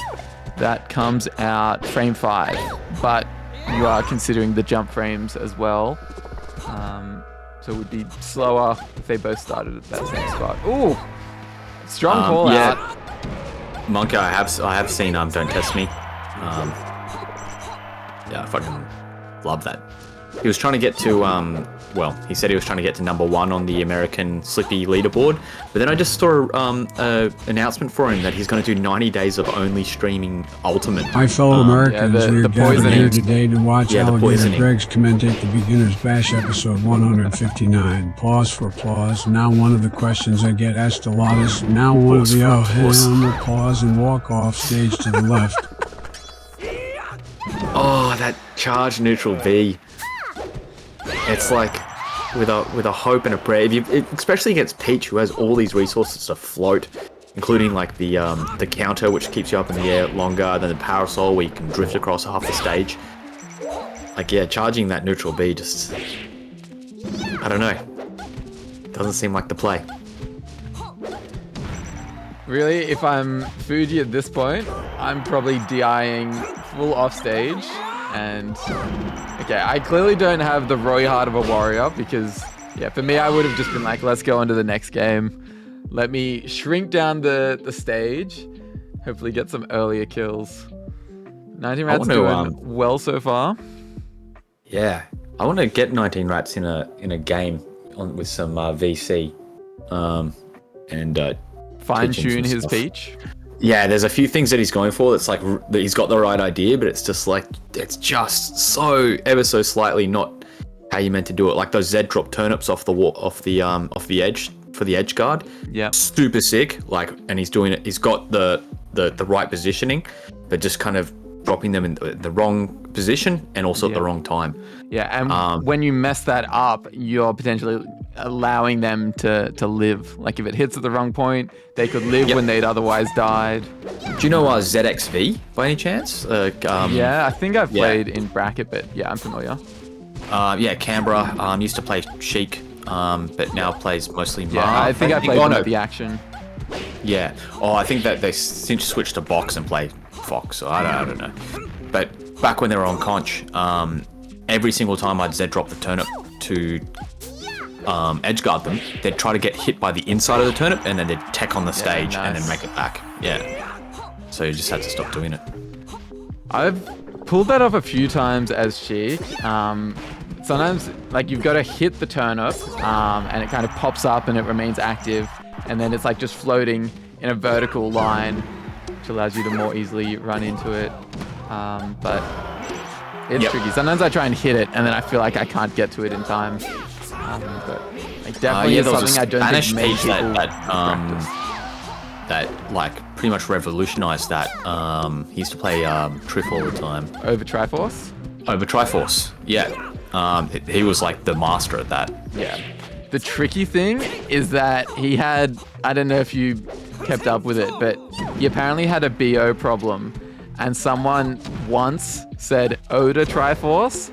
that comes out frame 5, but you are considering the jump frames as well. So it would be slower if they both started at that same spot. Ooh, strong call out. Monka, I have seen Don't Test Me. I fucking love that. He was trying to get to he said he was trying to get to number 1 on the American Slippy leaderboard, but then I just saw an announcement for him that he's going to do 90 days of only streaming Ultimate. My fellow Americans, we are gathered here today to watch Alligator Greg's commentate the Beginner's Bash episode 159. Pause for applause. Now one of the questions I get asked a lot is, now one of the pause and walk off stage to the left. Oh, that charge neutral B. It's like with a hope and a prayer. Especially against Peach, who has all these resources to float, including like the counter, which keeps you up in the air longer, than the parasol, where you can drift across half the stage. Like, yeah, charging that neutral B just, I don't know, doesn't seem like the play. Really, if I'm Fuji at this point, I'm probably DIing full off stage. And okay, I clearly don't have the Roy heart of a warrior because, for me, I would have just been like, let's go on to the next game. Let me shrink down the stage, hopefully get some earlier kills. 19 Rats doing well so far. Yeah, I want to get 19 Rats in a game with some VC, and fine tune his Peach. Yeah, there's a few things that he's going for. It's like that he's got the right idea, but it's just so ever so slightly not how you meant to do it. Like those Z drop turnips off the edge for the edge guard. Yeah, super sick. Like, and he's doing it. He's got the right positioning, but just kind of dropping them in the wrong position and also at the wrong time. Yeah, and when you mess that up, you're potentially allowing them to live. Like if it hits at the wrong point, they could live when they'd otherwise died. Do you know ZXV by any chance? Yeah, I think I've played in bracket, but yeah, I'm familiar. Canberra used to play Sheik, but now plays mostly Marv. Yeah, I think I played the action. Yeah. Oh, I think that they since switched to box and play Fox. So I don't know. But back when they were on Conch, every single time I'd Z drop the turnip to edge guard them, they'd try to get hit by the inside of the turnip and then they'd tech on the stage and then make it back. Yeah. So you just had to stop doing it. I've pulled that off a few times as Sheik. Sometimes like you've got to hit the turnip and it kind of pops up and it remains active, and then it's like just floating in a vertical line, which allows you to more easily run into it. But it's tricky. Sometimes I try and hit it and then I feel like I can't get to it in time. But like definitely is something I don't think many people that like pretty much revolutionized that. He used to play Triff all the time. Over Triforce? Over Triforce, yeah. He was like the master at that. Yeah. The tricky thing is that he had, I don't know if you kept up with it, but he apparently had a BO problem. And someone once said Oda Triforce.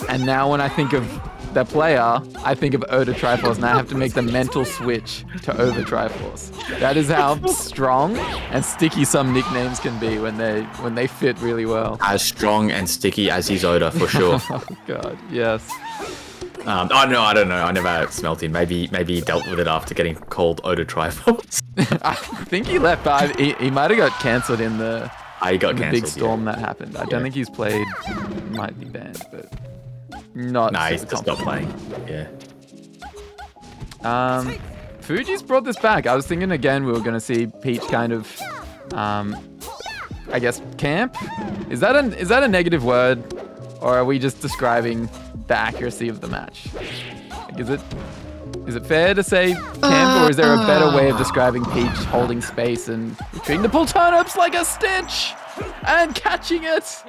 And now when I think of the player, I think of Oda Triforce, and I have to make the mental switch to Over Triforce. That is how strong and sticky some nicknames can be when they fit really well. As strong and sticky as his Oda, for sure. Oh god, yes. Oh no, I don't know. I never smelt him. Maybe he dealt with it after getting called Oda Triforce. I think he left, but he might have got cancelled in the big storm that happened. I don't think he's played. Might be banned, but not. Nah, he's just not playing. Yeah. Fuji's brought this back. I was thinking again we were going to see Peach kind of, I guess, camp. Is that a negative word, or are we just describing the accuracy of the match? Like, is it fair to say camp, or is there a better way of describing Peach holding space and treating the pull turnips like a Stitch and catching it?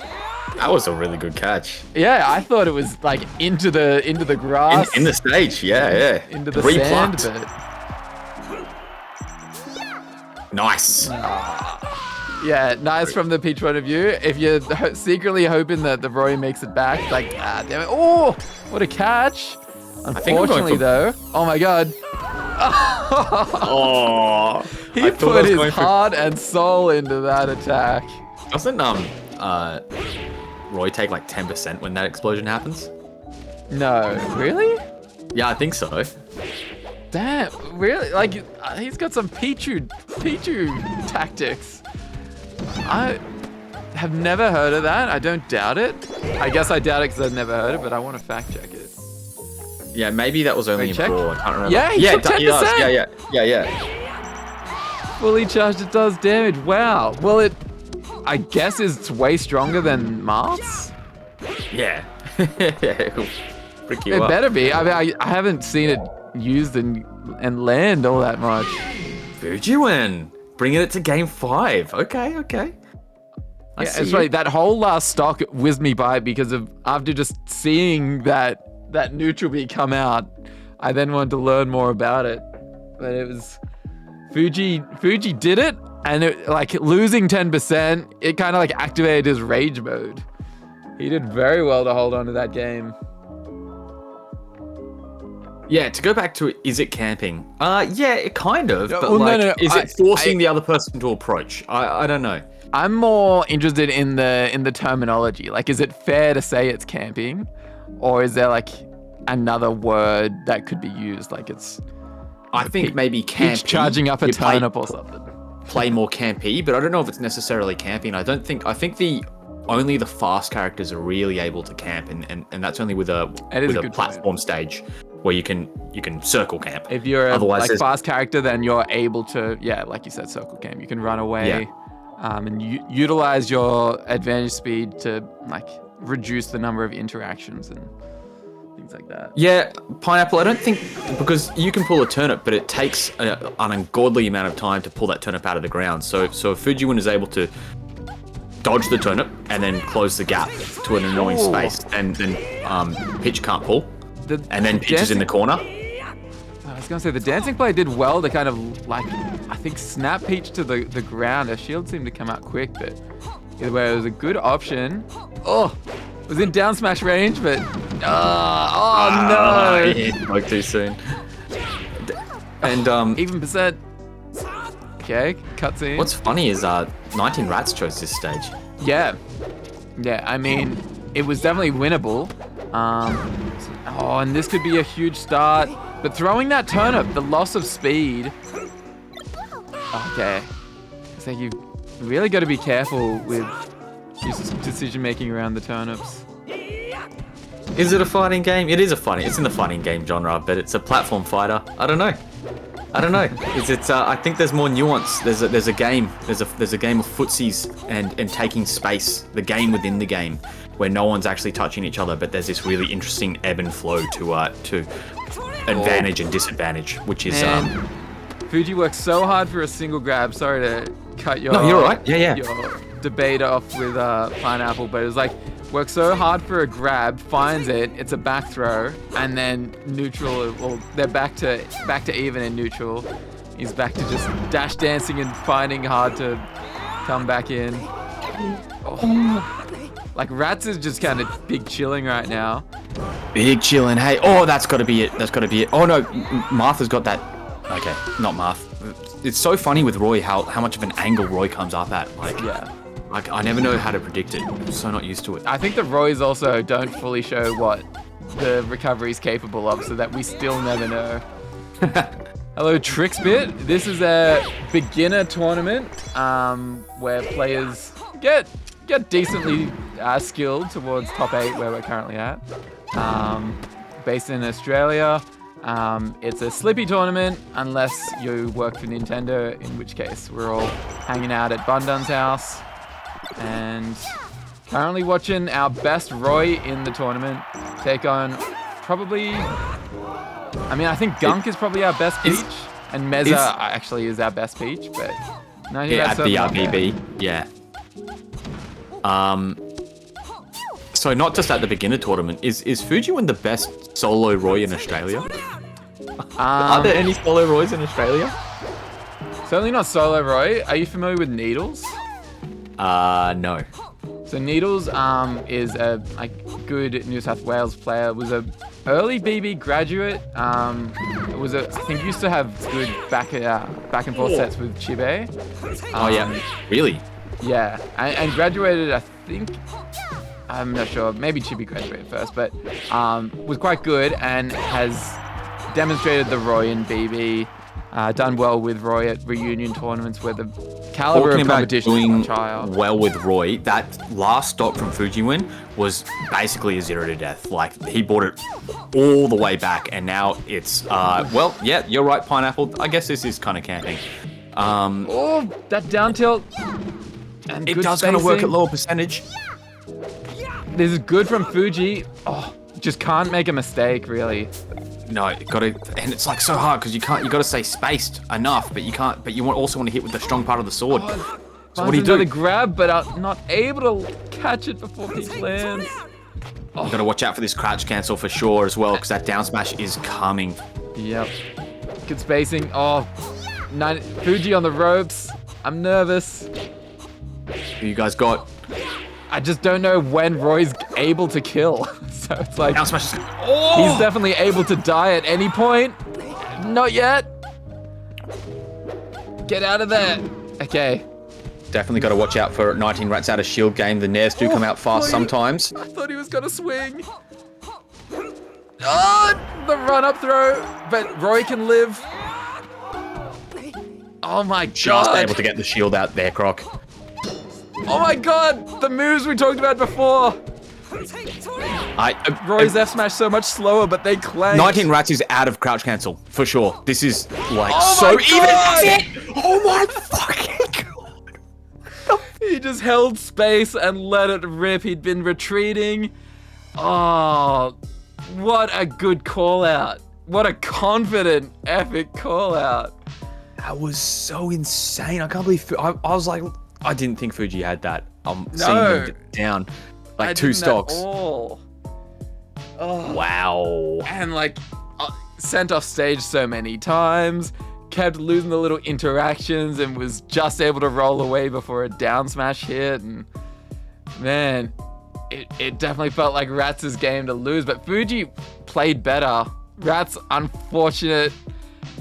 That was a really good catch. Yeah, I thought it was like into the grass. In the stage, yeah. Into the sand, but... Nice. Yeah, nice from the Peach point of view. If you're secretly hoping that the Roy makes it back, like, damn it. Oh, what a catch. Unfortunately, though, oh my god. Oh, he put his heart and soul into that attack. Doesn't Roy take like 10% when that explosion happens? No, really? Yeah, I think so. Damn, really? Like, he's got some Pichu tactics. I have never heard of that. I don't doubt it. I guess I doubt it because I've never heard it, but I want to fact check it. Yeah, maybe that was only in Brawl. I can't remember. Yeah, he took 10%. He does. Yeah. Fully charged, it does damage. Wow. Well, I guess it's way stronger than Mars. Yeah. Freak you It up. better be. I mean, I haven't seen it used and land all that much. Fujiwin, bringing it to game 5. Okay. Yeah, it's right. That whole last stock whizzed me by because of after just seeing that neutral beat come out, I then wanted to learn more about it. But it was Fuji did it, and it, like losing 10%, it kind of like activated his rage mode. He did very well to hold on to that game. Yeah, to go back to it, is it camping? Yeah, it kind of. But well, no. Is it forcing the other person to approach? I don't know. I'm more interested in the terminology. Like, is it fair to say it's camping, or is there like another word that could be used? Like it's. I think maybe campy. Each charging up a turnip or something. Play more campy, but I don't know if it's necessarily camping. I think only the fast characters are really able to camp, and that's only with a platform stage where you can circle camp. If you're a fast character, then you're able to, like you said, circle camp. You can run away, and utilize your advantage speed to like reduce the number of interactions and things like that. Yeah, Pineapple, I don't think, because you can pull a turnip, but it takes an ungodly amount of time to pull that turnip out of the ground. So if Fujiwin is able to dodge the turnip and then close the gap to an annoying space, and then Peach can't pull, and then Peach is in the corner. I was going to say, the dancing play did well to kind of, like, I think snap Peach to the ground. Her shield seemed to come out quick, but either way, it was a good option. Oh, it was in down smash range, but... no! He spoke too soon. And, even percent. Okay, cutscene. What's funny is 19 Rats chose this stage. Yeah, I mean, it was definitely winnable. And this could be a huge start. But throwing that turnip, the loss of speed. Okay. So you've really got to be careful with your decision making around the turnips. Is it a fighting game? It is it's in the fighting game genre, but it's a platform fighter. I don't know. It's I think there's more nuance. There's a game. There's a game of footsies and taking space. The game within the game, where no one's actually touching each other, but there's this really interesting ebb and flow to advantage and disadvantage, which is Fuji worked so hard for a single grab. Sorry to cut your, No, you're all right. Yeah. your debate off with Pineapple, but it was like, worked so hard for a grab, finds it, it's a back throw, and then neutral, well, they're back to even in neutral. He's back to just dash dancing and finding hard to come back in. Oh. Like, Rats is just kind of big chilling right now. Big chilling. Hey, oh, that's got to be it. That's got to be it. Oh, no, Martha's got that. Okay, not Martha. It's so funny with Roy how much of an angle Roy comes up at. Like, Yeah. Like, I never know how to predict it. I'm so not used to it. I think the Roys also don't fully show what the recovery is capable of, so that we still never know. Hello, Trixbit. This is a beginner tournament where players get decently skilled towards top 8, where we're currently at. Based in Australia. It's a slippy tournament unless you work for Nintendo, in which case we're all hanging out at Bundun's house and currently watching our best Roy in the tournament take on probably, I mean, I think Gunk is probably our best Peach, and Meza actually is our best Peach, but at the RBB, yeah. So not just at the beginner tournament, is Fujiwin the best solo Roy in Australia? Are there any solo Roys in Australia? Certainly not solo Roy. Are you familiar with Needles? No. So Needles is a good New South Wales player. Was a early BB graduate. Was I think used to have good back and forth sets with Chibe. Oh yeah, really? Yeah, and graduated. I think I'm not sure. Maybe Chibi graduated first, but was quite good and has demonstrated the Roy in BB. Done well with Roy at reunion tournaments where the caliber Talking of about competition is doing much higher. well with Roy, that last stop from Fujiwin was basically a 0 to death. Like, he brought it all the way back, and now it's, well, yeah, you're right, Pineapple. I guess this is kind of camping. Oh, that down tilt. And it good does kind of work at spacing. lower percentage. This is good from Fuji. Oh, just can't make a mistake, really. No, you gotta, and it's like so hard because you gotta stay spaced enough, but you can't, but you also want to hit with the strong part of the sword. So what do you do? The grab, but not able to catch it before Peach lands. You gotta watch out for this crouch cancel for sure as well, because that down smash is coming. Yep. Good spacing. Oh, Fuji on the ropes. I'm nervous. Who you guys got? I just don't know when Roy's able to kill. So it's like, down smash. He's definitely able to die at any point. Not yet. Get out of there. Okay. Definitely got to watch out for 19 Rats out of shield game. The nairs do come out fast sometimes. I thought he was gonna swing. Oh, the run up throw, but Roy can live. Oh my god. Just able to get the shield out there, Croc. Oh my god, the moves we talked about before. Roy's F smash so much slower, but they clank. 19 Rats is out of crouch cancel for sure. This is like Oh so my God! even. Oh my fucking god! He just held space and let it rip. He'd been retreating. Oh, what a good call out. What a confident, epic call out. That was so insane. I can't believe I was like, I didn't think Fuji had that. Seeing No. him down like I 2 didn't stocks. At all. Oh. Wow. And like sent off stage so many times, kept losing the little interactions and was just able to roll away before a down smash hit. And man, it definitely felt like Rats' game to lose, but Fuji played better. Rats, unfortunate,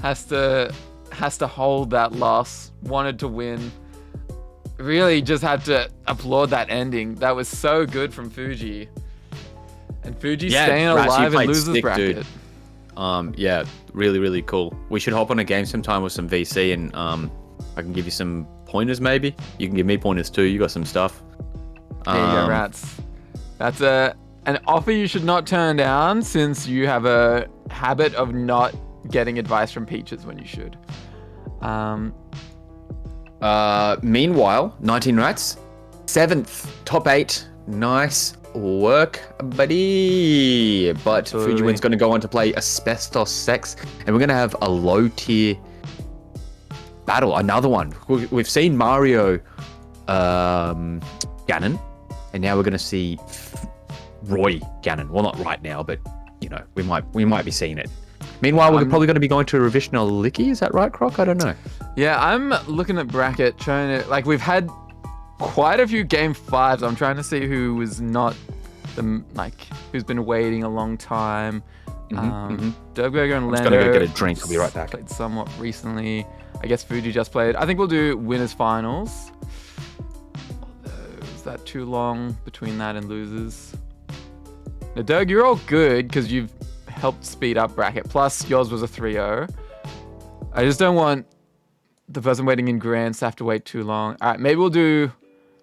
has to hold that loss. Wanted to win. Really just had to applaud that ending. That was so good from Fuji. And Fuji staying Rats, you alive in played losers sick, bracket. Dude. Yeah, really, really cool. We should hop on a game sometime with some VC and I can give you some pointers maybe. You can give me pointers too. You got some stuff. There you go, Rats. That's an offer you should not turn down, since you have a habit of not getting advice from Peaches when you should. Meanwhile, 19 Rats, 7th, top 8. Nice work, buddy. But Absolutely. Fujiwin's going to go on to play Asbestos Sex, and we're going to have a low tier battle, another one. We've seen Mario, Ganon, and now we're going to see Roy Ganon. Well, not right now, but you know, we might be seeing it. Meanwhile, we're probably going to be going to Revisional Licky. Is that right, Croc? I don't know. Yeah, I'm looking at bracket, trying to like we've had quite a few game 5s. I'm trying to see who was not who's been waiting a long time. Dergberger and Lando. I'm just gonna go get a drink. I'll be right back. Played somewhat recently. I guess Fuji just played. I think we'll do winners finals. Is that too long between that and losers? Now, Derg, you're all good because you've helped speed up bracket. Plus, yours was a 3-0. I just don't want the person waiting in grands to have to wait too long. All right, maybe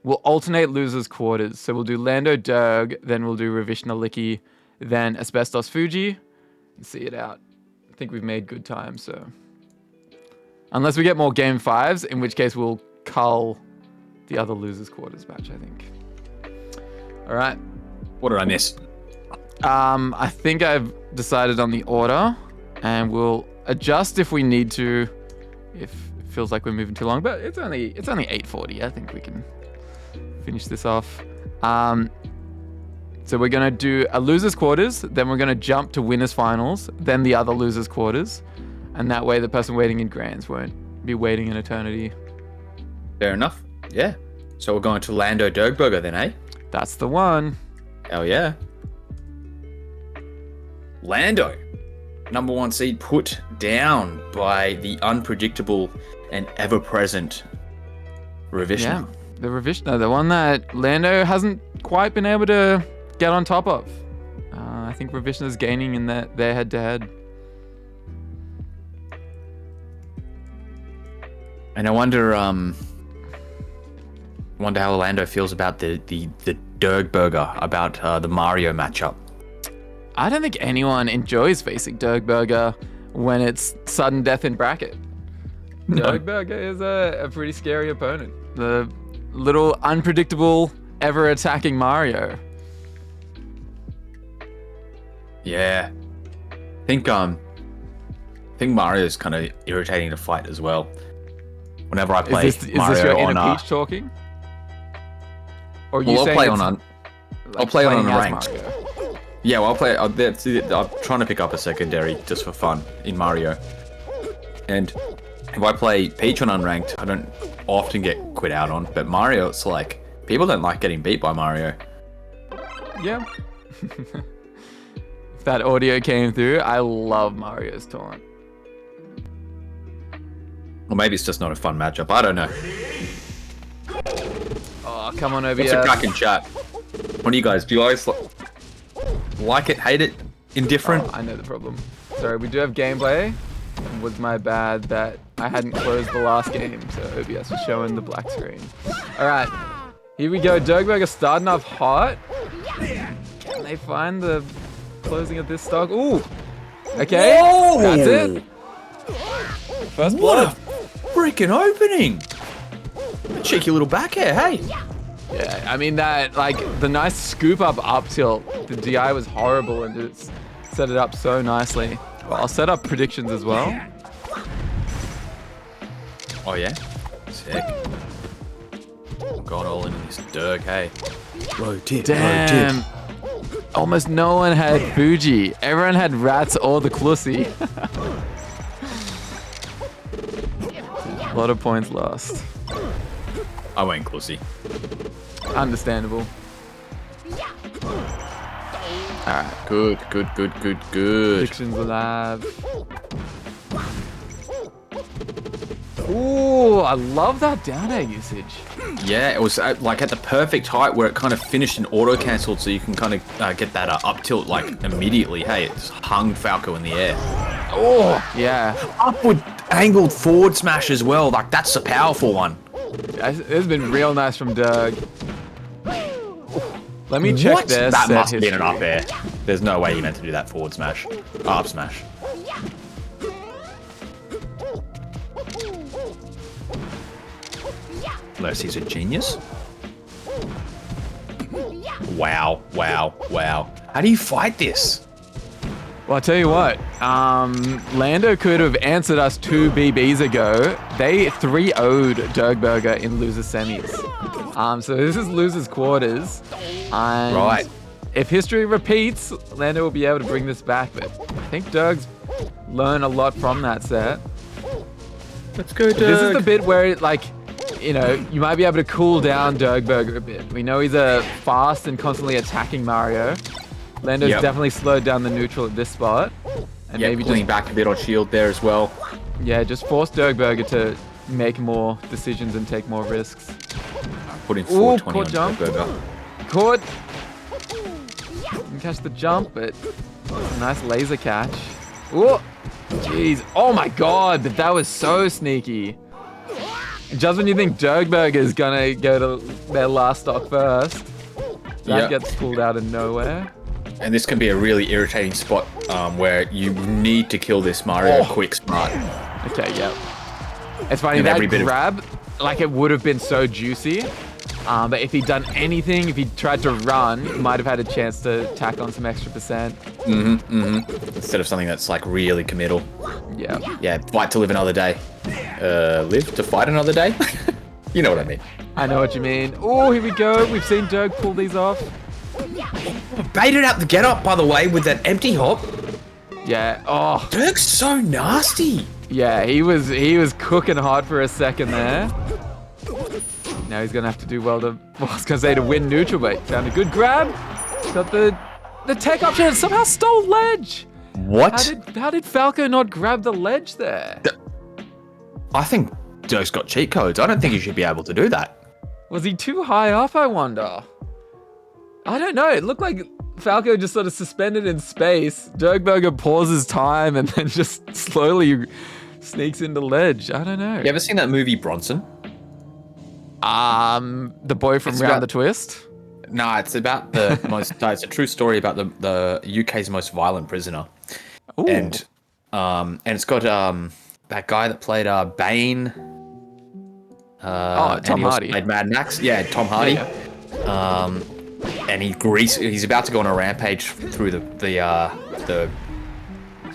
we'll alternate losers quarters. So we'll do Lando Derg, then we'll do Revisional Licky, then Asbestos Fuji, and see it out. I think we've made good time, so. Unless we get more game 5s, in which case we'll cull the other losers quarters match, I think. All right. What did I miss? I think I've decided on the order, and we'll adjust if we need to, if it feels like we're moving too long. But it's only 8:40. I think we can finish this off. So we're gonna do a losers quarters, then we're gonna jump to winners finals, then the other losers quarters, and that way the person waiting in grands won't be waiting an eternity. Fair enough. Yeah. So we're going to Lando Dergberger then, eh? That's the one. Hell yeah. Lando, number 1 seed, put down by the unpredictable and ever-present Revision. Yeah, the Revision, the one that Lando hasn't quite been able to get on top of. I think Revision is gaining in their head-to-head. And I wonder how Lando feels about the Dergberger, about the Mario matchup. I don't think anyone enjoys facing Dergberger when it's sudden death in bracket. No. Dergberger is a pretty scary opponent. The little unpredictable, ever-attacking Mario. Yeah. I think Mario's kind of irritating to fight as well. Whenever I play is Mario this your on inner Peach talking? Or I'll play on unranked. Mario? Yeah, well, I'm trying to pick up a secondary just for fun in Mario. And if I play Peach on unranked, I don't often get quit out on. But Mario, it's like, people don't like getting beat by Mario. Yeah. If that audio came through, I love Mario's taunt. Or maybe it's just not a fun matchup. I don't know. Oh, come on, OBS. What's a crack in chat? What do you guys like it, hate it, indifferent? Oh, I know the problem. Sorry, we do have gameplay. It was my bad that I hadn't closed the last game, so OBS was showing the black screen. All right, here we go. Dergberger starting off hot. Can they find the closing of this stock? Ooh, okay, whoa! That's it. First blood. What a freaking opening! A cheeky little back air, hey. Yeah, I mean that, like, the nice scoop up tilt. The DI was horrible and it set it up so nicely. Well, I'll set up predictions as well. Oh yeah? Sick. Got all in this Derg, hey. Low tip. Damn. Almost no one had Fuji. Everyone had Rats or the Clussy. A lot of points lost. I went Clussy. Understandable. Alright. Good. Predictions alive. Ooh, I love that down air usage. Yeah, it was like at the perfect height where it kind of finished and auto-cancelled, so you can kind of get that up tilt like immediately. Hey, it's hung Falco in the air. Oh, yeah. Upward angled forward smash as well. Like, that's a powerful one. It's been real nice from Doug. Let me check this. That must have been an up air. There's no way you meant to do that forward smash. Up smash. Unless he's a genius. Wow. How do you fight this? Well, I'll tell you what. Lando could have answered us 2 BBs ago. They 3-0'd Dergberger in loser semis. So this is losers quarters. And Right. if history repeats, Lando will be able to bring this back. But I think Derg's learned a lot from that set. Let's go, Derg. This is the bit where, like, you know, you might be able to cool down Dergberger a bit. We know he's a fast and constantly attacking Mario. Lando's definitely slowed down the neutral at this spot. And maybe pulling just, back a bit on shield there as well. yeah, just force Dergberger to make more decisions and take more risks. Put in Ooh, 420 caught on jump. Dergberger. Caught. Didn't catch the jump, but nice laser catch. Ooh, jeez. Oh my god, but that was so sneaky. Just when you think Dergberger's gonna go to their last stock first, that gets pulled out of nowhere. And this can be a really irritating spot where you need to kill this Mario quick smart. Okay, yep. It's funny, And that every bit of- grab, like, it would have been so juicy. But if he'd done anything, if he tried to run, he might have had a chance to tack on some extra percent. Instead of something that's like really committal. Yeah. Yeah, fight to live another day. Live to fight another day? You know what I mean. I know what you mean. Oh, here we go. We've seen Derg pull these off. Baited out the get up, by the way, with that empty hop. Yeah. Oh, Dirk's so nasty. yeah. He was cooking hot for a second there. Now he's gonna have to do well to. Well, I was gonna say to win neutral, but found a good grab. Got the tech option and somehow stole ledge. What? How did Falco not grab the ledge there? I think Dirk's got cheat codes. I don't think he should be able to do that. Was he too high up, I wonder? I don't know. It looked like Falco just sort of suspended in space. Dergberger pauses time and then just slowly sneaks into ledge. I don't know. You ever seen that movie Bronson? The boy from It's Round about- the Twist? No, it's about the most. It's a true story about the UK's most violent prisoner. Ooh. And it's got that guy that played Bane. Tom and he also Hardy. played Mad Max. Yeah, Tom Hardy. Yeah. And he's about to go on a rampage through the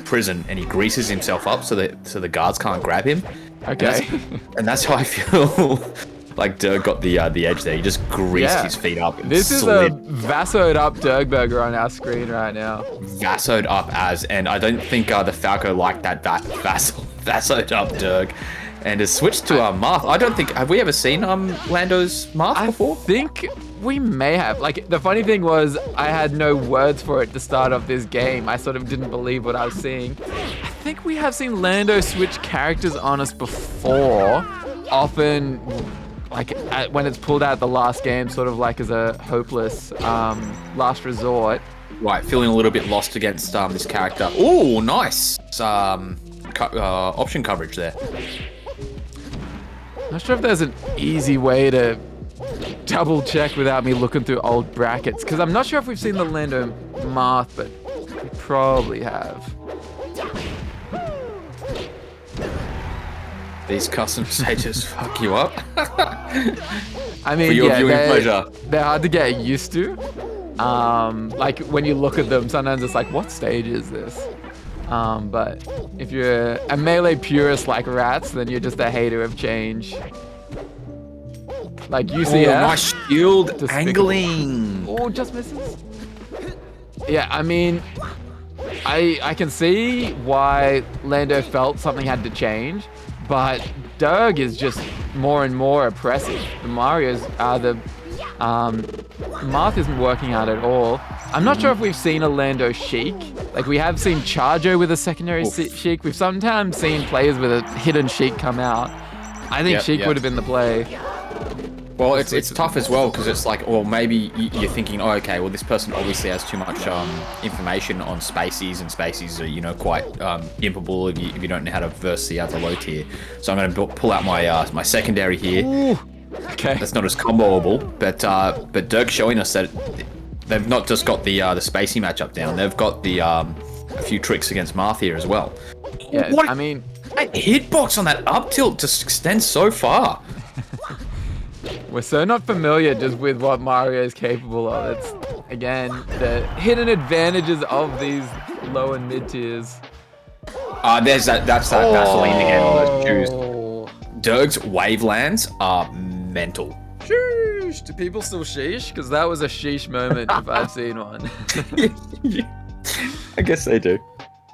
prison, and he greases himself up so the guards can't grab him. Okay. And that's how I feel like Dirk got the edge there. He just greased his feet up. And This is slid. a Vassoed up Dergberger on our screen right now. Vassoed up and I don't think the Falco liked that Vassoed up Dirk, and has switched to Marth. I don't think, have we ever seen Lando's Marth before? I think we may have. Like, the funny thing was, I had no words for it to start off this game. I sort of didn't believe what I was seeing. I think we have seen Lando switch characters on us before, often like when it's pulled out at the last game, sort of like as a hopeless last resort. Right, feeling a little bit lost against this character. Oh, nice option coverage there. Not sure if there's an easy way to double check without me looking through old brackets, because I'm not sure if we've seen the Lando Marth, but we probably have. These custom stages fuck you up. I mean, For your yeah, viewing pleasure. they're hard to get used to. Like when you look at them, sometimes it's like, what stage is this? But if you're a melee purist like Rats, then you're just a hater of change. Like UCF. Oh, nice shield Despicable. angling. Oh, just misses. Yeah, I mean, I can see why Lando felt something had to change, but Derg is just more and more oppressive. The Mario's Marth isn't working out at all. I'm not sure if we've seen a Lando Sheik. Like, we have seen Charjo with a secondary Sheik. We've sometimes seen players with a hidden Sheik come out. I think Sheik would have been the play. Well, it's tough as well, because it's like, well, maybe you're thinking, oh, okay, well, this person obviously has too much information on spacies, and spacies are, you know, quite impable if you don't know how to verse the other low tier. So I'm going to pull out my my secondary here. Ooh. Okay. That's not as comboable, but Dirk's showing us that they've not just got the spacey matchup down, they've got the a few tricks against Marth here as well. Yeah, What? I mean, That hitbox on that up tilt just extends so far. we're so not familiar just with what Mario is capable of. again, the hidden advantages of these low and mid tiers. There's that Vaseline again on those shoes. Oh. Derg's wavelands are mental. Sheesh. Do people still sheesh? Because that was a sheesh moment if I've seen one. I guess they do.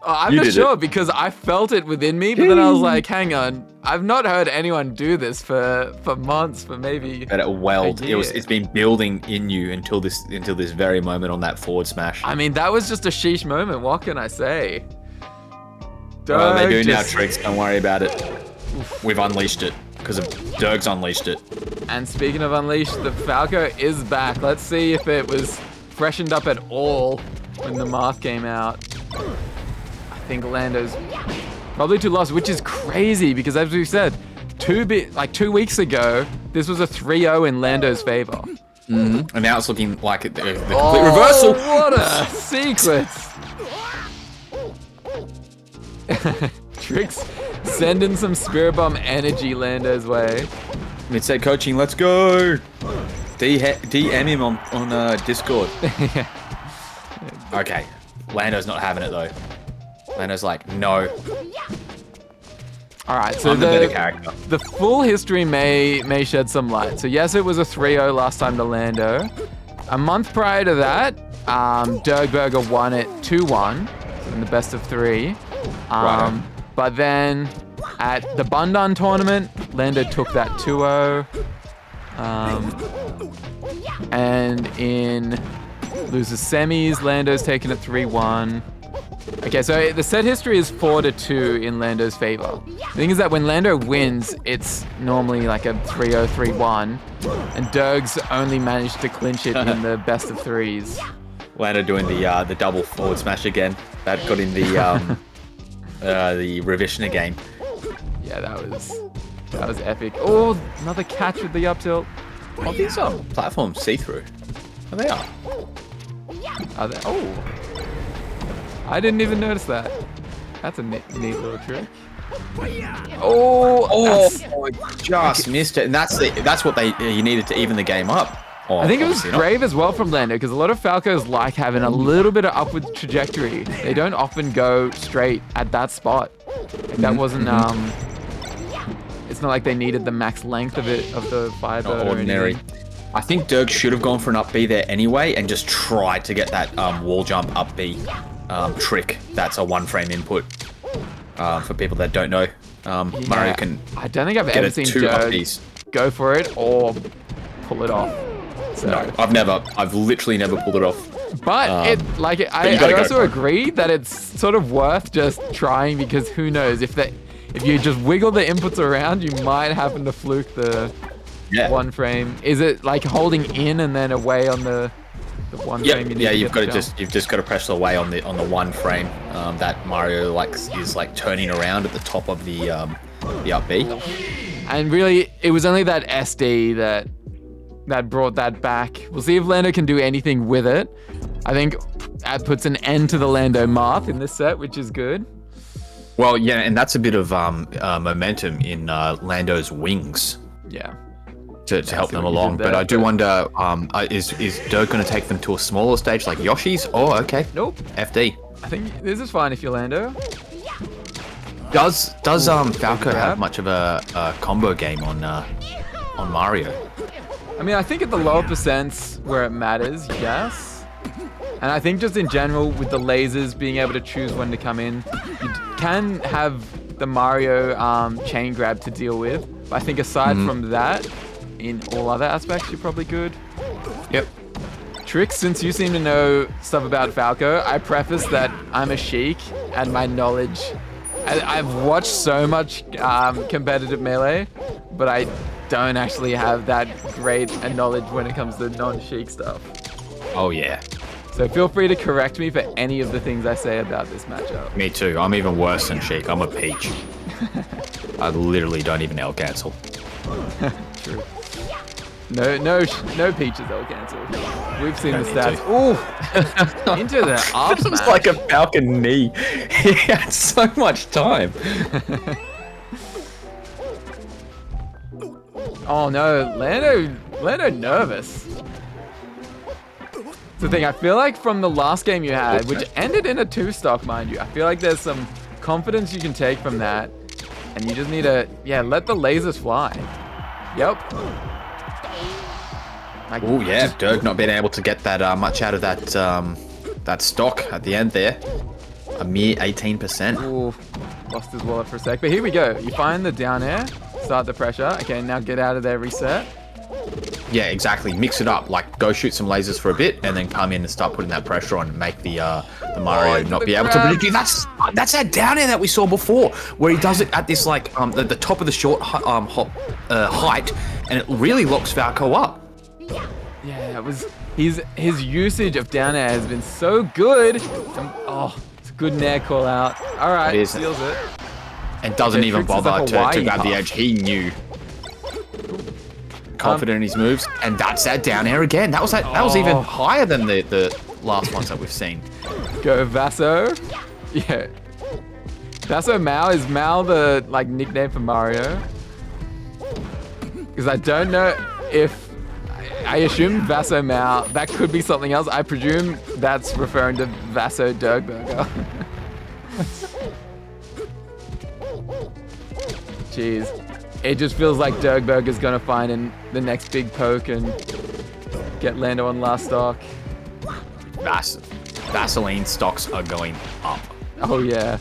I'm not sure because I felt it within me, but then I was like, hang on, I've not heard anyone do this for months, for maybe. But it's been building in you until this very moment on that forward smash. I mean, that was just a sheesh moment. What can I say? Well, they do now, Tricks. Don't worry about it. We've unleashed it because Derg's unleashed it. And speaking of unleashed, the Falco is back. Let's see if it was freshened up at all when the mask came out. I think Lando's probably 2 losses, which is crazy because as we said, 2 weeks ago, this was a 3-0 in Lando's favor. Mm-hmm. And now it's looking like the complete reversal. What a sequence! Tricks sending some Spirit Bomb energy Lando's way. Mid-set coaching, let's go! DM him on Discord. Okay, Lando's not having it though. Lando's like, no. Alright, so I'm the better character. The full history may shed some light. So yes, it was a 3-0 last time to Lando. A month prior to that, Dergberger won it 2-1 in the best of 3. But then at the Bundan tournament, Lando took that 2-0. And in losers semis, Lando's taken it 3-1. Okay, so the set history is 4-2 in Lando's favor. The thing is that when Lando wins, it's normally like a 3-0, 3-1, and Derg's only managed to clinch it in the best of 3s. Lando doing the double forward smash again. That got in the revisioner game. Yeah, that was epic. Oh, another catch with the up tilt. Oh, these platforms see-through. Oh, they are. Are they? Oh. I didn't even notice that. That's a neat little trick. Oh, just missed it, and that's what you needed to even the game up. Oh, I think it was brave as well from Lando because a lot of Falcos like having a little bit of upward trajectory. They don't often go straight at that spot. Like that wasn't it's not like they needed the max length of it of the Firebird. Ordinary. I think Derg should have gone for an up B there anyway and just tried to get that wall jump up B trick. That's a 1-frame input. For people that don't know, Mario can. I don't think I've ever seen Derg go for it or pull it off. So. No, I've literally never pulled it off. But I also agree that it's sort of worth just trying because who knows if you just wiggle the inputs around, you might happen to fluke the 1 frame. Is it like holding in and then away on the 1 frame? You've just got to press away on the 1 frame. That Mario is turning around at the top of the up B. And really, it was only that SD that brought that back. We'll see if Lando can do anything with it. I think that puts an end to the Lando math in this set, which is good. Well, yeah, and that's a bit of momentum in Lando's wings. Yeah. To help them along. But I do wonder, is Derg going to take them to a smaller stage like Yoshi's? Oh, okay. Nope. FD. I think this is fine if you're Lando. Does Falco have much of a combo game on Mario? I mean, I think at the lower percents where it matters, yes. And I think just in general, with the lasers being able to choose when to come in, you can have the Mario chain grab to deal with. But I think aside from that, in all other aspects, you're probably good. Yep. Tricks, since you seem to know stuff about Falco, I preface that I'm a sheik and my knowledge. I've watched so much competitive Melee, but I don't actually have that great a knowledge when it comes to non-sheik stuff. Oh yeah. So feel free to correct me for any of the things I say about this matchup. Me too. I'm even worse than Sheik. I'm a peach. I literally don't even L cancel. True. No peaches L cancel. We've seen the stats. Ooh! Into the up smash. It's like a Falcon knee. He had so much time. Oh no, Lando nervous. the thing. I feel like from the last game you had, which ended in a 2-stock, mind you, I feel like there's some confidence you can take from that. And you just need to, let the lasers fly. Yep. Oh yeah, Dirk not being able to get that much out of that stock at the end there. A mere 18%. Ooh, lost his wallet for a sec. But here we go. You find the down air, start the pressure. Okay, now get out of there, reset. Yeah, exactly. Mix it up. Like, go shoot some lasers for a bit, and then come in and start putting that pressure on and make the Mario not be able to predict you. That's that down air that we saw before, where he does it at this like the top of the short height, and it really locks Falco up. Yeah, it was his usage of down air has been so good. It's a good nair call out. All right, seals it. And doesn't even bother to grab the edge. He knew. Confident in his moves, and that's that down air again. That was even higher than the last ones that we've seen. Go Vaso. Yeah. Vaso Mao, is Mao the like nickname for Mario? Because I don't know if I assume Vaso Mao, that could be something else. I presume that's referring to Vaso Dirkberger. Jeez. It just feels like Dirkberger's gonna find in the next big poke and get Lando on last stock. Vaseline stocks are going up. Oh yeah.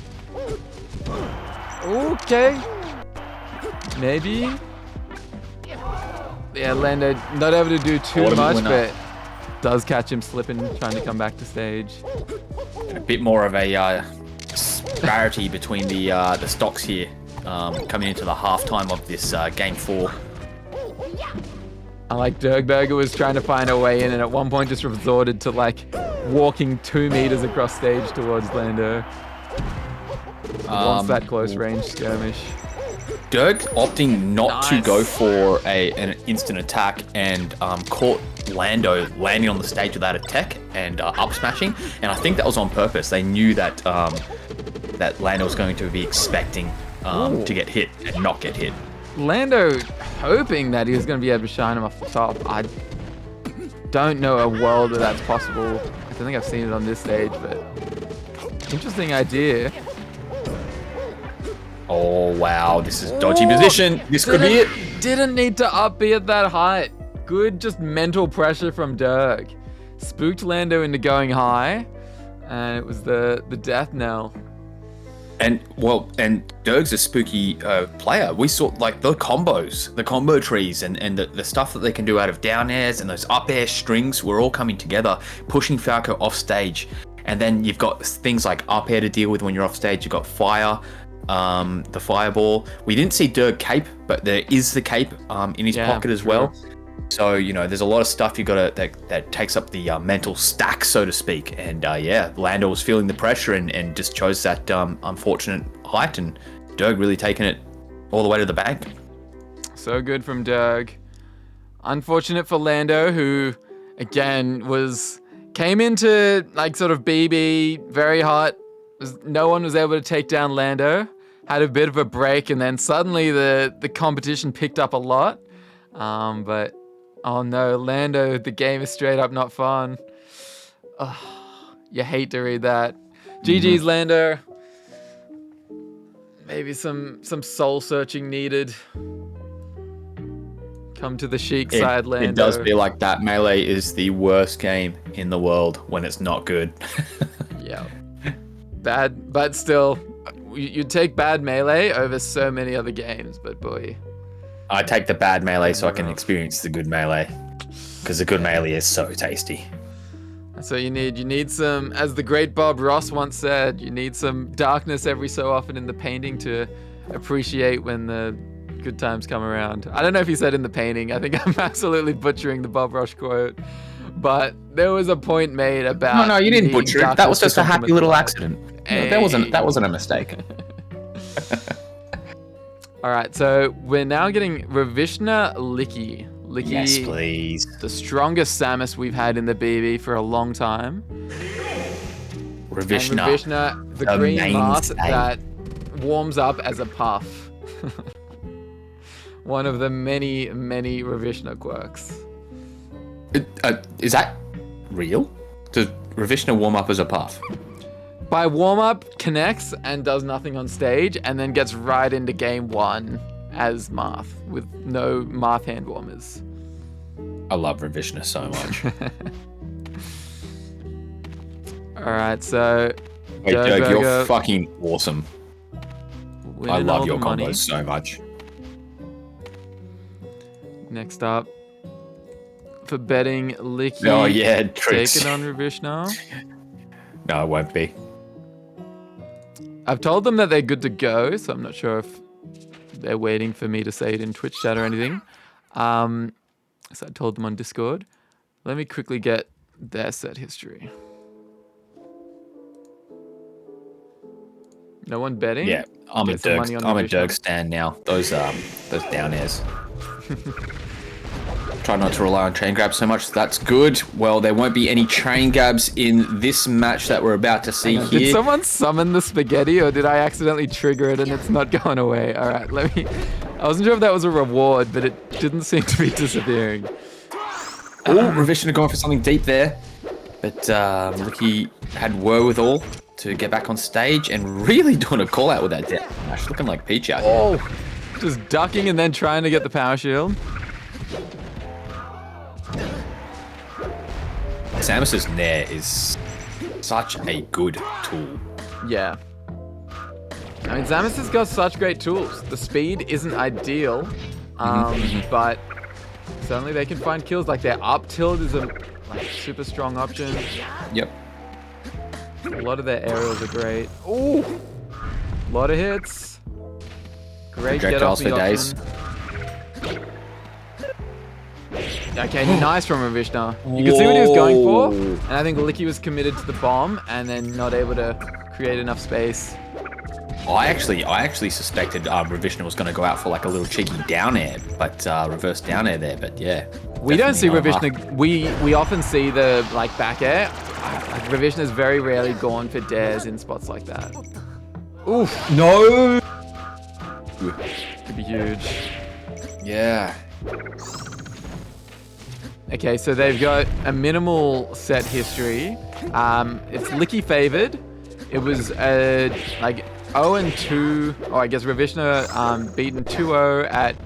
Okay. Maybe. Yeah, Lando not able to do too much, but does catch him slipping, trying to come back to stage. A bit more of a disparity between the stocks here. Coming into the halftime of this game 4. I like Dirkberger was trying to find a way in, and at one point just resorted to like walking 2 meters across stage towards Lando. Wants that close range skirmish. Dirk opting not to go for an instant attack and caught Lando landing on the stage without a tech and up smashing, and I think that was on purpose. They knew that that Lando was going to be expecting to get hit and not get hit. Lando hoping that he was going to be able to shine him off the top. I don't know a world where that's possible. I don't think I've seen it on this stage, but interesting idea. Oh wow, this is dodgy position. This could be it. Didn't need to up be at that height. Good just mental pressure from Dirk. Spooked Lando into going high, and it was the death knell. And Dirk's a spooky player. We saw like the combos, the combo trees, and the stuff that they can do out of down airs and those up air strings were all coming together, pushing Falco off stage. And then you've got things like up air to deal with when you're off stage. You've got fire, the fireball. We didn't see Dirk cape, but there is the cape in his pocket as well. So, you know, there's a lot of stuff you got to that takes up the mental stack, so to speak. And Lando was feeling the pressure and just chose that unfortunate height, and Dirk really taking it all the way to the bank. So good from Dirk. Unfortunate for Lando, who again came into like sort of BB very hot. No one was able to take down Lando. Had a bit of a break, and then suddenly the competition picked up a lot. But oh no, Lando, the game is straight up not fun. Oh, you hate to read that. GG's, Lando. Maybe some soul searching needed. Come to the chic side, Lando. It does feel like that. Melee is the worst game in the world when it's not good. Yeah. Bad, but still, you'd take bad Melee over so many other games, but boy. I take the bad Melee so I can experience the good Melee. Because the good Melee is so tasty. That's what you need. You need some, as the great Bob Ross once said, you need some darkness every so often in the painting to appreciate when the good times come around. I don't know if he said in the painting. I think I'm absolutely butchering the Bob Ross quote. But there was a point made about... No, you didn't butcher it. That was just a happy little accident. Hey. No, that wasn't a mistake. All right, so we're now getting Ravishna Licky. Licky, yes, please. The strongest Samus we've had in the BB for a long time. Ravishna. And Ravishna, the green mask that warms up as a puff. One of the many, many Ravishna quirks. Is that real? Does Ravishna warm up as a path? By warm-up, connects and does nothing on stage, and then gets right into game 1 as Marth, with no Marth hand warmers. I love Ravishna so much. Alright, so... Hey, Doug, you're fucking awesome. I winning love all your the money. combos so much. Next up, for betting, Licky. Oh, yeah, tricks. Take it on Ravishna. No, it won't be. I've told them that they're good to go, so I'm not sure if they're waiting for me to say it in Twitch chat or anything. So I told them on Discord. Let me quickly get their set history. No one betting? Yeah, I'm a Get some money on Ravishna. Dirk stand now. Those down airs. Try not to rely on chain grabs so much. That's good. Well, there won't be any chain grabs in this match that we're about to see here. Did someone summon the spaghetti, or did I accidentally trigger it and it's not going away? All right, let me... I wasn't sure if that was a reward, but it didn't seem to be disappearing. Oh, Ravishna going for something deep there. But Ricky had wherewithal to get back on stage and really doing a call out with that dash. Looking like Peach out here. Oh, just ducking and then trying to get the power shield. Samus's Nair is such a good tool. Yeah. I mean, Samus has got such great tools. The speed isn't ideal, but certainly they can find kills. Like their up tilt is a super strong option. Yep. A lot of their aerials are great. Ooh, a lot of hits. Great get off the days. Okay, nice from Ravishna. You can see what he was going for, and I think Licky was committed to the bomb and then not able to create enough space. I actually suspected Ravishna was going to go out for like a little cheeky down air, but reverse down air there. But yeah, we don't see Ravishna. We often see the like back air. Ravishna's very rarely gone for dares in spots like that. Oof! No. Could be huge. Yeah. Okay, so they've got a minimal set history. It's Licky favored. It was like 0-2. Oh, I guess Ravishna beaten 2-0 at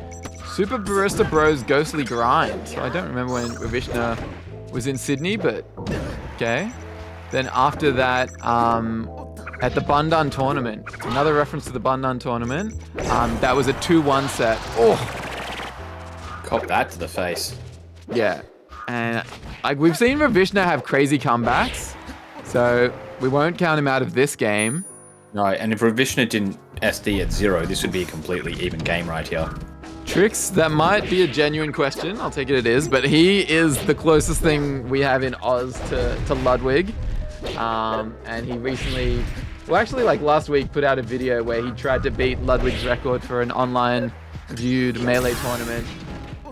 Super Barista Bros Ghostly Grind. So I don't remember when Ravishna was in Sydney, but okay. Then after that, at the Bundan tournament, another reference to the Bundan tournament, that was a 2-1 set. Oh, cop that to the face. Yeah. And like we've seen Ravishna have crazy comebacks, so we won't count him out of this game. No, and if Ravishna didn't SD at 0, this would be a completely even game right here. Tricks, that might be a genuine question. I'll take it is, but he is the closest thing we have in Oz to Ludwig. And he recently, well actually like last week, put out a video where he tried to beat Ludwig's record for an online viewed Melee tournament.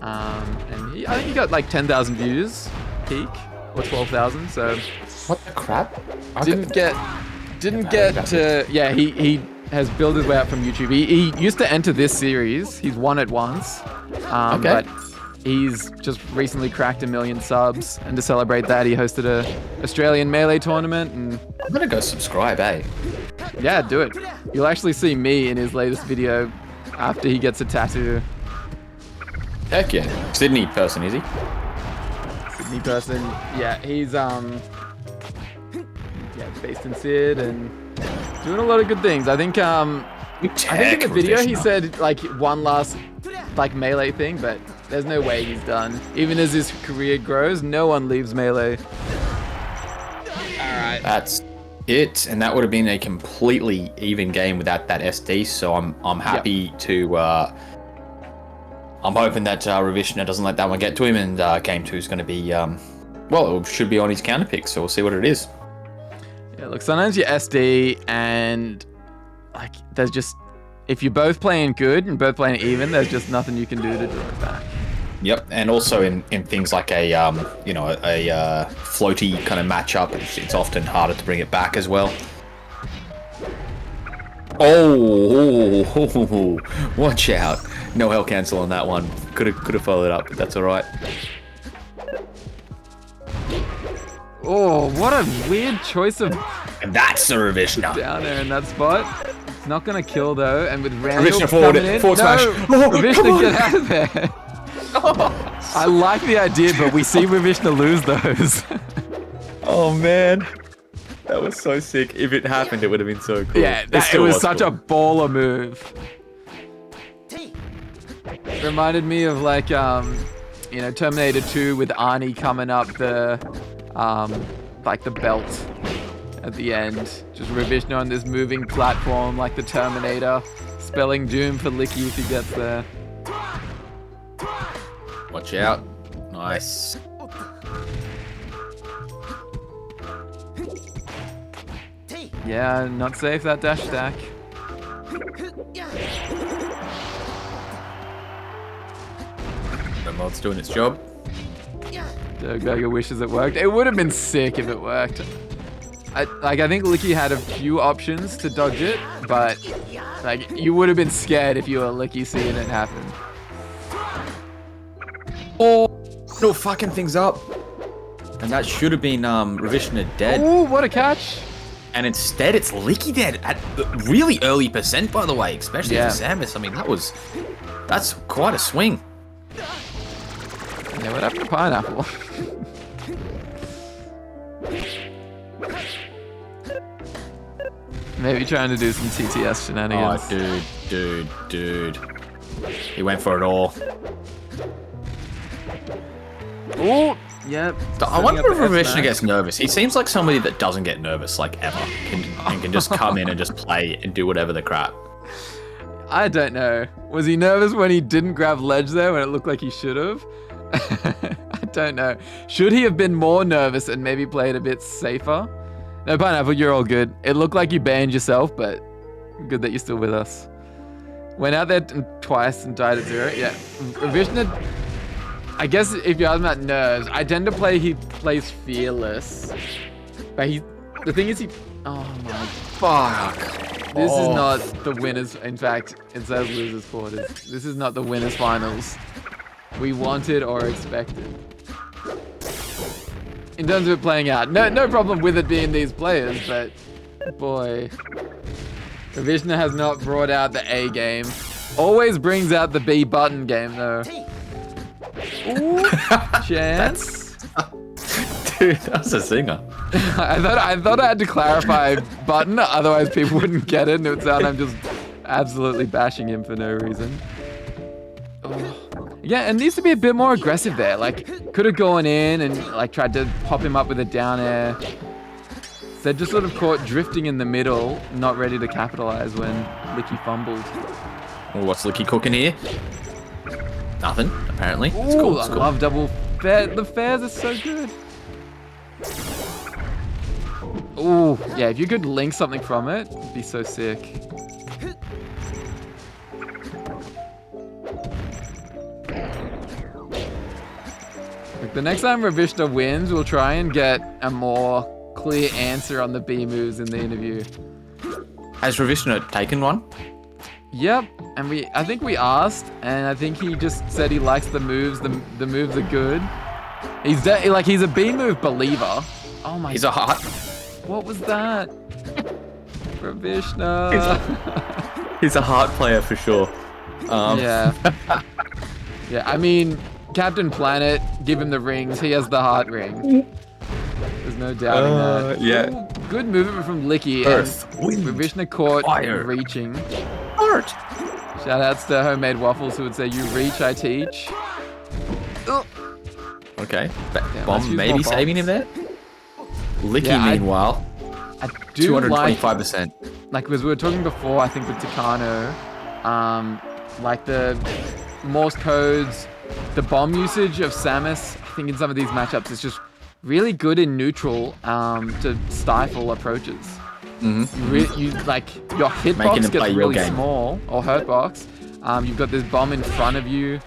And I think he got like 10,000 views peak, or 12,000. So what the crap? Didn't get to. Yeah, he has built his way up from YouTube. He used to enter this series. He's won it once, but he's just recently cracked 1 million subs. And to celebrate that, he hosted a Australian Melee tournament. And I'm gonna go subscribe, eh? Yeah, do it. You'll actually see me in his latest video after he gets a tattoo. Heck yeah. Sydney person, is he? Sydney person. Yeah, he's based in Sid and doing a lot of good things. I think in the video he said like one last like Melee thing, but there's no way he's done. Even as his career grows, no one leaves Melee. Alright. That's it, and that would have been a completely even game without that SD, so I'm happy to I'm hoping that Ravishna doesn't let that one get to him, and game 2 is going to be, well, it should be on his counter pick, so we'll see what it is. Yeah, look, sometimes you SD, and like there's just, if you're both playing good and both playing even, there's just nothing you can do to draw it back. Yep, and also in things like a floaty kind of matchup, it's often harder to bring it back as well. Oh, watch out. No hell cancel on that one. Could have followed it up, but that's all right. Oh, what a weird choice of And that's a Ravishna. down there in that spot. It's not gonna kill though, and with Randall Ravishna forward, coming in, forward smash. Oh, Ravishna, get out of there. I like the idea, but we see Ravishna lose those. Oh man, that was so sick. If it happened, it would have been so cool. Yeah, it was such a baller move. Reminded me of like you know, Terminator 2 with Arnie coming up the like the belt at the end. Just Ravishna on this moving platform like the Terminator, spelling doom for Licky if he gets there. Watch out. Nice. Yeah, not safe that dash stack. The mod's doing its job. Bootlegger wishes it worked. It would have been sick if it worked. I think Licky had a few options to dodge it, but like you would have been scared if you were Licky seeing it happen. Oh, no, fucking things up. And that should have been Ravishna dead. Oh, what a catch! And instead, it's Licky dead at really early percent, by the way, especially Yeah. for Samus. I mean, that's quite a swing. Yeah, what happened to Pineapple? Maybe trying to do some TTS shenanigans. Oh, dude. He went for it all. Oh, yep. I wonder if Ravishna gets nervous. He seems like somebody that doesn't get nervous, like, ever. And can just come in and just play and do whatever the crap. I don't know. Was he nervous when he didn't grab ledge there when it looked like he should have? I don't know. Should he have been more nervous and maybe played a bit safer? No, Pineapple, you're all good. It looked like you banned yourself, but good that you're still with us. Went out there twice and died at 0. Yeah, Ravishna, I guess if you're asking about nerves, I tend to play, he plays fearless. But the thing is oh my, fuck. This is not the winners, in fact, it says losers quarters. This is not the winners finals we wanted or expected. In terms of it playing out, no problem with it being these players, but boy, Ravishna has not brought out the A game. Always brings out the B button game though. Ooh, chance. Dude, that's a singer. I thought I had to clarify button, otherwise people wouldn't get it and it would sound I'm just absolutely bashing him for no reason. Oh. Yeah, it needs to be a bit more aggressive there. Like, could have gone in and like tried to pop him up with a down air. They're just sort of caught drifting in the middle, not ready to capitalize when Licky fumbled. Well, what's Licky cooking here? Nothing, apparently. Ooh, It's cool, it's I cool. love double fair. The fairs are so good. Ooh, yeah, if you could link something from it, it'd be so sick. Like, the next time Ravishna wins, we'll try and get a more clear answer on the B moves in the interview. Has Ravishna taken one? Yep, and I think we asked, and I think he just said he likes the moves. The moves are good. He's a B move believer. Oh my! He's a heart. What was that? Ravishna. He's a heart player for sure. Yeah. Yeah, I mean, Captain Planet, give him the rings. He has the heart ring. There's no doubting that. Yeah. Ooh, good movement from Licky. Earth, and wind, Ravishna caught fire. reaching. Heart. Shout outs to Homemade Waffles who would say, you reach, I teach. Oh. Okay. Yeah, let's Bomb use maybe more saving him bombs. there. Licky, Yeah, meanwhile, I do like, 225%. like as we were talking before, I think with Takano, like the Morse codes, the bomb usage of Samus, I think in some of these matchups is just really good in neutral to stifle approaches. You like your Making hitbox them play gets your really game. small, or hurtbox. You've got this bomb in front of you.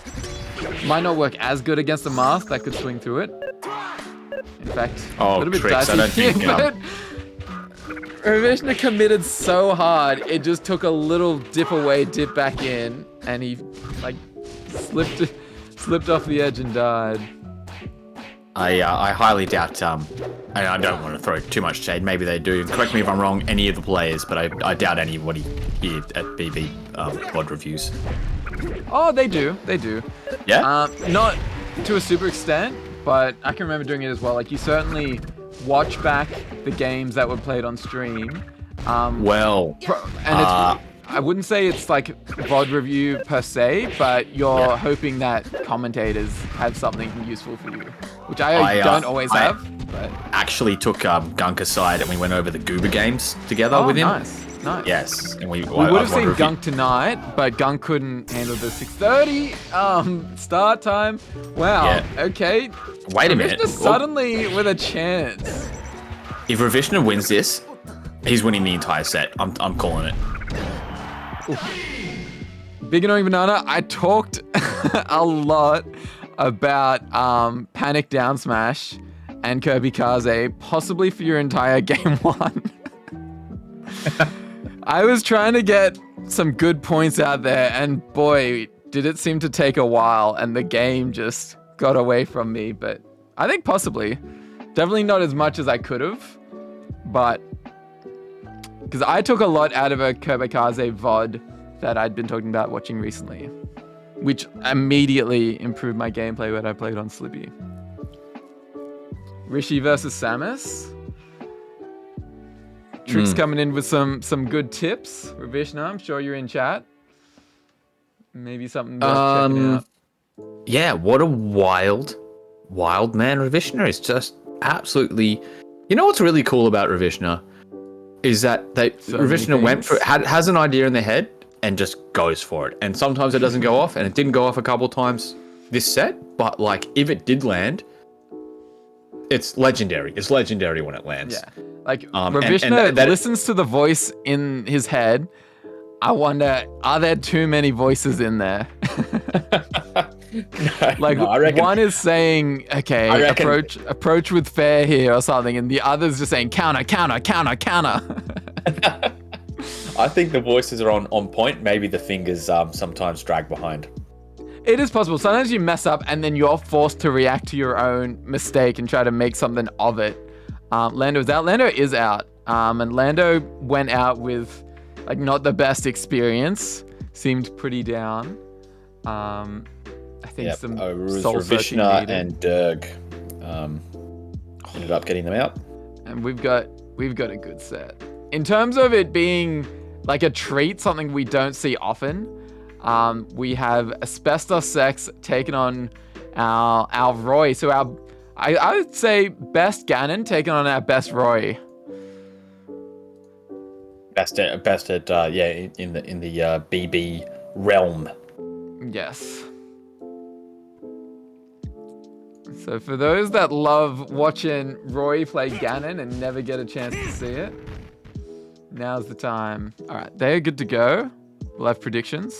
Might not work as good against the mask that could swing through it. In fact, a little bit tricks, I dicey. don't think, But Ravishna committed so hard, it just took a little dip away, dip back in, and he like slipped off the edge and died. I highly doubt. And I don't want to throw too much shade. Maybe they do. Correct me if I'm wrong. Any of the players, but I doubt anybody here at BB VOD reviews. Oh, they do. They do. Yeah. Not to a super extent, but I can remember doing it as well. Like, you certainly watch back the games that were played on stream. I wouldn't say it's like VOD review per se, but you're hoping that commentators have something useful for you, which I don't always have. But actually took Gunk aside and we went over the Goober games together with him. Nice. Yes, and we would have seen Gunk tonight, but Gunk couldn't handle the 6:30 start time. Wow. Yeah. Okay. Wait a minute. Suddenly with a chance. If Ravishna wins this, he's winning the entire set. I'm calling it. Oof. Big Annoying Banana, I talked a lot about Panic Down Smash and Kirby Kaze, possibly for your entire game 1. I was trying to get some good points out there, and boy, did it seem to take a while, and the game just got away from me, but I think possibly. Definitely not as much as I could have, but because I took a lot out of a Kirby Kaze VOD that I'd been talking about watching recently, which immediately improved my gameplay when I played on Slippy. Rishi versus Samus. Trick's coming in with some good tips. Ravishna, I'm sure you're in chat. Maybe something worth checking out. Yeah, what a wild man Ravishna is. Just absolutely. You know what's really cool about Ravishna is that Ravishna has an idea in their head and just goes for it. And sometimes it doesn't go off, and it didn't go off a couple times this set. But like, if it did land, it's legendary. It's legendary when it lands. Yeah. Like, Ravishna listens to the voice in his head. I wonder, are there too many voices in there? I reckon, one is saying, okay, approach with fair here or something, and the other's just saying counter. I think the voices are on point. Maybe the fingers sometimes drag behind. It is possible. Sometimes you mess up and then you're forced to react to your own mistake and try to make something of it. Lando's out. Lando is out. And Lando went out with like not the best experience. Seemed pretty down. I think some soul searching needed. And Derg ended up getting them out. And we've got a good set. In terms of it being like a treat, something we don't see often, we have Asbestos Sex taking on our Roy. So I would say best Ganon taking on our best Roy. Best at in the BB realm. Yes. So for those that love watching Roy play Ganon and never get a chance to see it, now's the time. All right, they're good to go. We'll have predictions.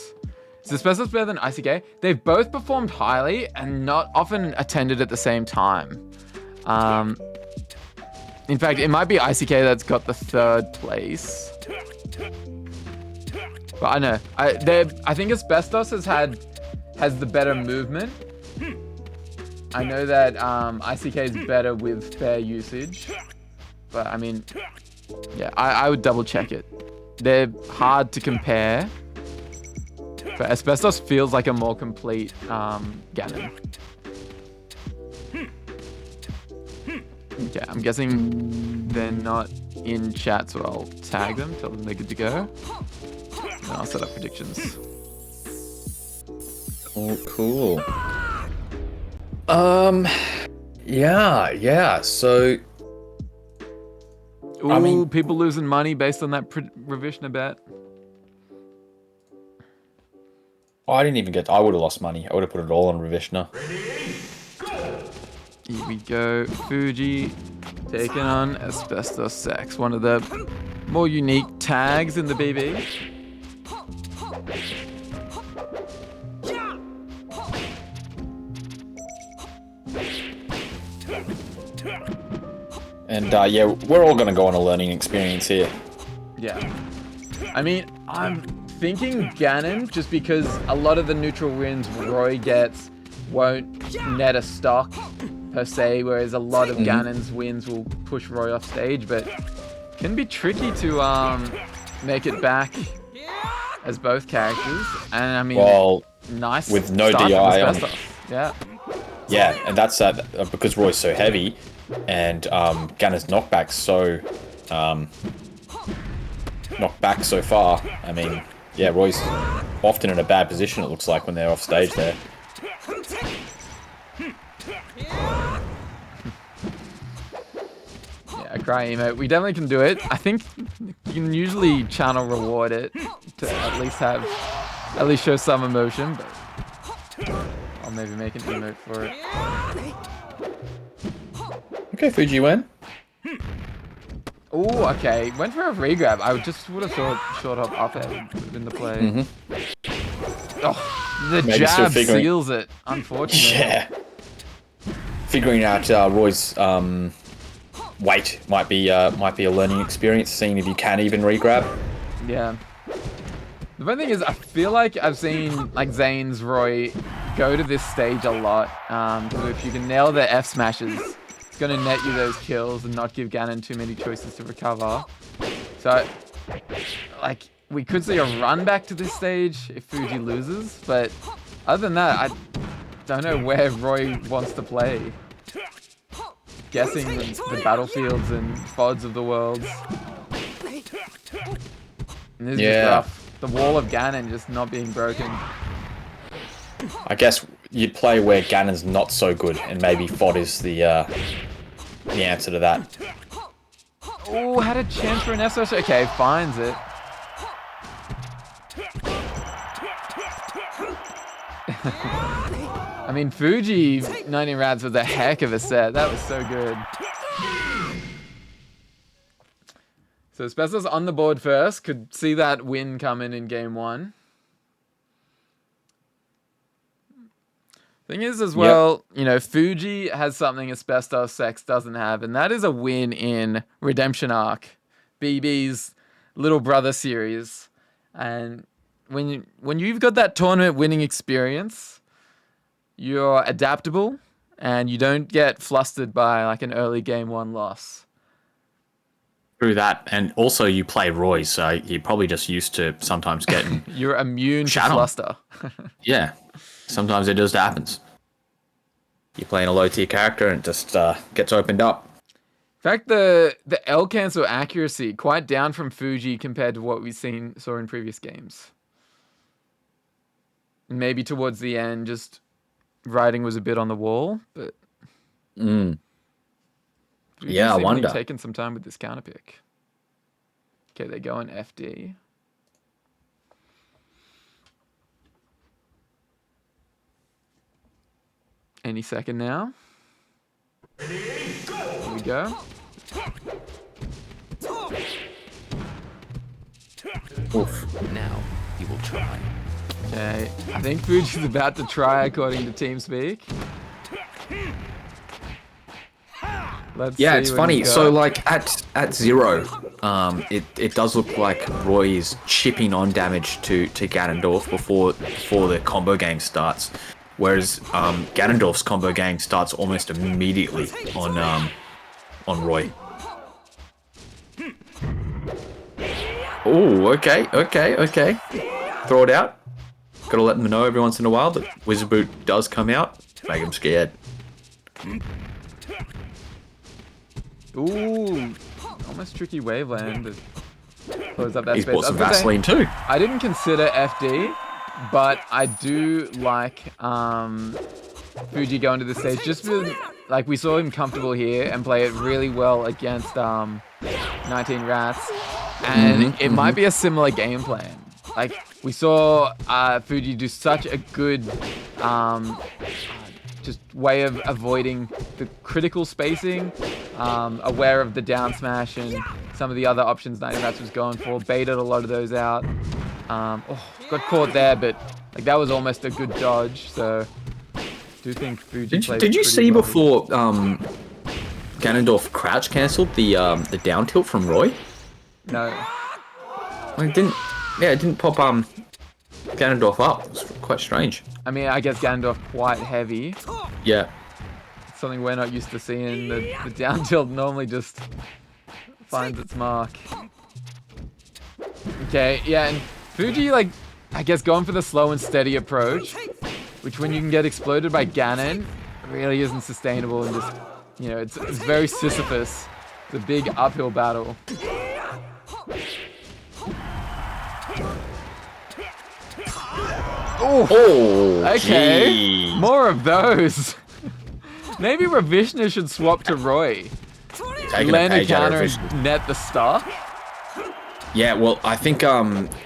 Is Asbestos better than ICK? They've both performed highly and not often attended at the same time. In fact, it might be ICK that's got the 3rd place. But I know. I think Asbestos has the better movement. I know that ICK is better with fair usage. But I mean, yeah, I would double check it. They're hard to compare. But Asbestos feels like a more complete Ganon. Okay, I'm guessing they're not in chat, so I'll tag them, tell them they're good to go. And I'll set up predictions. Oh, cool. Yeah. So, ooh, I mean, people losing money based on that Ravishna bet. I didn't even I would have lost money. I would have put it all on Ravishna. Here we go. Fuji taking on Asbestos Sex, one of the more unique tags in the BB. And yeah, we're all going to go on a learning experience here. Yeah. I mean, I'm thinking Ganon, just because a lot of the neutral wins Roy gets won't net a stock per se, whereas a lot of Ganon's wins will push Roy off stage, but can be tricky to make it back as both characters. And I mean, Well, nice with no start DI from on. Asbestos. Yeah. Yeah, and that's because Roy's so heavy, and Ganon's knockback's so knocked back so far. I mean, yeah, Roy's often in a bad position, it looks like, when they're off stage there. Yeah, cry emote. We definitely can do it. I think you can usually channel reward it to at least show some emotion, but I'll maybe make an emote for it. Okay, Fuji win. Oh, okay. Went for a regrab. I just would have thought short hop up air would have been the play. Oh, the Maybe still jab figuring- seals it, unfortunately. Yeah. Figuring out Roy's weight might be a learning experience, seeing if you can even regrab. Yeah. The funny thing is, I feel like I've seen like Zane's Roy go to this stage a lot. Because if you can nail the F smashes, it's gonna net you those kills and not give Ganon too many choices to recover. So, like, we could see a run back to this stage if Fuji loses, but other than that, I don't know where Roy wants to play. Guessing the battlefields and FODs of the world. And this is just rough. The wall of Ganon just not being broken. I guess you'd play where Ganon's not so good, and maybe FOD is the answer to that. Oh, had a chance for an F smash. Okay, finds it. I mean, Fuji 19 Rats was a heck of a set. That was so good. So Special's on the board first. Could see that win coming in game one. Thing is as well, you know, Fuji has something Asbestos Sex doesn't have, and that is a win in Redemption Arc, BB's little brother series. And when you've got that tournament winning experience, you're adaptable and you don't get flustered by like an early game one loss. Through that, and also you play Roy, so you're probably just used to sometimes getting You're immune to Shat on. fluster. Yeah, sometimes it just happens. You're playing a low tier character and it just gets opened up. In fact, the L cancel accuracy quite down from Fuji compared to what we saw in previous games. Maybe towards the end, just writing was a bit on the wall, but Yeah, I wonder. Taking some time with this counter pick. Okay, they go in FD. Any second now. Here we go. Oof. Now you will try. Okay, I think Fuji's about to try according to TeamSpeak. Let's Yeah, see it's what funny. he's So got. like at 0, it does look like Roy is chipping on damage to Ganondorf before the combo game starts, whereas Ganondorf's combo game starts almost immediately on Roy. Oh, okay. Throw it out. Gotta let them know every once in a while that Wizard Boot does come out. Make them scared. Ooh, almost tricky waveland to close up that He's space. bought some I was gonna say, Vaseline too. I didn't consider FD, but I do like Fuji going to the stage just for, like, we saw him comfortable here and play it really well against 19 Rats, and it might be a similar game plan. Like, we saw Fuji do such a good just way of avoiding the critical spacing, aware of the down smash and some of the other options 19 Rats was going for, baited a lot of those out. Got caught there, but like that was almost a good dodge, so I do think Fuji played Did you pretty see well. before Ganondorf crouch cancelled the down tilt from Roy? No. It didn't pop Ganondorf up. It was quite strange. I mean, I guess Ganondorf quite heavy. Yeah. something we're not used to seeing. The down tilt normally just finds its mark. Okay, yeah, and Fuji, like, I guess going for the slow and steady approach, which when you can get exploded by Ganon, really isn't sustainable and just, you know, it's very Sisyphus. It's a big uphill battle. Oh, okay. Geez. More of those. Maybe Ravishna should swap to Roy. Taking Land a page out of counter Ravishna. and net the stock. Yeah, well, I think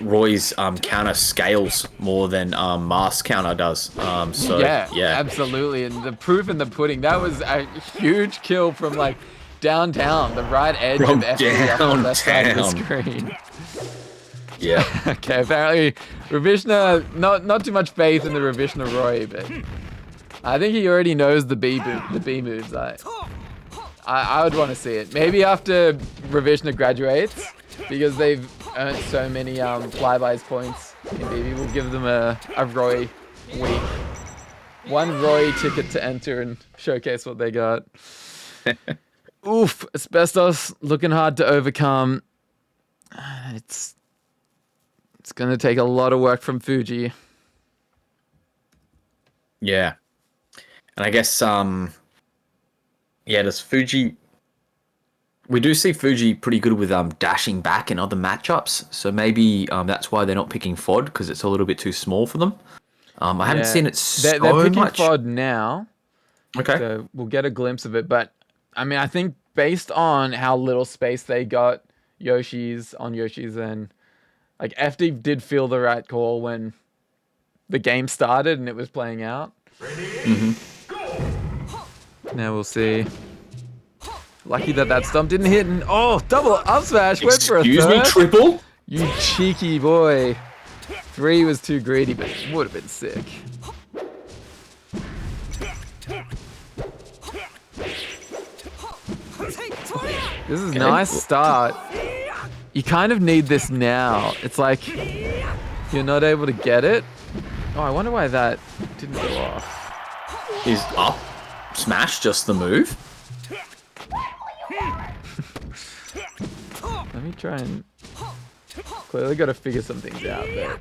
Roy's counter scales more than Mask's counter does. So Yeah, yeah. absolutely. And the proof in the pudding, that was a huge kill from like downtown, the right edge From of FDF on that side of the downtown. screen. Yeah. Okay, apparently Ravishna, not too much faith in the Ravishna Roy, but I think he already knows the B moves. I would want to see it. Maybe after Ravishna graduates, because they've earned so many flybys points in BB, we'll give them a Roy week. One Roy ticket to enter and showcase what they got. Oof, Asbestos looking hard to overcome. It's gonna take a lot of work from Fuji. Yeah. And I guess does Fuji, we do see Fuji pretty good with dashing back in other matchups, so maybe that's why they're not picking FOD, because it's a little bit too small for them. I haven't seen it so they're picking much. FOD now, Okay. so we'll get a glimpse of it. But I mean, I think based on how little space they got Yoshi's, and like FD did feel the right call when the game started and it was playing out. Now we'll see. Lucky that stomp didn't hit, and double up smash went for a Excuse third. me, triple? You cheeky boy. 3 was too greedy, but it would have been sick. This is a nice start. You kind of need this now. It's like you're not able to get it. Oh, I wonder why that didn't go off. Is up smash just the move? Let me try and... Clearly got to figure some things out, but...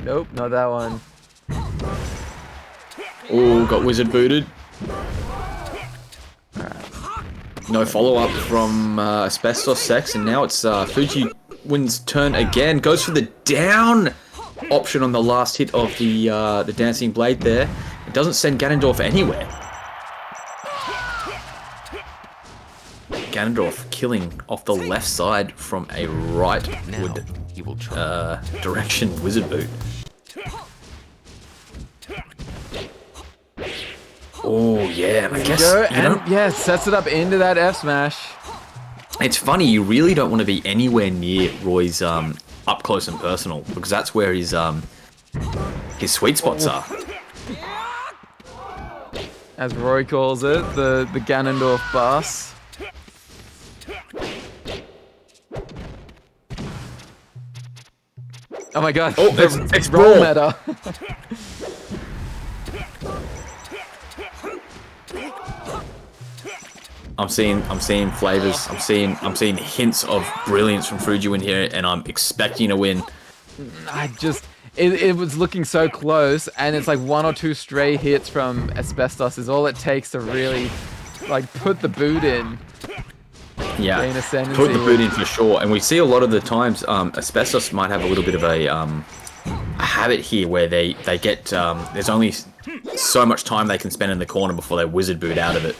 Nope, not that one. Oh, got wizard booted. No follow-up from Asbestos Sex, and now it's Fuji wins turn again. Goes for the down option on the last hit of the Dancing Blade there. It doesn't send Ganondorf anywhere. Ganondorf killing off the left side from a rightward direction wizard boot. Oh yeah, I guess Yeah, sets it up into that F smash. It's funny, you really don't want to be anywhere near Roy's up close and personal, because that's where his sweet spots are. As Roy calls it, the Ganondorf bus. Oh my god, Oh, it's roll roll. meta. I'm seeing flavors. I'm seeing hints of brilliance from Fuji in here, and I'm expecting a win. It was looking so close, and it's like 1 or 2 stray hits from Asbestos is all it takes to really like put the boot in. Yeah, Gain ascendancy. put the boot in for sure. And we see a lot of the times Asbestos might have a little bit of a habit here where they get there's only so much time they can spend in the corner before they wizard boot out of it.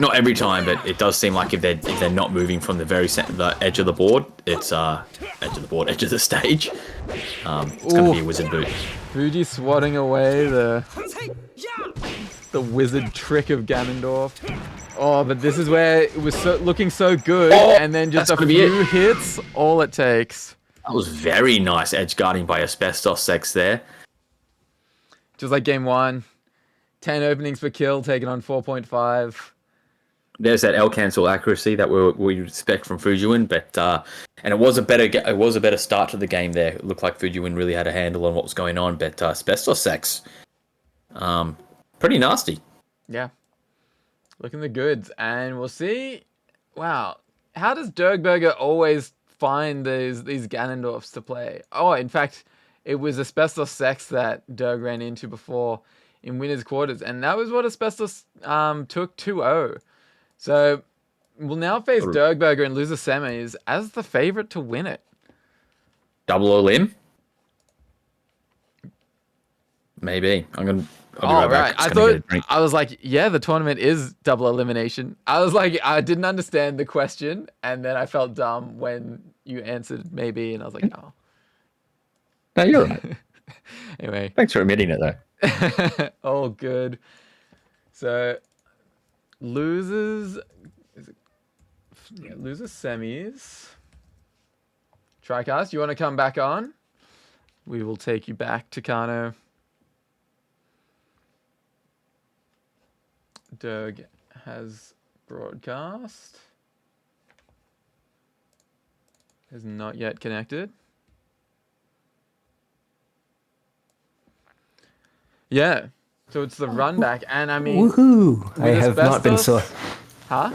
Not every time, but it does seem like if they're not moving from the very the edge of the board, it's edge of the stage. It's going to be a wizard boot. Fuji swatting away the wizard trick of Ganondorf. Oh, but this is where it was looking so good, and then just a few hits, all it takes. That was very nice edge guarding by Asbestos Sex there. Just like game 1, 10 openings per kill, taken on 4.5. There's that L cancel accuracy that we expect from Fujiwin, but and it was a better start to the game there. It looked like Fujiwin really had a handle on what was going on, but Asbestos Sex Pretty nasty. Yeah. Looking the goods. And we'll see. Wow. How does Dergberger always find these Ganondorfs to play? Oh, in fact, it was Asbestos Sex that Derg ran into before in winner's quarters. And that was what Asbestos took 2-0. So we'll now face Dergberger in loser semis as the favorite to win it. Double all-in? Maybe. I'll be right back. I was like, yeah, the tournament is double elimination. I was like, I didn't understand the question, and then I felt dumb when you answered maybe, and I was like, oh. No, you're right. Anyway. Thanks for admitting it, though. All good. So, losers semis. Tricast, you want to come back on? We will take you back to Kano. Derg has broadcast. Is not yet connected. Yeah. So it's the run back, and I mean, woohoo! I have not been so. Huh?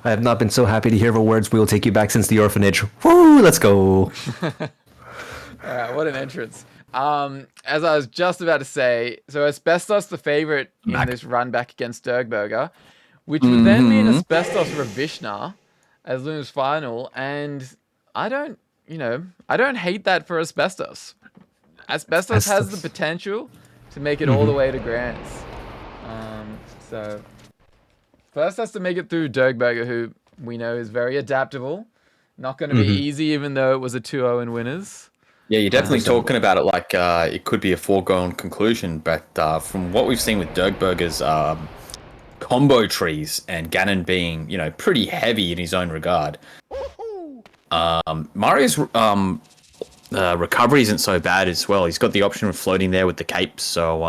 I have not been so happy to hear the words "We'll take you back" since the orphanage. Woo! Let's go. All right, what an entrance. As I was just about to say, so Asbestos the favorite in this run back against Dergberger, which would then mean Asbestos Ravishna as Luna's final, and I don't hate that for Asbestos. Asbestos has the potential to make it all the way to Grands. So first has to make it through Dergberger, who we know is very adaptable. Not going to be easy, even though it was a 2-0 in winners. Yeah, you're definitely talking about it like it could be a foregone conclusion, but from what we've seen with Dergberger's combo trees and Ganon being, pretty heavy in his own regard, Mario's recovery isn't so bad as well. He's got the option of floating there with the capes, so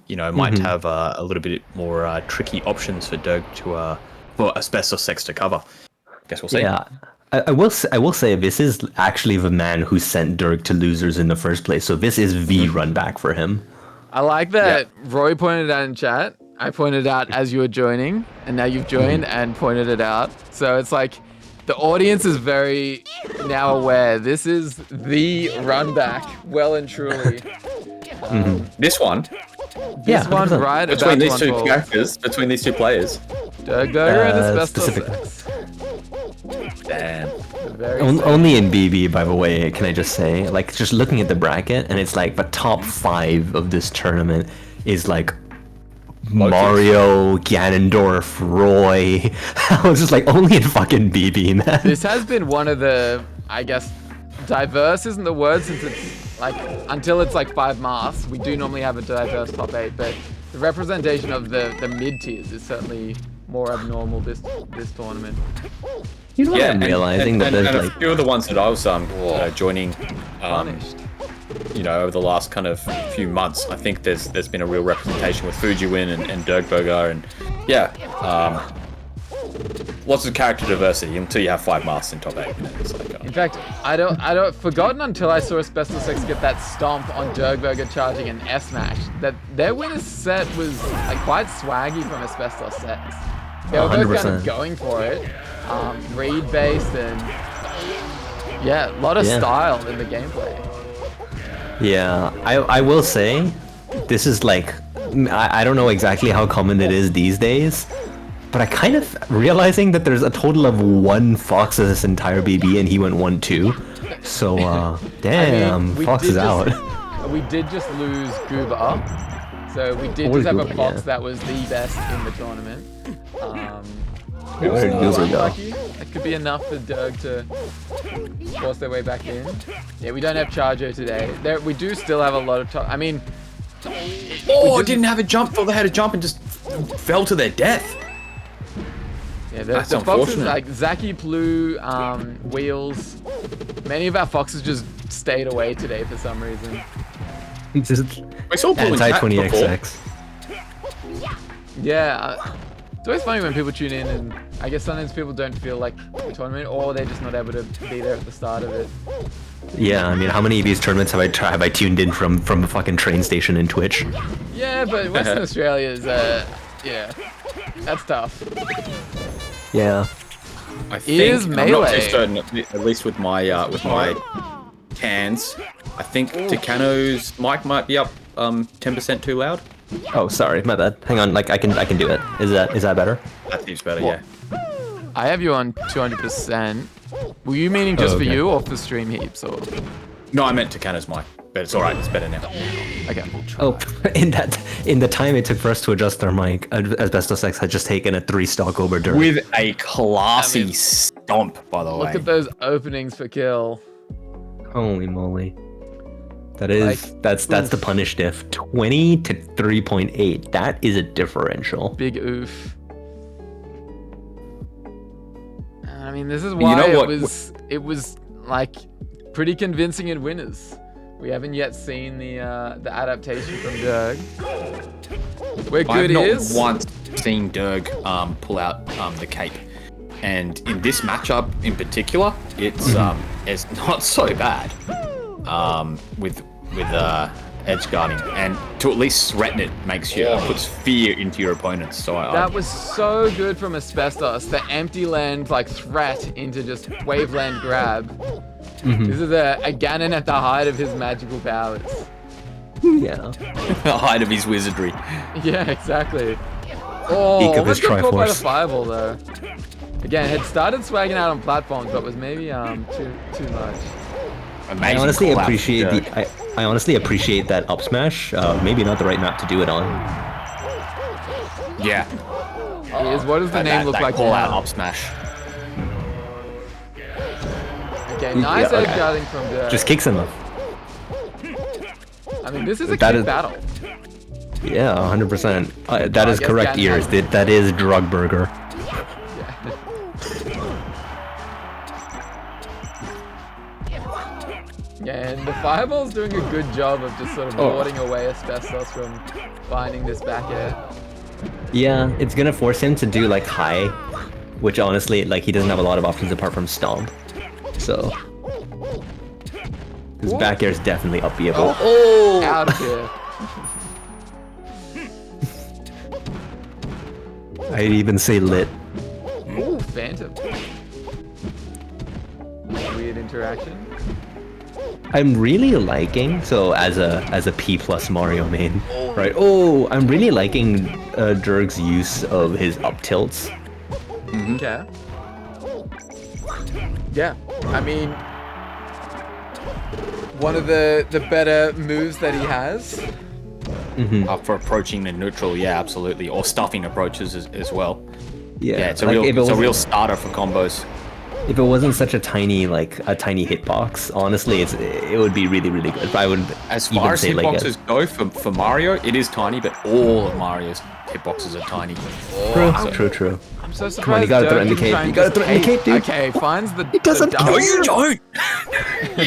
might have a little bit more tricky options for Derg for Asbestos Sex to cover. Guess we'll see. Yeah. I will say this is actually the man who sent Derg to losers in the first place. So this is the run back for him. I like that Roy pointed out in chat. I pointed out as you were joining, and now you've joined and pointed it out. So it's like the audience is very now aware. This is the run back, well and truly. This one? This one, right? Between these two characters, between these two players. Dergberger and Asbestos. Damn. Only in BB, by the way, can I just say, like, just looking at the bracket, and it's like the top 5 of this tournament is like Mario, Ganondorf, Roy. I was just like, only in fucking BB, man. This has been one of the, I guess, diverse isn't the word, since it's like, until it's like 5 masks, we do normally have a diverse top 8, but the representation of the mid tiers is certainly more abnormal this tournament. You know, I'm realizing that there's a few of the ones that I was joining, over the last kind of few months, I think there's been a real representation with Fujiwin and Dergberger, and lots of character diversity until you have 5 masks in top 8. It's like, in fact, I don't forgotten until I saw Asbestos Sex get that stomp on Dergberger charging an S match that their winner's set was like quite swaggy from Asbestos Sex. They were both kind of going for it, read based, and a lot of style in the gameplay. Yeah, I will say, this is like, I don't know exactly how common it is these days, but I kind of realizing that there's a total of 1 Fox in this entire BB, and he went 1-2. So, damn, Fox is out. We did just lose Gooba, so we did just have a Fox that was the best in the tournament. Where did Gooba go? It could be enough for Derg to force their way back in. Yeah, we don't have Charjo today. We do still have a lot of time. I mean... didn't have a jump. Thought they had a jump and just fell to their death. Yeah, the foxes, like Zaki, Plu, Wheels, many of our foxes just stayed away today for some reason. Just anti-20XX. Yeah, it's always funny when people tune in, and I guess sometimes people don't feel like the tournament, or they're just not able to be there at the start of it. Yeah, I mean, how many of these tournaments have I tuned in from a fucking train station in Twitch? Yeah, but Western Australia is yeah, that's tough. Yeah. I think Is I'm not melee. too certain, at least with my cans. I think Takano's mic might be up 10% too loud. Oh, sorry, my bad. Hang on, like I can do it. Is that better? That seems better, yeah. I have you on 200%. Were you meaning just for okay. you or for stream heaps or? No, I meant Takano's mic, but it's alright, it's better now. Okay. Oh, in the time it took for us to adjust our mic, Asbestos X had just taken a 3-stock over Dirk. With a classy stomp, by the way. Look at those openings for kill. Holy moly. That is that's the punish diff. 20 to 3.8. That is a differential. Big oof. I mean, this is why You know what? it was like pretty convincing in winners. We haven't yet seen the adaptation from Dirk. Where good I've is not once seen Dirk pull out the cape, and in this matchup in particular, it's not so bad with edge guarding, and to at least threaten it puts fear into your opponents. So that was so good from Asbestos. The empty land like threat into just waveland grab. This is a Ganon at the height of his magical powers. Yeah. the height of his wizardry. Yeah, exactly. Oh, Eek of almost his got caught by the Triforce. fireball though. Again, had started swagging out on platforms, but was maybe too much. Amazing. I honestly call out appreciate from Dirk. I honestly appreciate that up smash. Maybe not the right map to do it on. Yeah. What does the name look like call out now? up smash. Okay, nice Yeah, edge okay. guarding from Dirk. Just kicks him up. I mean, this is a That kick is- battle. Yeah, 100%. That I is guess correct, Ganon ears. has- That is drug burger. Yeah, and the fireball's doing a good job of just sort of warding away Asbestos from finding this back air. Yeah, it's gonna force him to do like high, which honestly, like he doesn't have a lot of options apart from stomp. So his back air is definitely upbeatable. Oh, out of here. I'd even say lit. Ooh, Phantom. Weird interaction. I'm really liking, so as a P plus Mario main, right? Oh, I'm really liking Dirk's use of his up tilts. Okay. Yeah, I mean, one of the better moves that he has. For approaching the neutral, yeah, absolutely, or stuffing approaches as well. Yeah, it's a like, real starter for combos. If it wasn't such a tiny hitbox, honestly, it would be really really good. I would As even far as say hitboxes go for Mario, it is tiny, but all of Mario's hitboxes are tiny. True. I'm so surprised. Come on, you gotta Dirk threaten the didn't cape. try and You gotta just threaten the cape, dude. Okay, finds the. He doesn't the know double. Don't.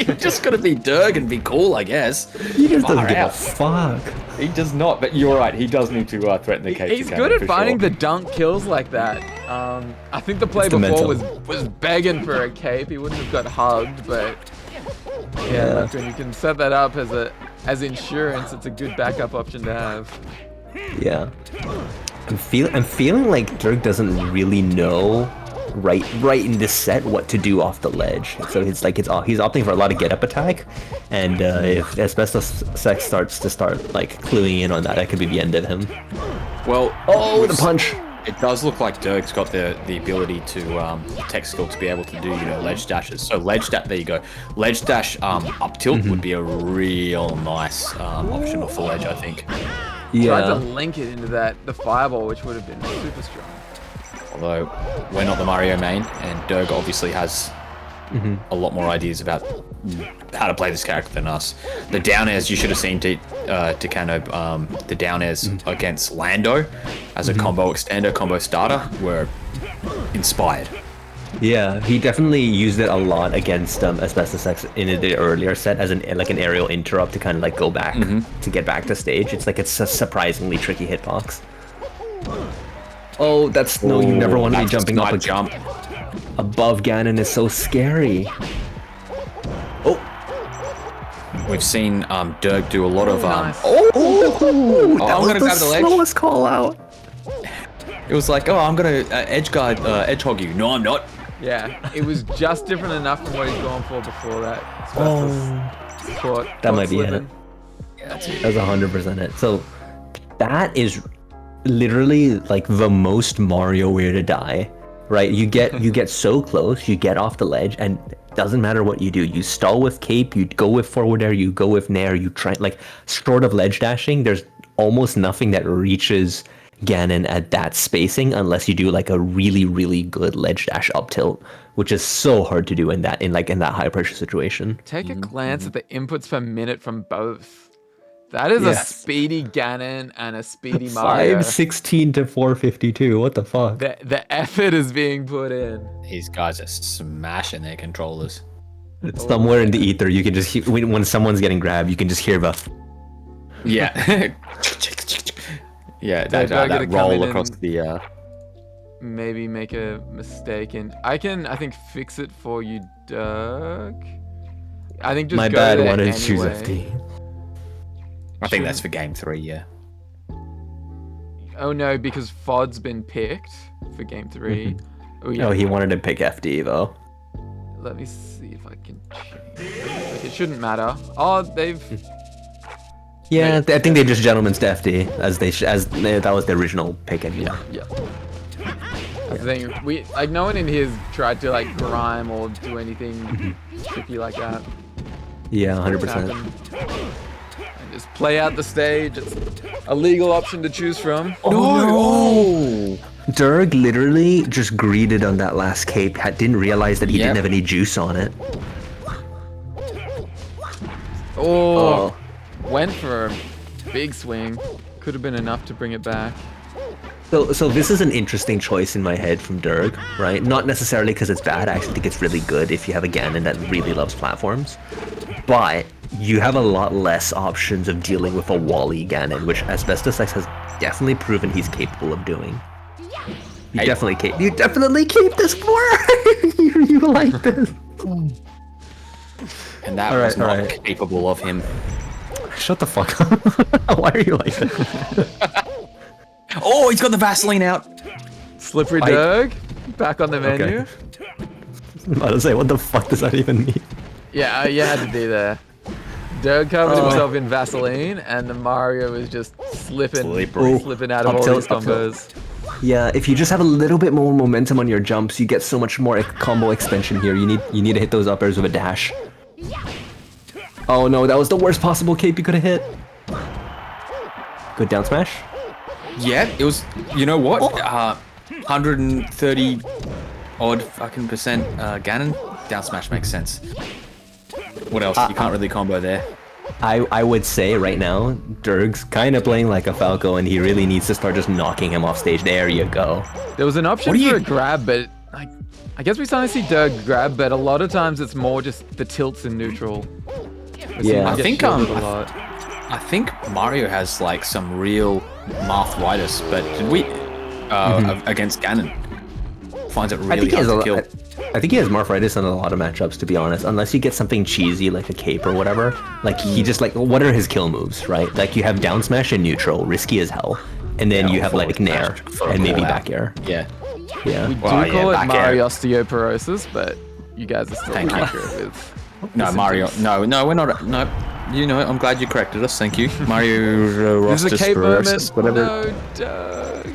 You just gotta be Dirk and be cool, I guess. He just Far doesn't give a out. fuck. He does not, but you're right. He does need to threaten the cape. He's to good Ganon, at for finding sure. the dunk kills like that. I think the play It's the before mental. was begging for a cape. He wouldn't have got hugged, but yeah, look, when you can set that up as insurance, it's a good backup option to have. Yeah. I'm feeling like Dirk doesn't really know right in this set what to do off the ledge. So he's opting for a lot of get up attack, and if Asbestos Sex starts like cluing in on that, that could be the end of him. Well, The punch. It does look like Dirk's got the ability to tech skill to be able to do ledge dashes. So ledge dash, there you go. Ledge dash up tilt would be a real nice option off the ledge, I think. Tried to link it into the fireball, which would have been super strong. Although we're not the Mario main, and Dirk obviously has a lot more ideas about how to play this character than us. The down airs you should have seen Takano, the down airs against Lando as a combo extender, combo starter were inspired. Yeah, he definitely used it a lot against Asbestos X in the earlier set as an aerial interrupt to kind of like go back to get back to stage. It's like it's a surprisingly tricky hitbox. Oh, that's no! You never want to be jumping up jump. above Ganon is so scary. Oh, We've seen Dirk do a lot of nice. I'm gonna grab the ledge. slowest call out. It was like, I'm gonna edge guard, edge hog you. No, I'm not. Yeah, it was just different enough from what he's gone for before that. That might be it. Yeah, that's it. That's 100% it. So that is literally like the most Mario way to die, right? You get so close, you get off the ledge, and doesn't matter what you do. You stall with cape, you go with forward air, you go with nair, you try like short of ledge dashing. There's almost nothing that reaches Ganon at that spacing unless you do like a really, really good ledge dash up tilt, which is so hard to do in that high pressure situation. Take a glance at the inputs per minute from both. That is a speedy Ganon and a speedy Mario. 516 to 452. What the fuck? The effort is being put in. These guys are smashing their controllers. Somewhere in the ether, you can just hear, when someone's getting grabbed, you can just hear the. Yeah. Yeah, that roll across the. Maybe make a mistake, and I think fix it for you, Dirk. I think just my go bad. there Wanted to choose anyway. FD. I think that's for game 3. Yeah. Oh no, because FOD's been picked for game 3. Oh yeah. Oh, he wanted to pick FD though. Let me see if I can change. Like, it shouldn't matter. Oh, they've. Yeah, I think they just gentleman's FD that was the original pick anyway. Yeah. I think no one in here's tried to like grime or do anything tricky like that. Yeah, 100%. And just play out the stage. It's a legal option to choose from. Oh no! Dirk literally just greeted on that last cape. Didn't realize that he didn't have any juice on it. Oh. Went for a big swing. Could have been enough to bring it back. So this is an interesting choice in my head from Dirk, right? Not necessarily because it's bad. I actually think it's really good if you have a Ganon that really loves platforms. But you have a lot less options of dealing with a Wally Ganon, which Asbestos X has definitely proven he's capable of doing. You definitely keep this for. you like this. And that was not capable of him. Shut the fuck up. Why are you like that? Oh, he's got the Vaseline out. Slippery Dirk, back on the menu. I'm about to say, what the fuck does that even mean? Yeah, you had to be there. Dirk covered himself in Vaseline, and the Mario is just slipping out of all these combos. Yeah, if you just have a little bit more momentum on your jumps, you get so much more combo extension here. You need to hit those uppers with a dash. Oh no, that was the worst possible cape you could have hit. Good down smash. Yeah, it was. You know what? 130 odd fucking percent Ganon. Down smash makes sense. What else? You can't really combo there. I would say right now, Dirk's kind of playing like a Falco, and he really needs to start just knocking him off stage. There you go. There was an option for a grab, but I guess we sometimes see Dirk grab, but a lot of times it's more just the tilts in neutral. Yeah, I think Mario has like some real arthritis, but did we against Ganon finds it really hard to kill. I think he has arthritis in a lot of matchups, to be honest. Unless you get something cheesy like a cape or whatever, like he just like what are his kill moves, right? Like you have down smash and neutral, risky as hell, and then you have like nair and maybe back air. Yeah. We do call it Mario osteoporosis, but you guys are still accurate with. No, Mario. No, we're not. No, you know, I'm glad you corrected us. Thank you, Mario. This is a cape moment. Whatever. No, Doug.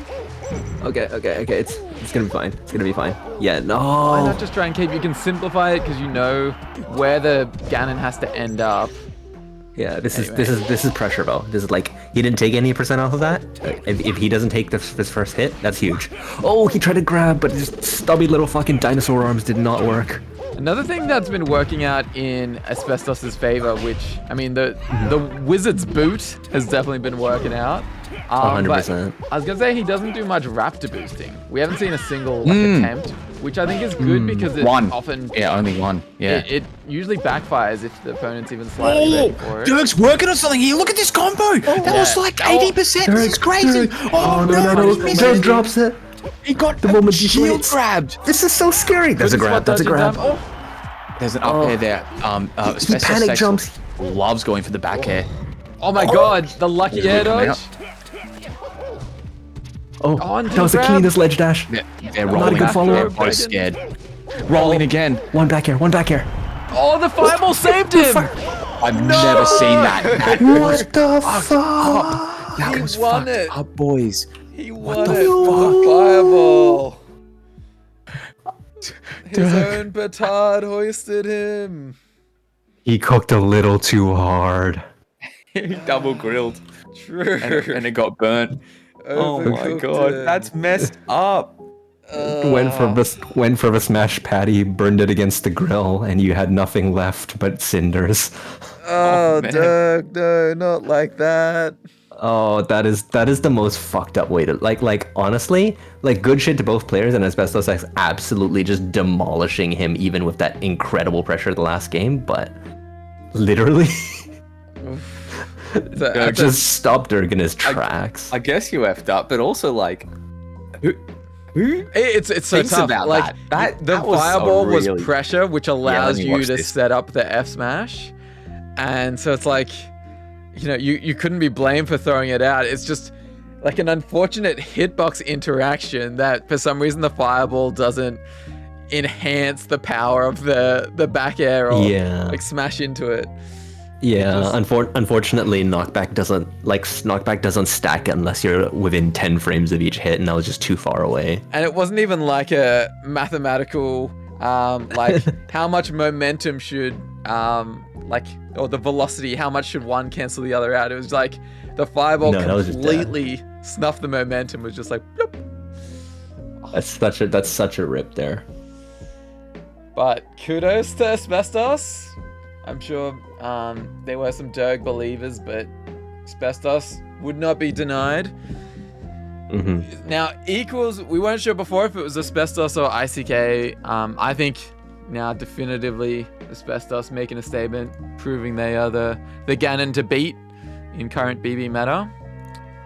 Okay. It's gonna be fine. It's gonna be fine. Yeah. No. Why not just try and cape? You can simplify it because you know where the Ganon has to end up. Yeah. This is pressure though. This is like he didn't take any percent off of that. If he doesn't take this first hit, that's huge. Oh, he tried to grab, but his stubby little fucking dinosaur arms did not work. Another thing that's been working out in Asbestos' favor, which, I mean, the Wizard's boot has definitely been working out. 100%. I was going to say he doesn't do much raptor boosting. We haven't seen a single attempt, which I think is good because it's often... Yeah, only one. Yeah. It usually backfires if the opponent's even slightly ready for it. Dirk's working on something here. Look at this combo. That was like 80%. This is crazy. No. Dirk drops it. He got the moment he shield grabbed. This is so scary. That's a grab. That's a grab. There's an up air there. He panic jumps. loves going for the back air. Oh my god, the lucky air dodge. Oh, On that was the grab. cleanest ledge dash. They're rolling. good follow-up. They're both scared. Rolling again. One back air, one back air. Oh, the fireball saved him. I've never seen that. What the fuck? That He was won fucked it. up, boys. He What won the it. fuck? Fireball. His own petard hoisted him. He cooked a little too hard. Double grilled. True. And it got burnt. Oh my Overcooked god, him. that's messed up. Went for the smashed patty, burned it against the grill, and you had nothing left but cinders. Oh, man. Doug, no, not like that. Oh, that is the most fucked up way to like honestly, like good shit to both players, and Asbestos X absolutely just demolishing him even with that incredible pressure of the last game, but literally just stopped Dirk in his tracks. I guess you effed up, but also like, who It's so thinks tough. about Like that? the That was a fireball was really- pressure, which allows let me you watch to this. set up the F smash, and so it's like, you know, you couldn't be blamed for throwing it out. It's just like an unfortunate hitbox interaction that for some reason the fireball doesn't enhance the power of the back air or like smash into it. Yeah, unfortunately, knockback doesn't stack unless you're within 10 frames of each hit, and that was just too far away. And it wasn't even like a mathematical, like how much momentum should, or the velocity, how much should one cancel the other out? It was like the fireball completely snuffed the momentum. It was just like, bloop. That's such a rip there. But kudos to Asbestos. I'm sure there were some Dirk believers, but Asbestos would not be denied. Mm-hmm. Now, equals, we weren't sure before if it was Asbestos or ICK. I think now definitively Asbestos making a statement, proving they are the Ganon to beat in current BB meta.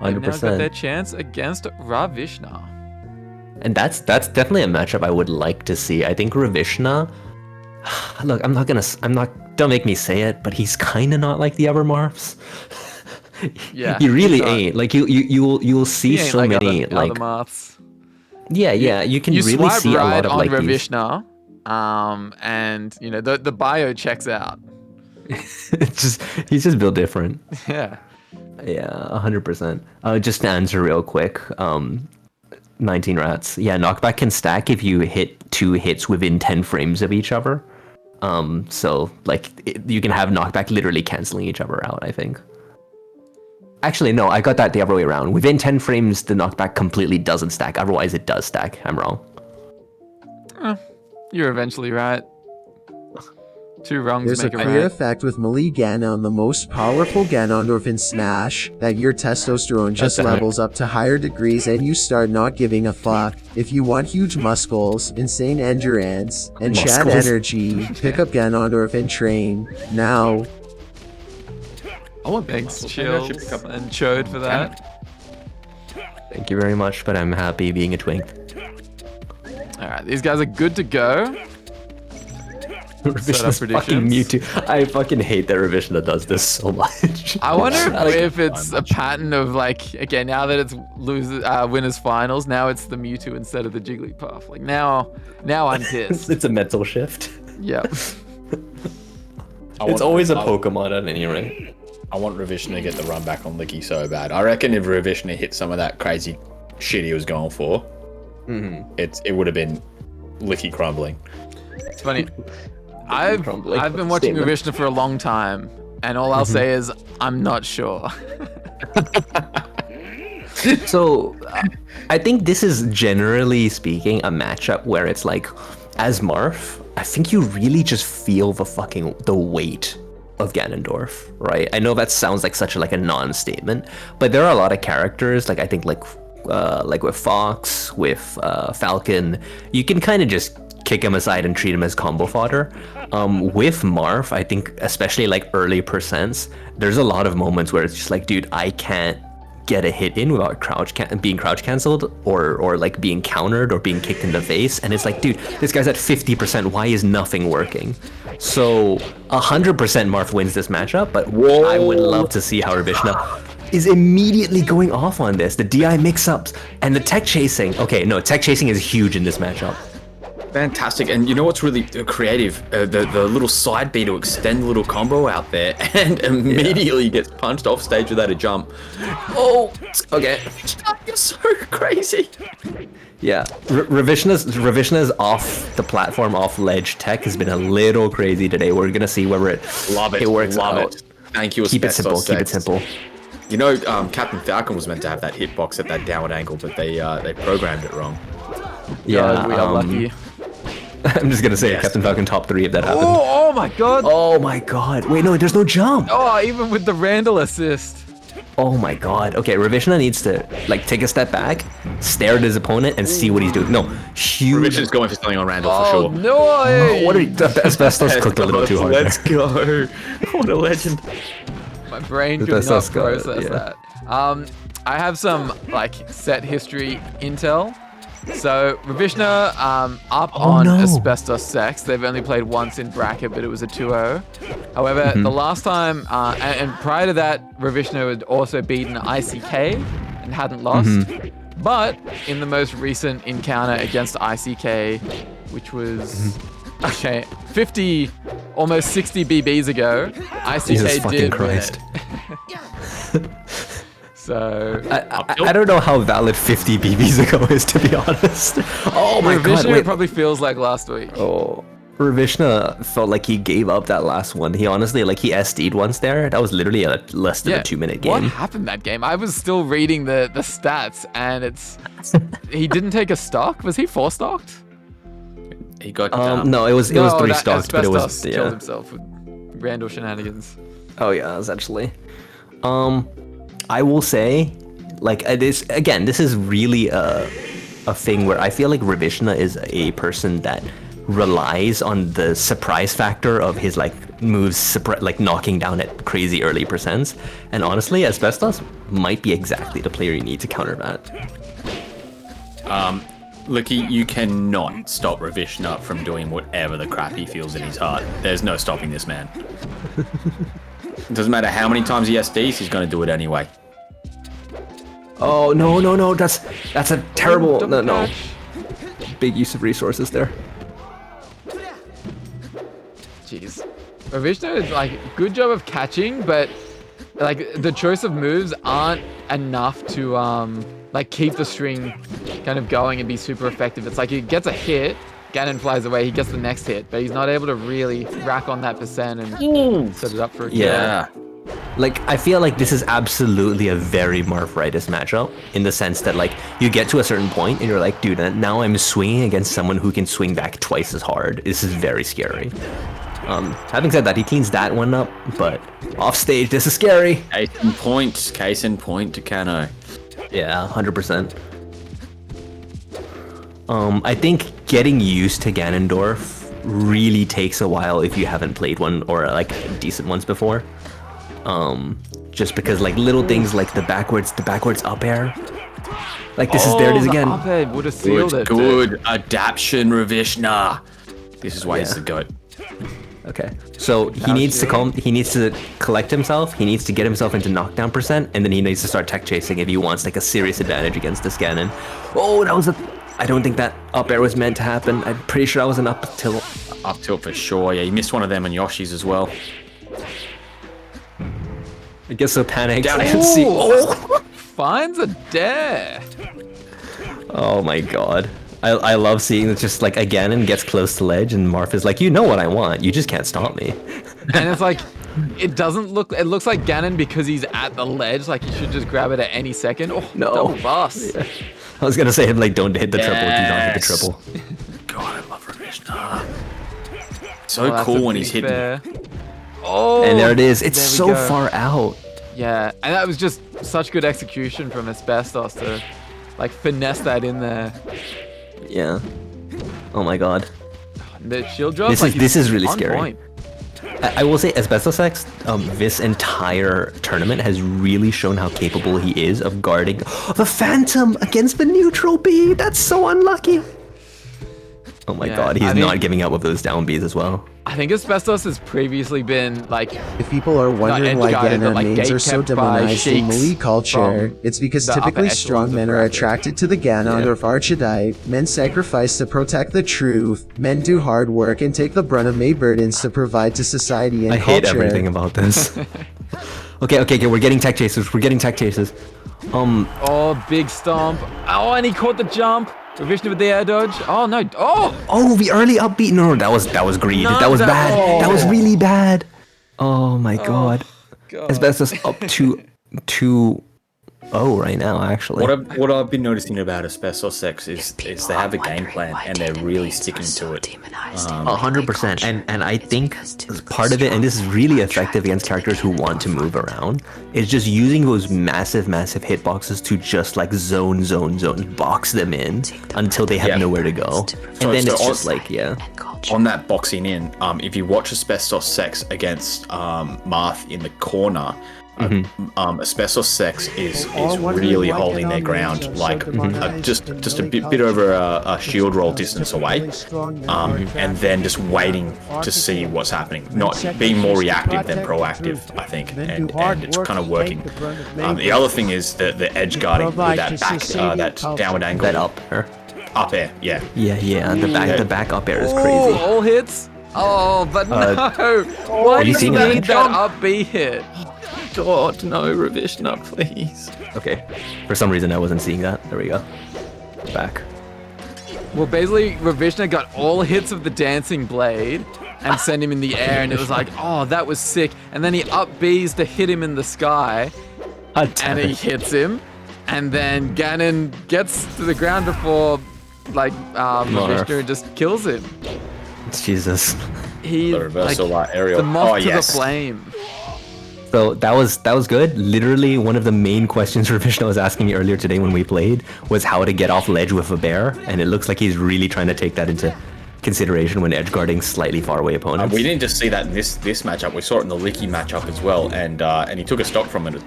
They've now 100%. got their chance against Ravishna. And that's definitely a matchup I would like to see. I think Ravishna, look, don't make me say it, but he's kind of not like the other Marths. Yeah, he really he's not. ain't. Like you'll see He ain't so like many other like Marths. yeah, you can really swipe see a right lot of on like these. Ravishna, and you know the bio checks out. He's just built different. Yeah. Yeah, 100%. Just to answer real quick, 19 rats. Yeah, knockback can stack if you hit 2 hits within 10 frames of each other. So like you can have knockback literally canceling each other out, I think. Actually, no, I got that the other way around. Within 10 frames, the knockback completely doesn't stack. Otherwise, it does stack. I'm wrong. You're eventually right. 2 wrongs There's a make a clear right. effect with Melee Ganon, the most powerful Ganondorf in Smash, that your testosterone just That's a- levels up to higher degrees and you start not giving a fuck. If you want huge muscles, insane endurance, and Chad Muscles. energy, pick up Ganondorf and train. Now. I want Thanks, Maybe I Chills should pick up and Chode for that. Thank you very much, but I'm happy being a twink. Alright, these guys are good to go. Ravishna's fucking Mewtwo. I fucking hate that Ravishna does this so much. I wonder Like, if it's a pattern of like, again, now that it's winners finals, now it's the Mewtwo instead of the Jigglypuff. Like now I'm pissed. it's a mental shift. Yep. It's always a Pokemon at any rate. I want Ravishna to get the run back on Licky so bad. I reckon if Ravishna hit some of that crazy shit he was going for, it would have been Licky crumbling. It's funny. I've Crumbling. been watching Statement. Ravishna for a long time, and all I'll say is I'm not sure. So, I think this is generally speaking a matchup where it's like, as Marth, I think you really just feel the weight of Ganondorf, right? I know that sounds like such a non-statement, but there are a lot of characters, I think like with Fox, with Falcon, you can kind of just kick him aside and treat him as combo fodder. With Marth, I think especially early percents, there's a lot of moments where it's just like, dude, I can't get a hit in without being crouch cancelled or like being countered or being kicked in the face. And it's like, dude, this guy's at 50%. Why is nothing working? So 100% Marth wins this matchup, but I would love to see how Ravishna is immediately going off on this. The DI mix-ups and the tech chasing. Okay, no, tech chasing is huge in this matchup. Fantastic, and you know what's really creative? The little side B to extend the little combo out there, and immediately gets punched off stage without a jump. Oh, okay. You're so crazy. Yeah, Ravishna's off the platform, off ledge tech has been a little crazy today. We're gonna see whether it works out. Thank you. Keep it simple. Keep it simple. You know, Captain Falcon was meant to have that hitbox at that downward angle, but they programmed it wrong. Yeah, we are lucky. I'm just gonna say Captain Falcon top 3 if that happened. Oh my god! Oh my god! Wait, no, there's no jump. Oh, even with the Randall assist. Oh my god. Okay, Ravishna needs to like take a step back, stare at his opponent, and see what he's doing. No, huge. Ravishna's going for something on Randall for sure. No! Oh, what are you? Asbestos cooked a little too hard. Let's go! What a legend. My brain could not process that. I have some like set history intel. So Ravishna up on Asbestos Sex. They've only played once in bracket, but it was a 2-0. However, the last time, and prior to that, Ravishna had also beaten ICK and hadn't lost. But in the most recent encounter against ICK, which was 50, almost 60 BBs ago, ICK did win it. So I don't know how valid 50 BBs ago is, to be honest. Oh my god! Ravishna probably feels like last week. Oh, Ravishna felt like he gave up that last one. He honestly, like, he SD'd once there. That was literally a less than a 2-minute game. What happened that game? I was still reading the stats, and he didn't take a stock. Was he 4-stocked? He got no, it was 3 stocks, but it was killed himself with Randall shenanigans. Oh yeah, essentially. I will say, like, this is really a thing where I feel like Ravishna is a person that relies on the surprise factor of his like moves, like knocking down at crazy early percents. And honestly, Asbestos might be exactly the player you need to counter that. Lucky, you cannot stop Ravishna from doing whatever the crap he feels in his heart. There's no stopping this man. It doesn't matter how many times he SDs, he's going to do it anyway. Oh, no. That's a terrible... No. Big use of resources there. Jeez. Ravishna is like, good job of catching, but like the choice of moves aren't enough to like keep the string kind of going and be super effective. It's like he gets a hit, Ganon flies away, he gets the next hit, but he's not able to really rack on that percent and set it up for a kill. Yeah. Like, I feel like this is absolutely a very Marthritis matchup in the sense that, like, you get to a certain point and you're like, dude, now I'm swinging against someone who can swing back twice as hard. This is very scary. Having said that, he teens that one up, but off stage, this is scary. Case in point to Kano. Yeah, 100%. I think getting used to Ganondorf really takes a while if you haven't played one or like decent ones before. Just because like little things like the backwards up air. Like this there it is again. Up air would have sealed it. Good adaption, Ravishna. This is why he's the GOAT. Okay, so he needs to collect himself, he needs to get himself into knockdown percent, and then he needs to start tech chasing if he wants like a serious advantage against this Ganon. Oh, that was I don't think that up air was meant to happen. I'm pretty sure that was an up tilt. Up tilt for sure, yeah, he missed one of them on Yoshi's as well. I guess so panicked. Down, I could see. Oh! Finds a dare. Oh my god. I love seeing it just like again and gets close to ledge and Marth is like, you know what I want, you just can't stop me. And it's like, it looks like Ganon because he's at the ledge, like he should just grab it at any second. Oh, no. Double boss. Yeah. I was gonna say him like, don't hit the triple, do not hit the triple. God, I love Ravishna. So cool when he's hitting. Oh, and there it is. It's so far out. Yeah, and that was just such good execution from Asbestos to like finesse that in there. Yeah. Oh my god. The shield drop. This is really scary. Point. I will say, Asbestos X, this entire tournament has really shown how capable he is of guarding the Phantom against the neutral B. That's so unlucky. Oh my god, he's not giving up with those down Bs as well. I think Asbestos has previously been like. If people are wondering why Ghana mains are so demonized in Malay culture, it's because typically strong men are attracted to the Ghana or Archidai. Men sacrifice to protect the truth. Men do hard work and take the brunt of May burdens to provide to society and culture. I hate everything about this. Okay, we're getting tech chases. Oh, big stomp. Oh, and he caught the jump. Ravishna with the air dodge. Oh no. Oh, the early upbeat. No, that was greed. No, that was bad. That was really bad. Oh my god. Asbestos up to 2-0 right now, actually. What I've been noticing about Asbestos X is they have a game plan and they're really sticking to it. 100%. And I think part of it, and this is really effective against characters who want to move around, is just using those massive hitboxes to just like zone, box them in until they have nowhere to go. And then it's just like, on that boxing in, if you watch Asbestos X against Marth in the corner, Asbestos X is really holding their ground, like just a bit over a shield roll distance away, and then just waiting to see what's happening, not being more reactive than proactive, I think, and it's kind of working. The other thing is the edge guarding with that back, that downward angle, that up air, yeah, the back up air is crazy. All hits. Oh, but no. Why did you need that up B hit? God, no, Ravishna, please. Okay. For some reason, I wasn't seeing that. There we go. Back. Well, basically, Ravishna got all hits of the dancing blade and sent him in the air, and it was like, oh, that was sick. And then he up Bs to hit him in the sky, and he hits him. And then Ganon gets to the ground before, like, Ravishna just kills him. Jesus. The reversal aerial. The moth to the flame. So that was good. Literally, one of the main questions Ravishna was asking me earlier today when we played was how to get off ledge with a bear, and it looks like he's really trying to take that into consideration when edge guarding slightly far away opponents. We didn't just see that in this matchup. We saw it in the Licky matchup as well, and he took a stock from it.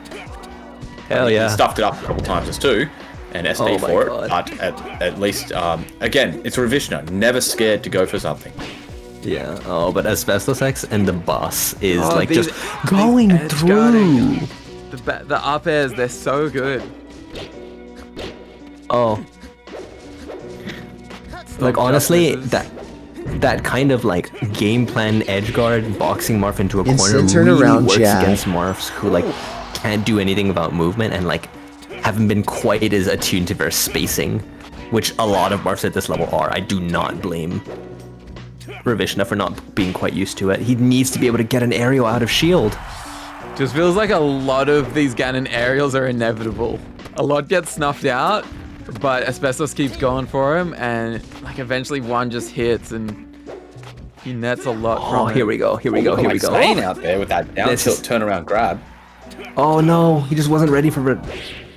Hell yeah! He stuffed it up a couple times too, and SD for it. But at least, again, it's Ravishna. Never scared to go for something. Yeah. Oh, but Asbestos X and the boss is like just going through. The up airs, they're so good. Oh. Like honestly, that kind of like game plan edge guard boxing Marth into a corner really works against Marths who like can't do anything about movement and like haven't been quite as attuned to their spacing, which a lot of Marths at this level are. I do not blame Ravishna for not being quite used to it. He needs to be able to get an aerial out of shield. Just feels like a lot of these Ganon aerials are inevitable. A lot gets snuffed out, but Asbestos keeps going for him, and like eventually one just hits and he nets a lot from it. Here we go. Staying out there with that down tilt turnaround grab. Oh no, he just wasn't ready for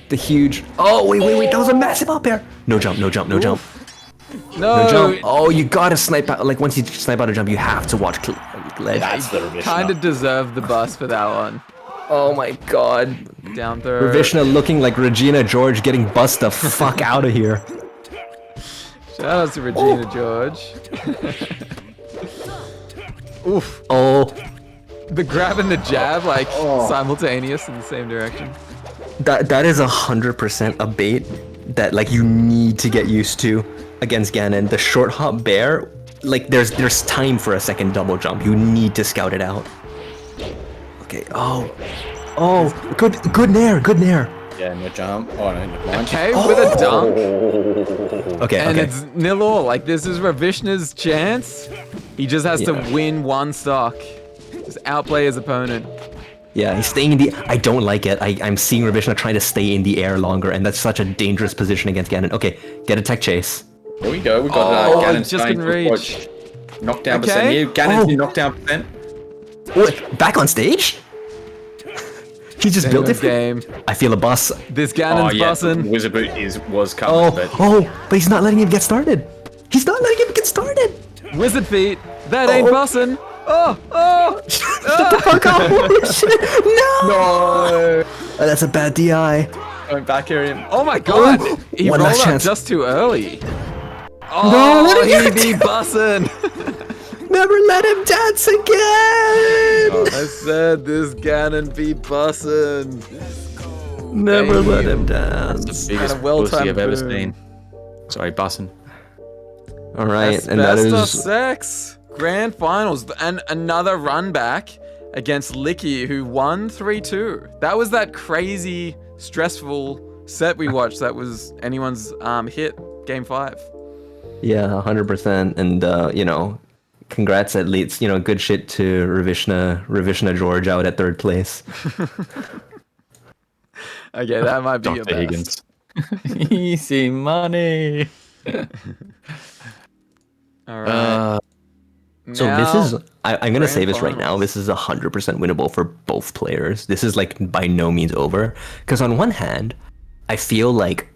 the huge. Oh wait, that was a massive up air. No jump. No jump. Oh, you gotta snipe out. Like once you snipe out a jump, you have to watch ledge. That's the Ravishna. Kind of deserved the bus for that one. Oh my god. Down throw. Ravishna looking like Regina George getting bust the fuck out of here. Shout out to Regina George. Oof. Oh. The grab and the jab, like simultaneous in the same direction. That is 100% a bait that like you need to get used to against Ganon. The short hop bear, like there's time for a second double jump. You need to scout it out. Okay. Oh, good nair. Yeah, no jump. Oh no, never mind. Okay, with a dunk. Okay. And it's 0-all. Like this is Ravishna's chance. He just has to win one stock. Just outplay his opponent. Yeah, he's staying in the. I don't like it. I'm seeing Ravishna trying to stay in the air longer, and that's such a dangerous position against Ganon. Okay, get a tech chase. Here we go. We got Ganon's just can reach. Knockdown percent here. Ganon's new knockdown percent. What? Back on stage? He just built it. Game. I feel a bus. This Ganon's bussin'. Wizard Boot was coming. But he's not letting him get started. He's not letting him get started. Wizard feet. That ain't bussin'. Oh. Holy shit! No! That's a bad DI. Going back here him. Oh my god! He One rolled last up chance. just too early. Oh, he be bussin'. Never let him dance again! I said this Ganon be bussin'. Never let him dance. Biggest pussy I've ever seen. Sorry, bussin'. Alright, and that Asbestos is... Sex Grand Finals and another run back against Licky, who won 3-2. That was that crazy, stressful set we watched that was anyone's hit, Game 5. Yeah, 100%. And, you know, congrats at least, you know, good shit to Ravishna George out at 3rd place. Okay, that might be Dr. your best. Higgins. Easy money. All right. So Now, this is, I'm going to say this right now, finals. this is 100% winnable for both players. This is like by no means over. Because on one hand, I feel like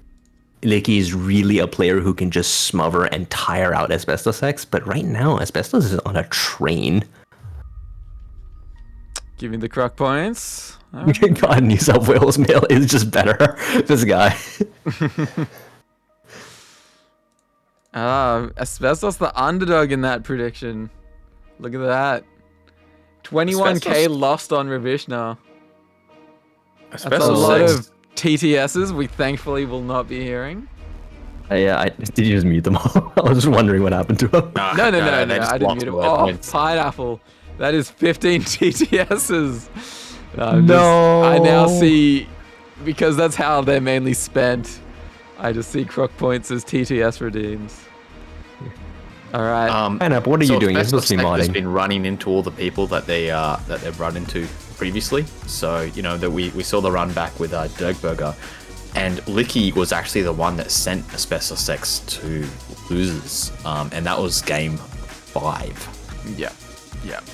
Licky is really a player who can just smother and tire out Asbestos X, but right now Asbestos is on a train. Give me the croc points. All God, New South Wales Mail is just better. This guy. Asbestos the underdog in that prediction. Look at that. 21k Asbestos. lost on Ravishna. That's a Asbestos lot Sex. of TTSs we thankfully will not be hearing. Yeah, did you just mute them all? I was just wondering what happened to them. No, they I just didn't lost mute him. all their Oh, points. pineapple. That is 15 TTSs. No. I now see, because that's how they're mainly spent, I just see croc points as TTS redeems. All right. Pineapple, what are you doing? You're supposed to be Has modding. been running into all the people that they've run into previously. So you know that we saw the run back with Dirkberger, and Licky was actually the one that sent Asbestos Sex to losers, and that was game 5. Yeah.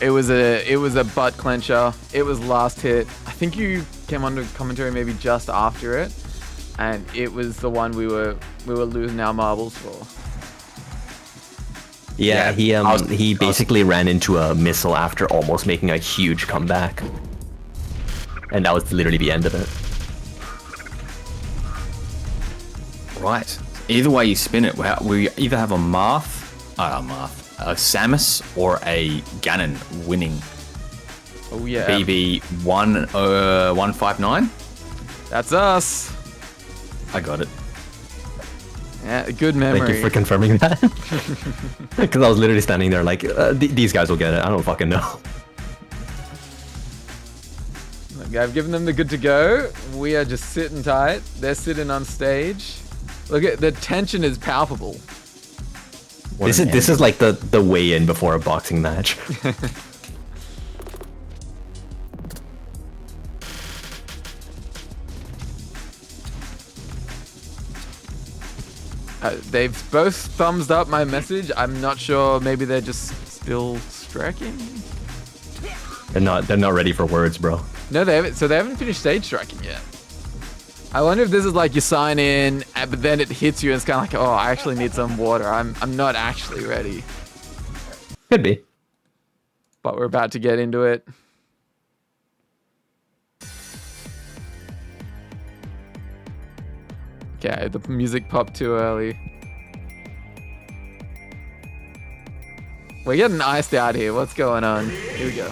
It was a butt clencher. It was last hit. I think you came on to commentary maybe just after it, and it was the one we were losing our marbles for. Yeah, he basically ran into a missile after almost making a huge comeback. And that was literally the end of it. Right. Either way you spin it, we either have a Samus or a Ganon winning. Oh yeah. BB 159. That's us. I got it. Yeah, good memory. Thank you for confirming that. Because I was literally standing there like, these guys will get it. I don't fucking know. Look, I've given them the good to go. We are just sitting tight. They're sitting on stage. Look at the tension is palpable. This is like the weigh-in before a boxing match. They've both thumbs up my message. I'm not sure. Maybe they're just still striking. They're not ready for words, bro. No, they haven't. So they haven't finished stage striking yet. I wonder if this is like you sign in, but then it hits you and it's kind of like, oh, I actually need some water. I'm not actually ready. Could be. But we're about to get into it. Okay, the music popped too early. We're getting iced out here. What's going on? Here we go.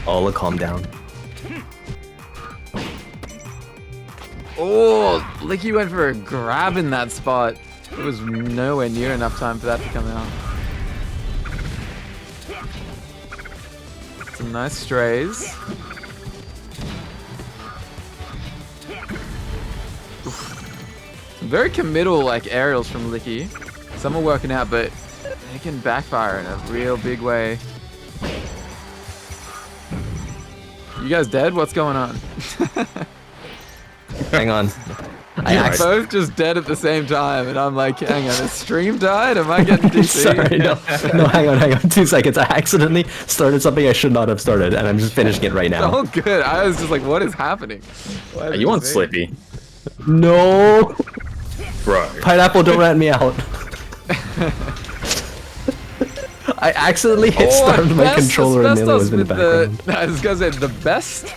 Ola, calm down. Oh, Licky went for a grab in that spot. There was nowhere near enough time for that to come out. Some nice strays. Some very committal like aerials from Licky. Some are working out, but they can backfire in a real big way. You guys dead? What's going on? Hang on. You're both just dead at the same time, and I'm like, hang on, the stream died? Am I getting DC? Sorry, no, hang on, 2 seconds. I accidentally started something I should not have started, and I'm just finishing it right now. Oh, good. I was just like, what is happening? Are you on Slippy? No! Bro. Pineapple, don't rat me out. I accidentally hit start on my controller and Nearly was in the background. I was gonna say the best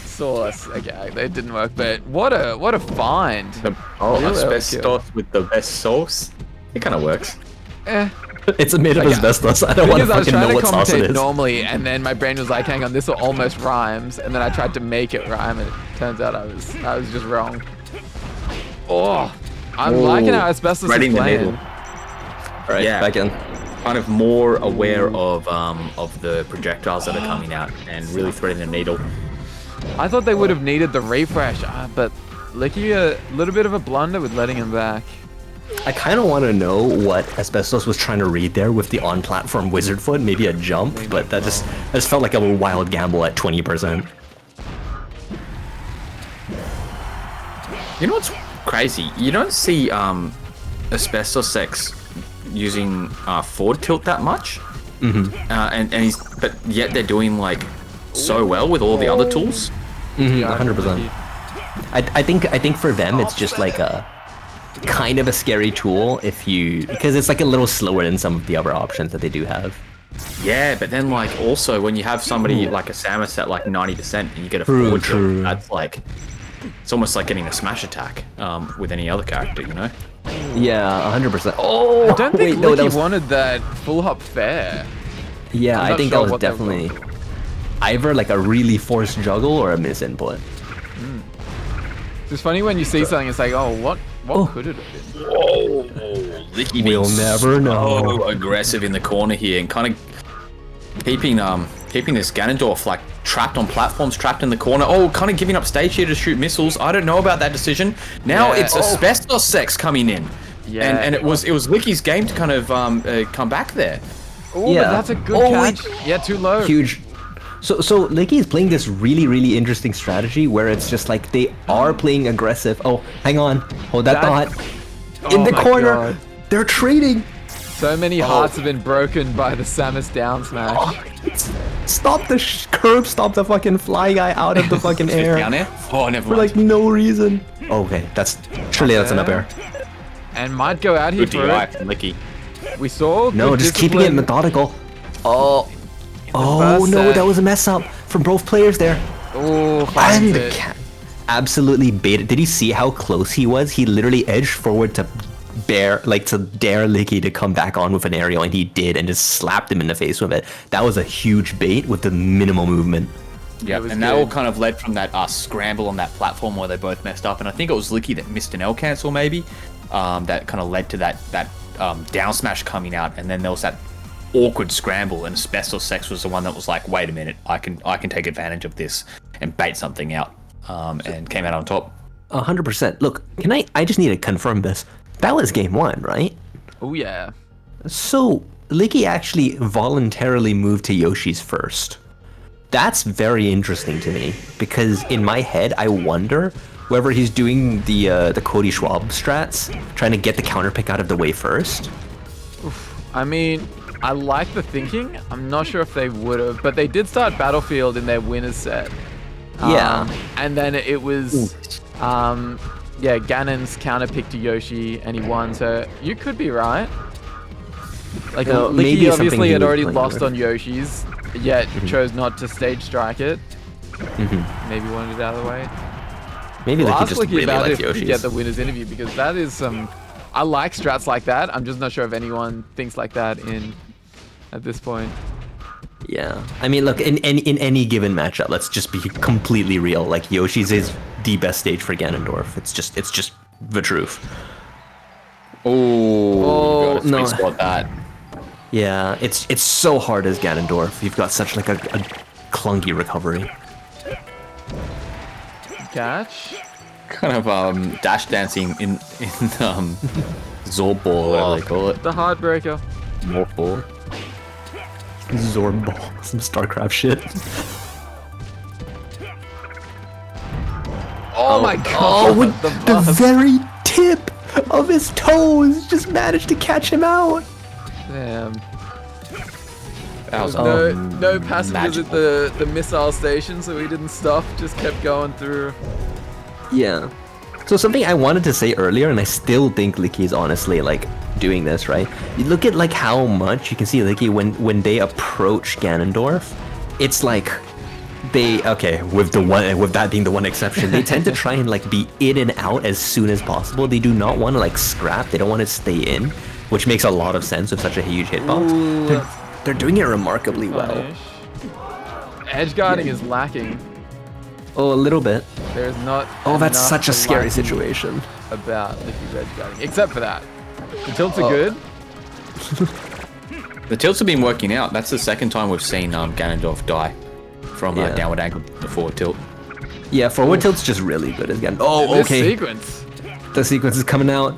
sauce. Okay, that didn't work, but what a find. Asbestos with the best sauce. It kind of works. It's made of asbestos. I don't want to fucking know what sauce it is. Normally, and then my brain was like, hang on, this almost rhymes, and then I tried to make it rhyme, and it turns out I was just wrong. Oh, I'm liking how asbestos is playing. Right, yeah, back in. Kind of more aware of the projectiles that are coming out and really threading the needle. I thought they would have needed the refresh, but Licky a little bit of a blunder with letting him back. I kind of want to know what Asbestos was trying to read there with the on-platform wizard foot, maybe a jump, but that just felt like a wild gamble at 20%. You know what's crazy? You don't see Asbestos Sex using forward tilt that much, but yet they're doing like so well with all the other tools. 100%. I think for them it's just like a kind of a scary tool because it's like a little slower than some of the other options that they do have. Yeah, but then like also when you have somebody like a Samus at like 90% and you get a forward tilt, that's like it's almost like getting a smash attack with any other character, you know? Yeah, 100%. Oh, I don't think Licky wanted that full hop fair. Yeah, I think that was definitely either like a really forced juggle or a misinput. It's funny when you see something, it's like, oh, what could it have been? Oh, Licky we'll never know. So aggressive in the corner here and kind of keeping this Ganondorf like trapped on platforms, trapped in the corner. Oh, kind of giving up stage here to shoot missiles. I don't know about that decision. Now it's Asbestos Sex coming in. Yeah. And it was Licky's game to kind of come back there. Oh, yeah. But that's a good catch. Yeah, too low. Huge. So Licky is playing this really, really interesting strategy where it's just like they are playing aggressive. Oh, hang on. Hold that thought. In the corner. God. They're trading. So many hearts have been broken by the Samus down smash. Stop the curb, stop the fucking fly guy out of the fucking air. Down there? Oh, never for like no reason. Okay, surely that's an up air. And might go out here for it. Licky. We saw no, just keeping it methodical. Oh no, that was a mess up from both players there. Oh, and the cat absolutely baited. Did you see how close he was? He literally edged forward to dare Licky to come back on with an aerial, and he did, and just slapped him in the face with it. That was a huge bait with the minimal movement. Yeah, and that all kind of led from that scramble on that platform where they both messed up, and I think it was Licky that missed an L cancel maybe, that kind of led to that down smash coming out, and then there was that awkward scramble, and Asbestos Sex was the one that was like, wait a minute, I can take advantage of this and bait something out, and came out on top. 100%. Look, I just need to confirm this. That was game one, right? Oh yeah. So Licky actually voluntarily moved to Yoshi's first. That's very interesting to me, because in my head I wonder whether he's doing the Cody Schwab strats, trying to get the counter pick out of the way first. I mean, I like the thinking. I'm not sure if they would have, but they did start Battlefield in their winners set. Yeah. And then it was, Ganon's counter pick to Yoshi, and he won. So you could be right. Like, Licky obviously had already lost on Yoshi's, yet chose not to stage strike it. Maybe wanted it out of the way. Maybe Licky just really about liked it Yoshi's. To get the winner's interview, because that is some. I like strats like that. I'm just not sure if anyone thinks like that at this point. Yeah, I mean, look, in any given matchup, let's just be completely real. Like, Yoshi's is the best stage for Ganondorf. It's just the truth. Oh no! Spot that. Yeah, it's so hard as Ganondorf. You've got such like a clunky recovery. Catch. Kind of dash dancing in Zorb Ball, whatever they call it. The Heartbreaker. Morph Ball. Zorb Ball, some StarCraft shit. Oh my god! With the very tip of his toes, just managed to catch him out. Damn. That was no passengers at the missile station, so he didn't stop. Just kept going through. Yeah. So something I wanted to say earlier, and I still think Licky is honestly like doing this, right? You look at like how much you can see Licky when they approach Ganondorf, it's like with that being the one exception, they tend to try and like be in and out as soon as possible. They do not want to like scrap. They don't want to stay in, which makes a lot of sense with such a huge hitbox. They're doing it remarkably well. Edge guarding is lacking. Oh, a little bit. There's not. Oh, that's such a scary situation. About Licky's edge guarding, except for that. The tilts are good. The tilts have been working out. That's the second time we've seen Ganondorf die from downward angle to forward tilt. Yeah, forward tilt's just really good again. Oh, okay. Sequence. The sequence is coming out.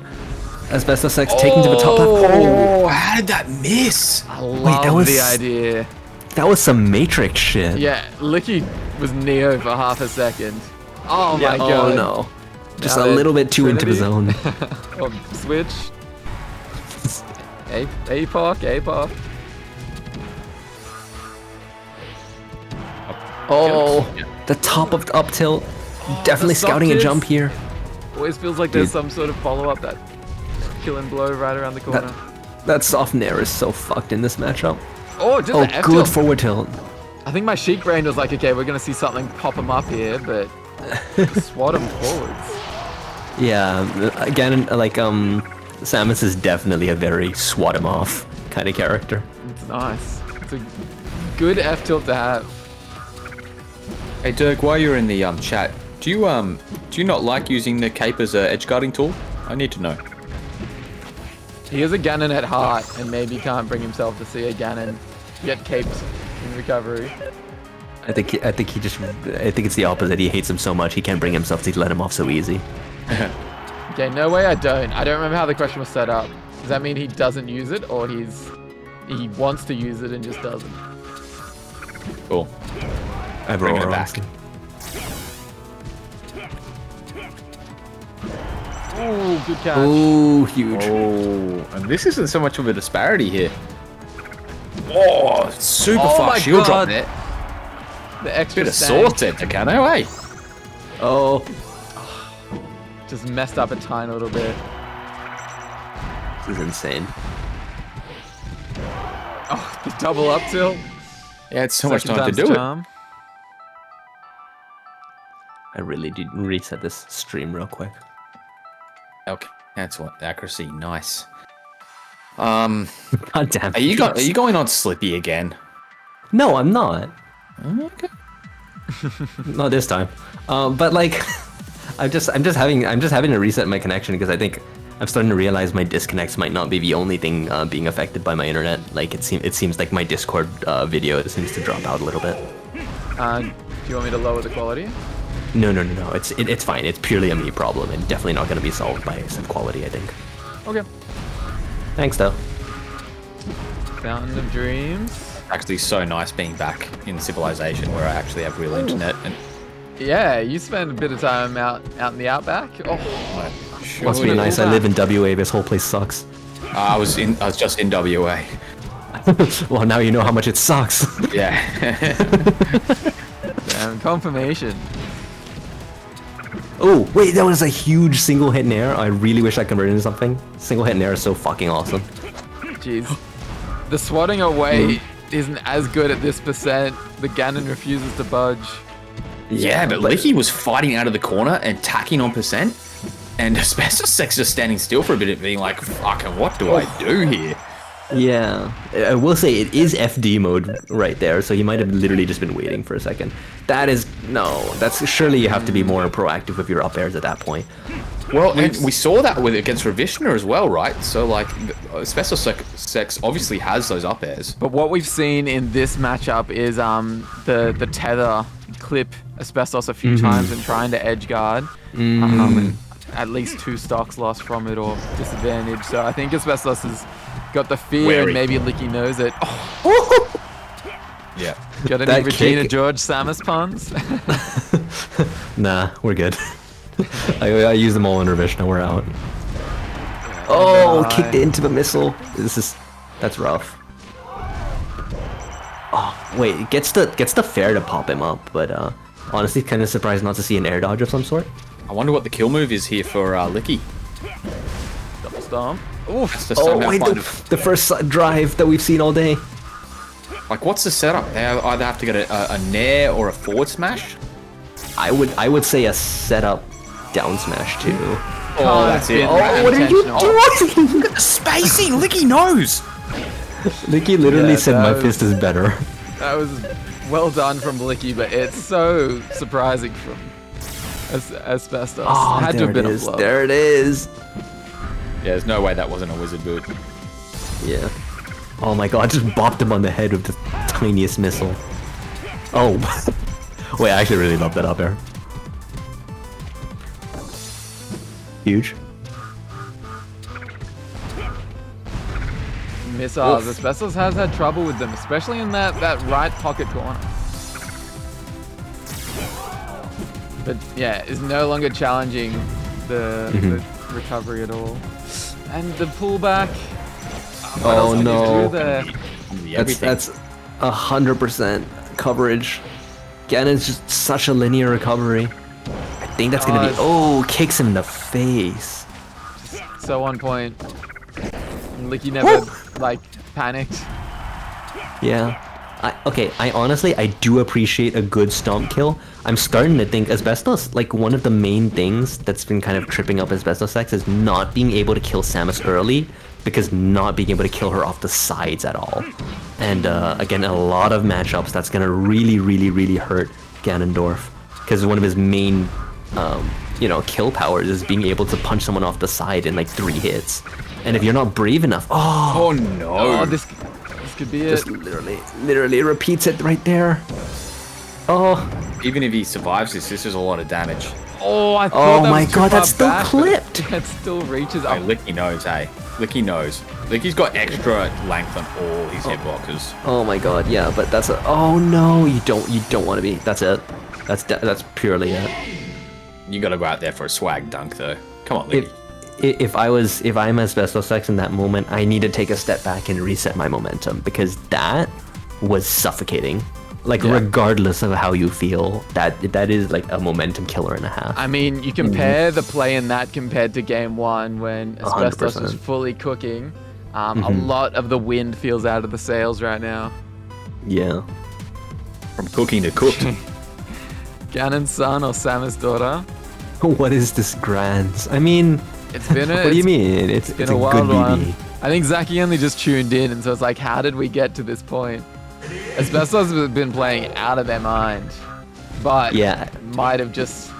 Asbestos X taking to the top left. Oh, how did that miss? I love the idea. That was some Matrix shit. Yeah, Licky was Neo for half a second. Oh my god. Oh no. Just a little bit too into the zone. Oh, switch. APOC. Oh, the top of the up tilt. Definitely scouting a jump here. Always feels like there's some sort of follow-up, that kill and blow right around the corner. That soft nair is so fucked in this matchup. Oh, just the F good tilt. forward tilt. I think my Sheik brain was like, okay, we're gonna see something pop him up here, but swat him forwards. Yeah, again, like Samus is definitely a very swat him off kind of character. It's nice. It's a good F tilt to have. Hey Dirk, while you're in the chat, do you not like using the cape as a edge guarding tool? I need to know. He is a Ganon at heart, and maybe can't bring himself to see a Ganon get caped in recovery. I think it's the opposite. He hates him so much he can't bring himself to let him off so easy. Okay, no way I don't. I don't remember how the question was set up. Does that mean he doesn't use it, or he wants to use it and just doesn't? Cool. I'm bringing it back. Ooh, good catch. Ooh, huge. Oh, and this isn't so much of a disparity here. Oh, super fast shield drop there. The extra bit of sword at Takano, eh? Oh. Just messed up a tiny little bit. This is insane. Oh, the double up tilt. Yeah, it's so much time to do it. I really did reset this stream real quick. Okay, that's what accuracy. Nice. God damn. Are you going on Slippy again? No, I'm not. Okay. Not this time. But like, I'm just having to reset my connection because I think I'm starting to realize my disconnects might not be the only thing being affected by my internet. Like it seems like my Discord video seems to drop out a little bit. Do you want me to lower the quality? No. It's fine. It's purely a me problem and definitely not going to be solved by some quality, I think. Okay. Thanks, though. Fountain of Dreams. Actually, so nice being back in Civilization where I actually have real internet. And yeah, you spend a bit of time out in the outback. Oh, must be nice. I live in WA. This whole place sucks. I was just in WA. Well, now you know how much it sucks. Yeah. Damn, confirmation. Oh, wait, that was a huge single hit nair. I really wish I converted into something. Single hit nair is so fucking awesome. Jeez. The swatting away isn't as good at this percent. The Ganon refuses to budge. Yeah, but Licky was fighting out of the corner and tacking on percent. And Asbestos X just standing still for a bit, being like, fucking, what do I do here? Yeah, I will say it is FD mode right there, so he might have literally just been waiting for a second. That's surely you have to be more proactive with your up airs at that point. Well, and we saw that against Ravishna as well, right? So like, Asbestos X obviously has those up airs. But what we've seen in this matchup is the tether clip Asbestos a few times and trying to edge guard. At least 2 stocks lost from it or disadvantage. So I think Asbestos has got the fear and maybe Licky knows it. Oh. Yeah. Got any Regina George Samus puns? Nah, we're good. I use them all in Ravishna, we're out. Oh, kicked into the missile. That's rough. Oh, wait, it gets the fair to pop him up, but honestly kind of surprised not to see an air dodge of some sort. I wonder what the kill move is here for Licky. Double stomp. Oof. The first drive that we've seen all day. Like, what's the setup? They either have to get a nair or a forward smash. I would say a setup down smash too. Oh, that's it. Oh, what are you doing? Look at the spacing. Licky knows. Licky literally said my fist is better. That was well done from Licky, but it's so surprising from Asbestos. Oh, Had to have been a flop. There it is. Yeah, there's no way that wasn't a wizard boot. Yeah. Oh my god, I just bopped him on the head with the tiniest missile. Oh. Wait, I actually really love that up air. Huge. Missiles. Asbestos has had trouble with them, especially in that right pocket corner. But yeah, is no longer challenging the recovery at all. And the pullback. Oh no. There? That's 100% coverage. Ganon's just such a linear recovery. I think that's gonna be. Oh, kicks him in the face. So on point. Licky never like panicked. Yeah. I honestly do appreciate a good stomp kill. I'm starting to think Asbestos, like one of the main things that's been kind of tripping up Asbestos X is not being able to kill Samus early, because not being able to kill her off the sides at all. And again, a lot of matchups that's gonna really hurt Ganondorf, because one of his main kill powers is being able to punch someone off the side in like 3 hits. And if you're not brave enough, oh no. Oh, this could be it. Just literally repeats it right there. Oh. Even if he survives this is a lot of damage. Oh, I thought that my was too god, far that's still back, clipped. It still reaches up. Hey, Licky knows, hey. Licky knows. Licky's got extra length on all his hit blockers. Oh my god, yeah, but that's a. Oh no, you don't want to be. That's it. That's purely it. You gotta go out there for a swag dunk though. Come on, Licky. If I'm Asbestos X in that moment, I need to take a step back and reset my momentum, because that was suffocating. Like, regardless of how you feel, that is like a momentum killer and a half. I mean, you compare the play in that compared to game 1 when Asbestos 100%. was fully cooking. A lot of the wind feels out of the sails right now. Yeah. From cooking to cooked. Ganon's son or Samus' daughter. What is this Grands? I mean, it's been what do you mean? It's been a a wild good one. BB. I think Zaki only just tuned in, and so it's like, how did we get to this point? Asbestos has been playing out of their mind, but might have just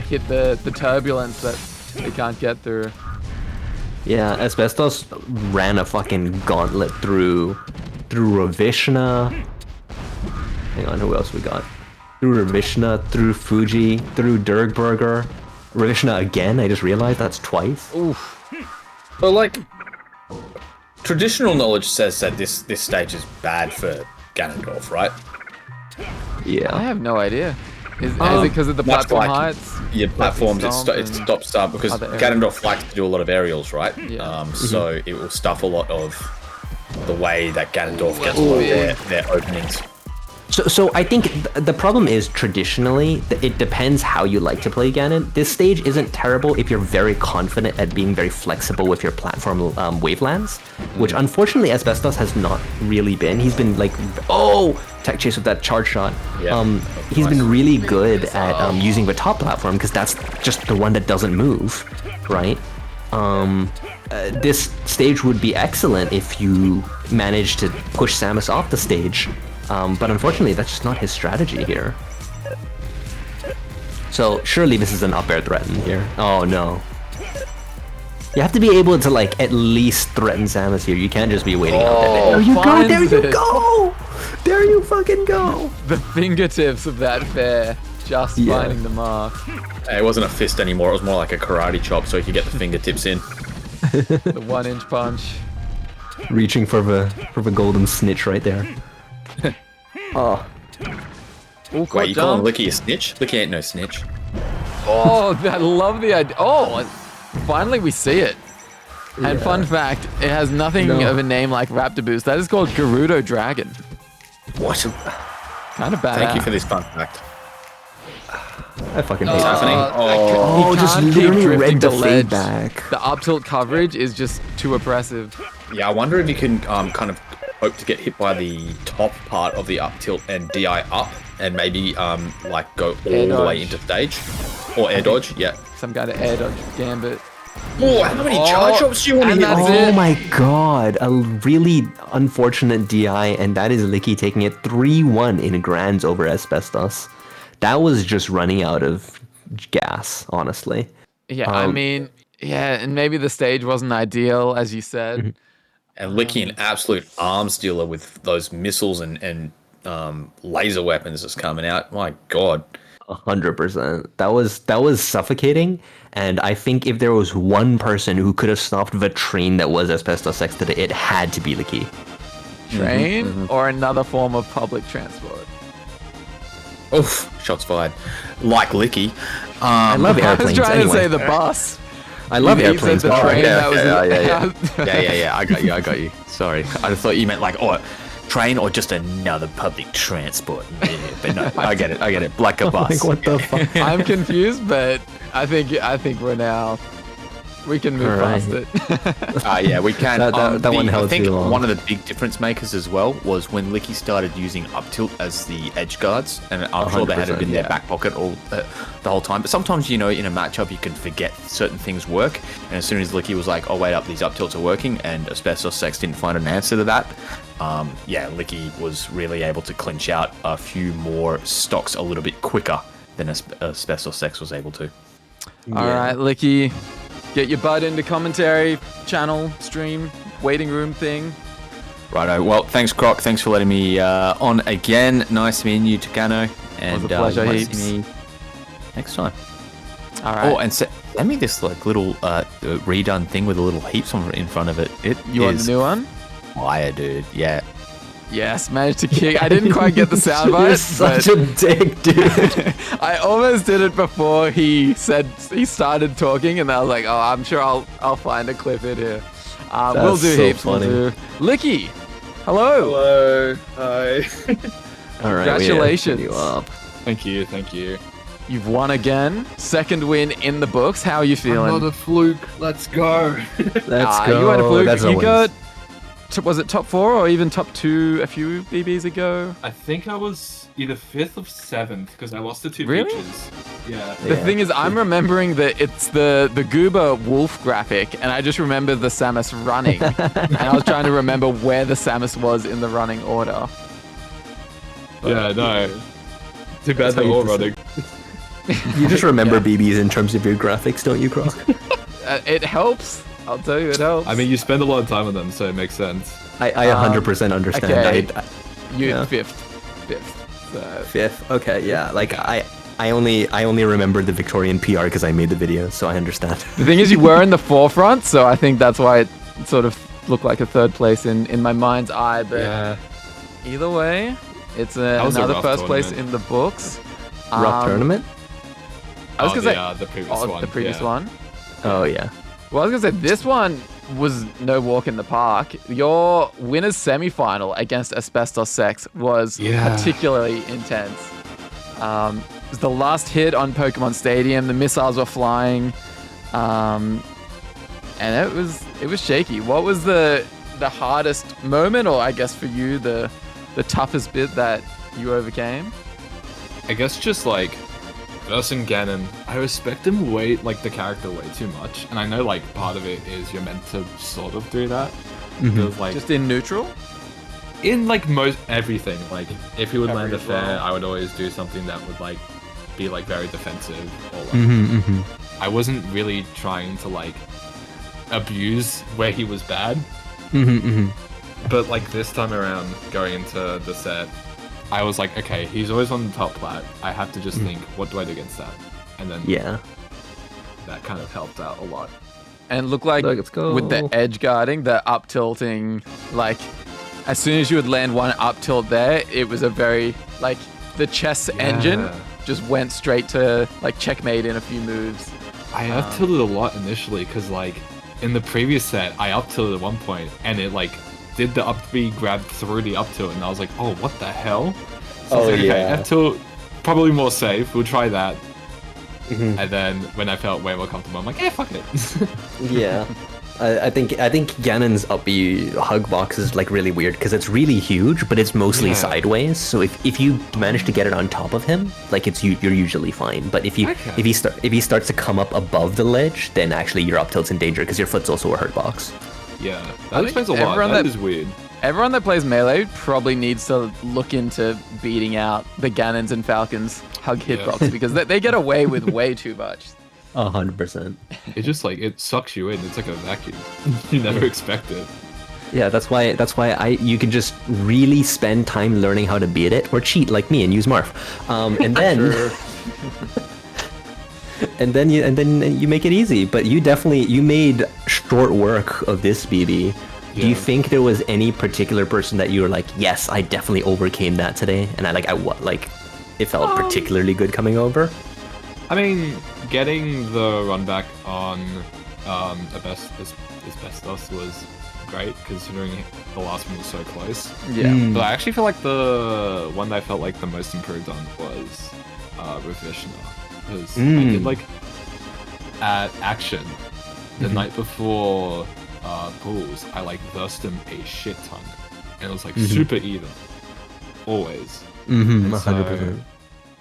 hit the turbulence that they can't get through. Yeah, Asbestos ran a fucking gauntlet through Ravishna. Hang on, who else we got? Through Ravishna, through Fuji, through Durgburger. Ravishna again, I just realized that's twice. Oof. So like, traditional knowledge says that this stage is bad for Ganondorf, right? Yeah. I have no idea. Is it because of the platform heights? Yeah, platforms, it stops because Ganondorf likes to do a lot of aerials, right? Yeah. So it will stuff a lot of the way that Ganondorf gets a lot of their openings. So I think the problem is traditionally it depends how you like to play Ganon. This stage isn't terrible if you're very confident at being very flexible with your platform wavelands, which unfortunately Asbestos has not really been. He's been like, tech chase with that charge shot. Yeah, he's been really good at using the top platform, because that's just the one that doesn't move, right? This stage would be excellent if you manage to push Samus off the stage. But unfortunately, that's just not his strategy here. So surely this is an up air threaten here. Oh no. You have to be able to like at least threaten Samus here. You can't just be waiting out there. There you go, there you go! There you fucking go! The fingertips of that fair just finding the mark. It wasn't a fist anymore, it was more like a karate chop so he could get the fingertips in. The 1-inch punch. Reaching for the golden snitch right there. Wait, you calling Licky a snitch? Licky ain't no snitch. Oh, I love the idea. Oh, finally we see it. And fun fact, it has nothing of a name like Raptor Boost. That is called Gerudo Dragon. What? Kind of bad. Thank you for this fun fact. I fucking hate What's this. happening? He just can't keep literally drifting read to the ledge. feedback. The up tilt coverage is just too oppressive. Yeah, I wonder if you can kind of hope to get hit by the top part of the up tilt and DI up, and maybe like go all the way into stage, or air dodge. Yeah. Some kind of air dodge gambit. Oh, how many charge drops do you want to hit? Oh my god, a really unfortunate DI, and that is Licky taking it 3-1 in grands over Asbestos. That was just running out of gas, honestly. Yeah, I mean, yeah, and maybe the stage wasn't ideal, as you said. And Licky, an absolute arms dealer with those missiles and laser weapons that's coming out. My god. 100%. That was suffocating, and I think if there was one person who could have stopped the train that was Asbestos X today, it had to be Licky. Train or another form of public transport. Oof, shots fired. Like Licky. I love I airplanes. was trying anyway. to say the bus. I love You said airplanes. the but- train, yeah, that was yeah. I got you. Sorry. I thought you meant like, train or just another public transport. Yeah, but no, I get it. Like a bus. Like, what the fuck? I'm confused, but I think we can move Alright. past it. Yeah, we can. That one held I think too long. one of the big difference makers as well was when Licky started using up tilt as the edge guards, and I'm sure they had it in 100%, their yeah. back pocket all the whole time. But sometimes, in a matchup, you can forget certain things work, and as soon as Licky was like, "Oh wait up, these up tilts are working," and Asbestos Sex didn't find an answer to that. Licky was really able to clinch out a few more stocks a little bit quicker than Asbestos Sex was able to. All right, Licky, get your butt into commentary, channel, stream, waiting room thing. Righto. Well, thanks, Croc. Thanks for letting me on again. Nice meeting you, Takano. And a pleasure, you might heaps. see me next time. All right. Oh, and send me this little redone thing with a little heaps on in front of it. You want the new one? Fire, dude. Yeah. Yes, managed to kick. I didn't quite get the soundbite. You're such a dick, dude. I almost did it before he started talking, and I was like, "Oh, I'm sure I'll find a clip in here." We'll do so heaps. funny. We'll do. Licky, hello. Hello. Hi. All right, Congratulations. You up. Thank you. You've won again. Second win in the books. How are you feeling? Another fluke. Let's go. Let's go. You had a fluke. That's You always- got. Was it top 4 or even top 2 a few BBs ago? I think I was either 5th or 7th because I lost the 2 Really? features. Yeah. The thing is, I'm remembering that it's the Goober wolf graphic, and I just remember the Samus running. And I was trying to remember where the Samus was in the running order. Yeah, no. Too bad That's how they're you all just- running. You just remember BBs in terms of your graphics, don't you, Croc? It helps. I'll tell you, it helps. I mean, you spend a lot of time on them, so it makes sense. I 100% understand. okay. You yeah. fifth. So. 5th. Okay, yeah. Like I only remember the Victorian PR because I made the video, so I understand. The thing is, you were in the forefront, so I think that's why it sort of looked like a third place in my mind's eye. But Yeah. either way, it's was a another rough first place tournament. in the books. Rough tournament? I was gonna say the previous one. the previous yeah. one. Oh yeah. Well, I was gonna say this one was no walk in the park. Your winners semi-final against Asbestos Sex was Yeah. particularly intense. It was the last hit on Pokemon Stadium. The missiles were flying, and it was shaky. What was the hardest moment, or I guess for you the toughest bit that you overcame? I guess just like Urson Ganon, I respect him the character way too much, and I know like part of it is you're meant to sort of do that. Because like Just in neutral? in like most everything, like if he would land a Every as well. fair, I would always do something that would like be like very defensive or like I wasn't really trying to like abuse where he was bad. But like this time around, going into the set, I was like, okay, he's always on the top plat. I have to just think, what do I do against that? And then Yeah. that kind of helped out a lot. And it looked like Let's go. with the edge guarding, the up tilting, like as soon as you would land one up tilt there, it was a very like the chess engine just went straight to like checkmate in a few moves. I up tilted a lot initially because like in the previous set, I up tilted at one point and it like did the up B grab through the up tilt, and I was like, oh, what the hell? So I was like, okay, F tilt probably more safe. We'll try that. And then when I felt way more comfortable, I'm like, yeah, fuck it. Yeah. I think Ganon's up B hug box is like really weird because it's really huge, but it's mostly sideways. So if you manage to get it on top of him, like you're usually fine. But if he starts to come up above the ledge, then actually your up tilt's in danger because your foot's also a hurt box. Yeah, that explains a lot. That is weird. Everyone that plays Melee probably needs to look into beating out the Ganons and Falcons hug hitbox because they get away with way too much. 100%. It just like it sucks you in. It's like a vacuum. You never expect it. Yeah, that's why you can just really spend time learning how to beat it or cheat like me and use Marf, and then and then you make it easy. But you made short work of this, BB. Do you think there was any particular person that you were like, yes, I definitely overcame that today, and it felt particularly good coming over? I mean, getting the run back on Asbestos was great, considering the last one was so close. Yeah. But I actually feel like the one that I felt like the most improved on was Ravishna. Because I did like at Action the night before pools, I like versed him a shit ton. And it was like super even. Always. 100%.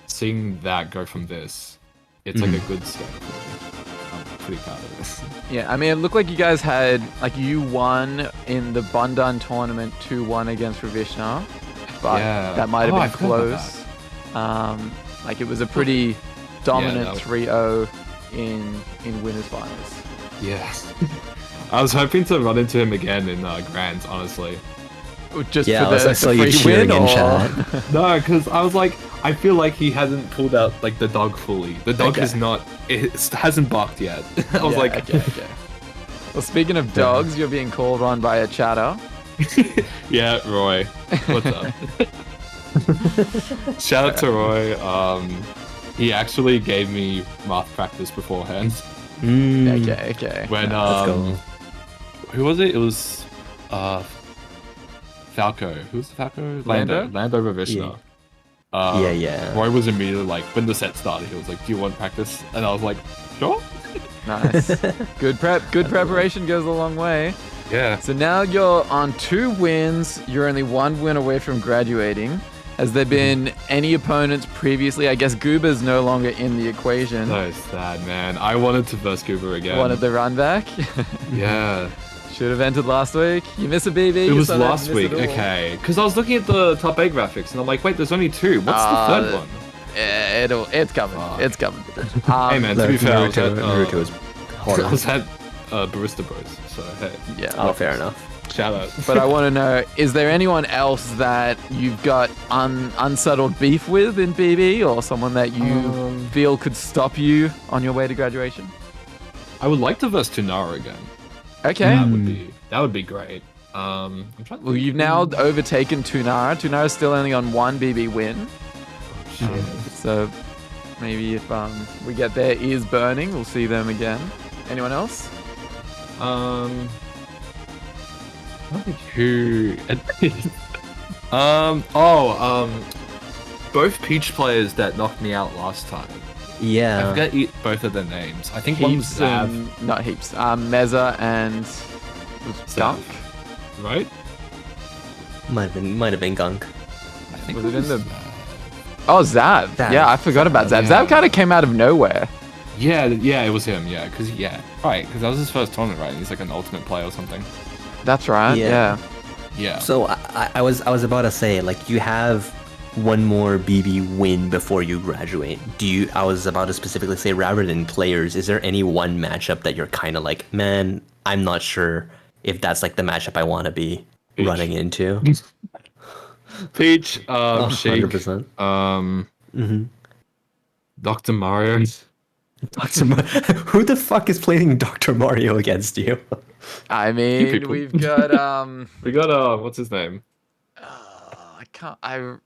Seeing that go from this, it's like a good step for me. I'm pretty proud of this. Yeah, I mean, it looked like you guys had, like, you won in the Bundan tournament 2-1 against Ravishna, but that might have been close. Like, it was a pretty dominant 3-0 in winners finals. Yes. I was hoping to run into him again in Grands, honestly. Just for the free win, or? No, because I was like, I feel like he hasn't pulled out like the dog fully. The dog is not, it hasn't barked yet. I was like, okay. Well, speaking of dogs, you're being called on by a chatter. Yeah, Roy. What's up? Shout out to Roy. He actually gave me math practice beforehand. Okay. When who was it? It was Falco. Who's the Falco? Lando Ravishna. Yeah. Roy was immediately like, when the set started, he was like, "Do you want practice?" And I was like, "Sure." Nice. Good preparation goes a long way. Yeah. So now you're on 2 wins. You're only 1 win away from graduating. Has there been any opponents previously? I guess Goober's no longer in the equation. So sad, man. I wanted to verse Goober again. Wanted the run back? Yeah. Should have entered last week. You miss a BB. It was last week, okay. Because I was looking at the top 8 graphics and I'm like, wait, there's only 2. What's the third one? It's coming. It's coming. Hey man, to be fair, Naruto is horrible. I was at Barista Bros, so hey. Yeah. Oh, fair enough. Shout out. But I want to know, is there anyone else that you've got unsettled beef with in BB, or someone that you feel could stop you on your way to graduation? I would like to verse Tunara again. Okay. That would be great. I'm trying to Well, you've now overtaken Tunara. Tunara's still only on 1 BB win. Shit. So maybe if we get their ears burning, we'll see them again. Anyone else? I don't think who. Both Peach players that knocked me out last time. Yeah. I forget both of their names. I think one was Zav. Not Heaps. Meza and Gunk. Right? Might have been Gunk. I think Was it in the? Oh, Zav. Yeah, I forgot about Zav. Zav kind of came out of nowhere. Yeah, it was him. Yeah, because that was his first tournament, right? And he's like an ultimate player or something. That's right. Yeah. So I was about to say, like, you have one more BB win before you graduate. I was about to specifically say, rather than players, is there any one matchup that you're kind of like, man, I'm not sure if that's like the matchup I want to be running into? Peach, Sheik, 100%. Dr. Mario. Who the fuck is playing Dr. Mario against you? I mean, we've got we got what's his name? I can't remember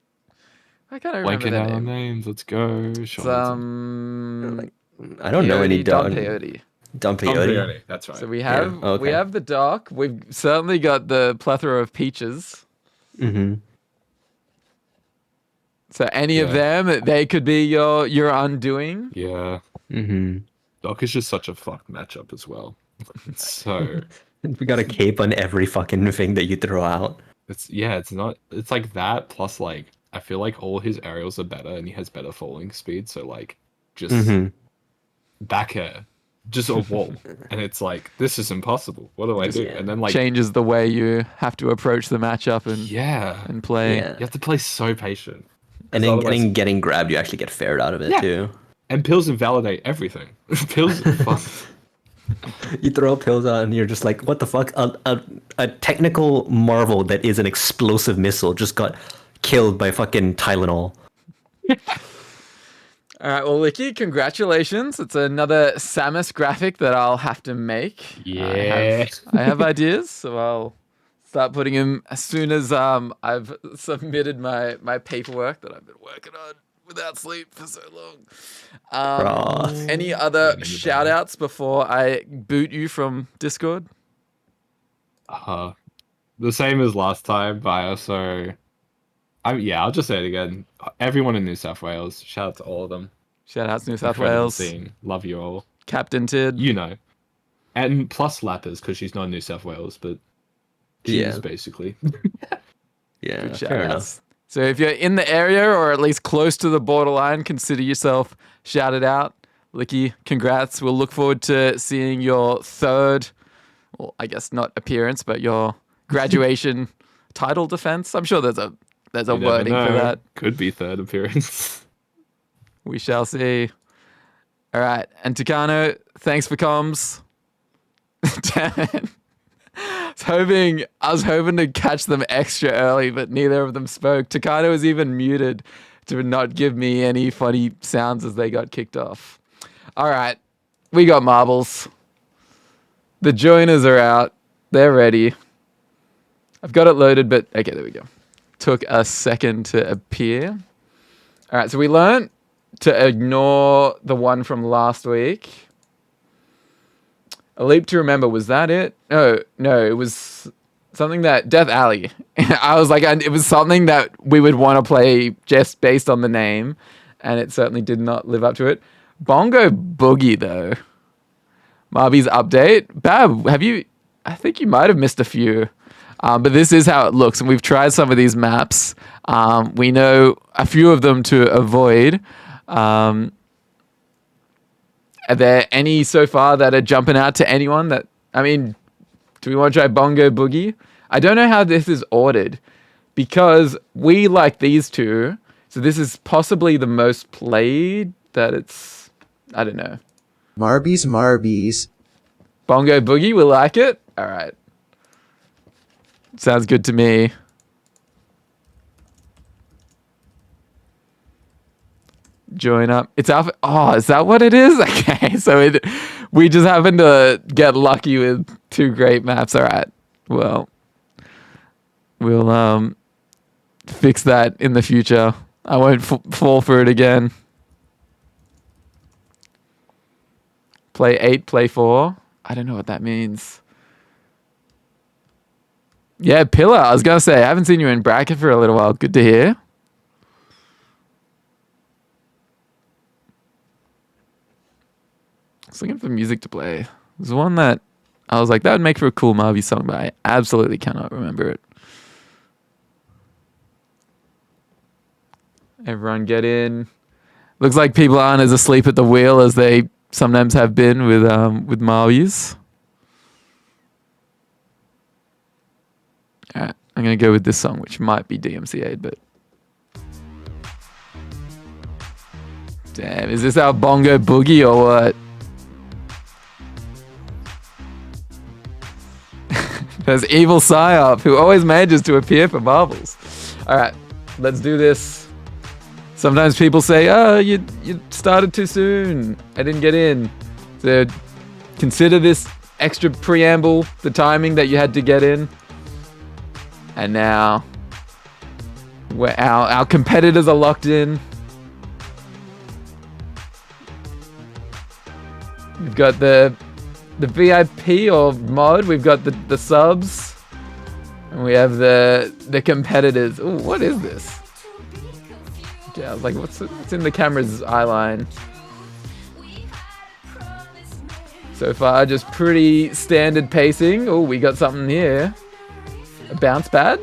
Blanking their out on name. names. Let's go. I don't know any Dom Peyote. Dom Peyote. That's right. So we have the Doc. We've certainly got the plethora of Peaches. So any of them, they could be your undoing. Yeah. Doc is just such a fucked matchup as well. So we got a cape on every fucking thing that you throw out. It's like that plus like I feel like all his aerials are better and he has better falling speed, so like just back air, just a wall. And it's like, this is impossible. What do I do? And then like changes the way you have to approach the matchup and play. You have to play so patient. And then getting grabbed, you actually get fared out of it too. And pills invalidate everything. Pills are fun. You throw pills out and you're just like, what the fuck? A technical marvel that is an explosive missile just got killed by fucking Tylenol. All right, well, Licky, congratulations. It's another Samus graphic that I'll have to make. Yeah. I have ideas, so I'll start putting them as soon as I've submitted my paperwork that I've been working on without sleep for so long. Any other shout outs before I boot you from Discord? The same as last time, but I also... I'll just say it again. Everyone in New South Wales, shout out to all of them. Shout out to New South Wales. Scene. Love you all. Captain Tid. You know. And plus Lappers, because she's not in New South Wales, but she is basically. Yeah, fair enough. So if you're in the area or at least close to the borderline, consider yourself shouted out. Licky, congrats. We'll look forward to seeing your third, well, I guess not appearance, but your graduation title defense. I'm sure there's a wording for that. Could be third appearance. We shall see. All right. And Takano, thanks for comms. Damn it. I was hoping to catch them extra early, but neither of them spoke. Takano was even muted to not give me any funny sounds as they got kicked off. All right. We got marbles. The joiners are out. They're ready. I've got it loaded, but okay, there we go. Took a second to appear. All right, so we learned to ignore the one from last week. A Leap to Remember, was that it? No, it was something that... Death Alley. I was like, it was something that we would want to play just based on the name, and it certainly did not live up to it. Bongo Boogie, though. Marby's update. Bab, I think you might have missed a few. But this is how it looks, and we've tried some of these maps. We know a few of them to avoid. Are there any so far that are jumping out to anyone that... I mean, do we want to try Bongo Boogie? I don't know how this is ordered, because we like these two, so this is possibly the most played that it's... I don't know. Marbies. Bongo Boogie, we like it? All right. Sounds good to me. Join up. It's alpha. Oh, is that what it is? Okay, so we just happen to get lucky with two great maps. All right. Well, we'll fix that in the future. I won't fall for it again. Play 8, play 4. I don't know what that means. Yeah, Pillar. I was going to say, I haven't seen you in bracket for a little while. Good to hear. I was looking for music to play. There's one that I was like, that would make for a cool Marvy song, but I absolutely cannot remember it. Everyone get in. Looks like people aren't as asleep at the wheel as they sometimes have been with Marvies. Alright, I'm going to go with this song, which might be DMCA'd, but... Damn, is this our Bongo Boogie or what? There's Evil Psyop, who always manages to appear for marbles. Alright, let's do this. Sometimes people say, oh, you started too soon. I didn't get in. So consider this extra preamble, the timing that you had to get in. And now our competitors are locked in. We've got the VIP or mod. We've got the subs. And we have the competitors. Ooh, what is this? Yeah, I was like, what's in the camera's eye line? So far, just pretty standard pacing. Oh, we got something here. A bounce pad?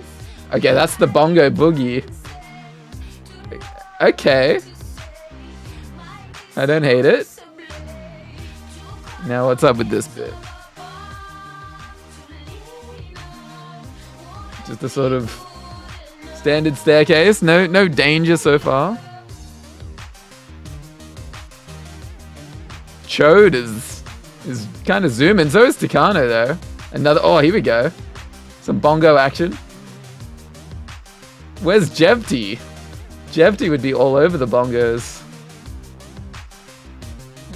Okay, that's the bongo boogie. Okay. I don't hate it. Now what's up with this bit? Just a sort of standard staircase. No danger so far. Chode is kind of zooming. So is Takano though. Another. Oh, here we go. Some bongo action. Where's Jevty? Jevty would be all over the bongos.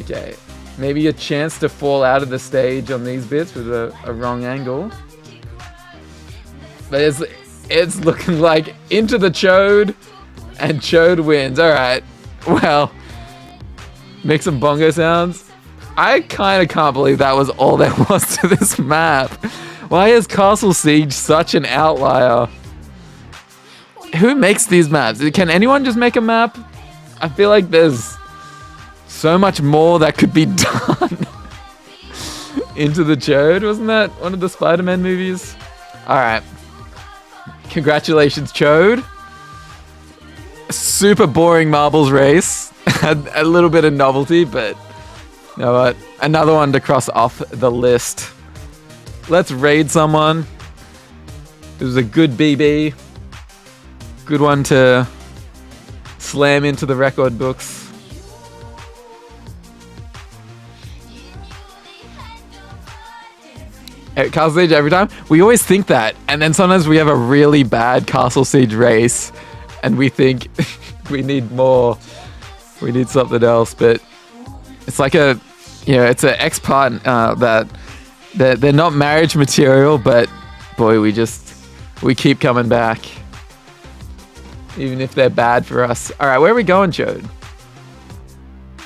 Okay. Maybe a chance to fall out of the stage on these bits with a wrong angle. But it's looking like into the Chode, and Chode wins. Alright. Well, make some bongo sounds. I kind of can't believe that was all there was to this map. Why is Castle Siege such an outlier? Who makes these maps? Can anyone just make a map? I feel like there's so much more that could be done. Into the Chode, wasn't that one of the Spider-Man movies? Alright. Congratulations, Chode. Super boring marbles race. A little bit of novelty, but you know what? Another one to cross off the list. Let's raid someone. It was a good BB. Good one to slam into the record books. At Castle Siege every time, we always think that, and then sometimes we have a really bad Castle Siege race, and we think we need more, we need something else. But it's like a, it's an ex-part that they're not marriage material, but boy, we keep coming back, even if they're bad for us. All right, where are we going, Chode?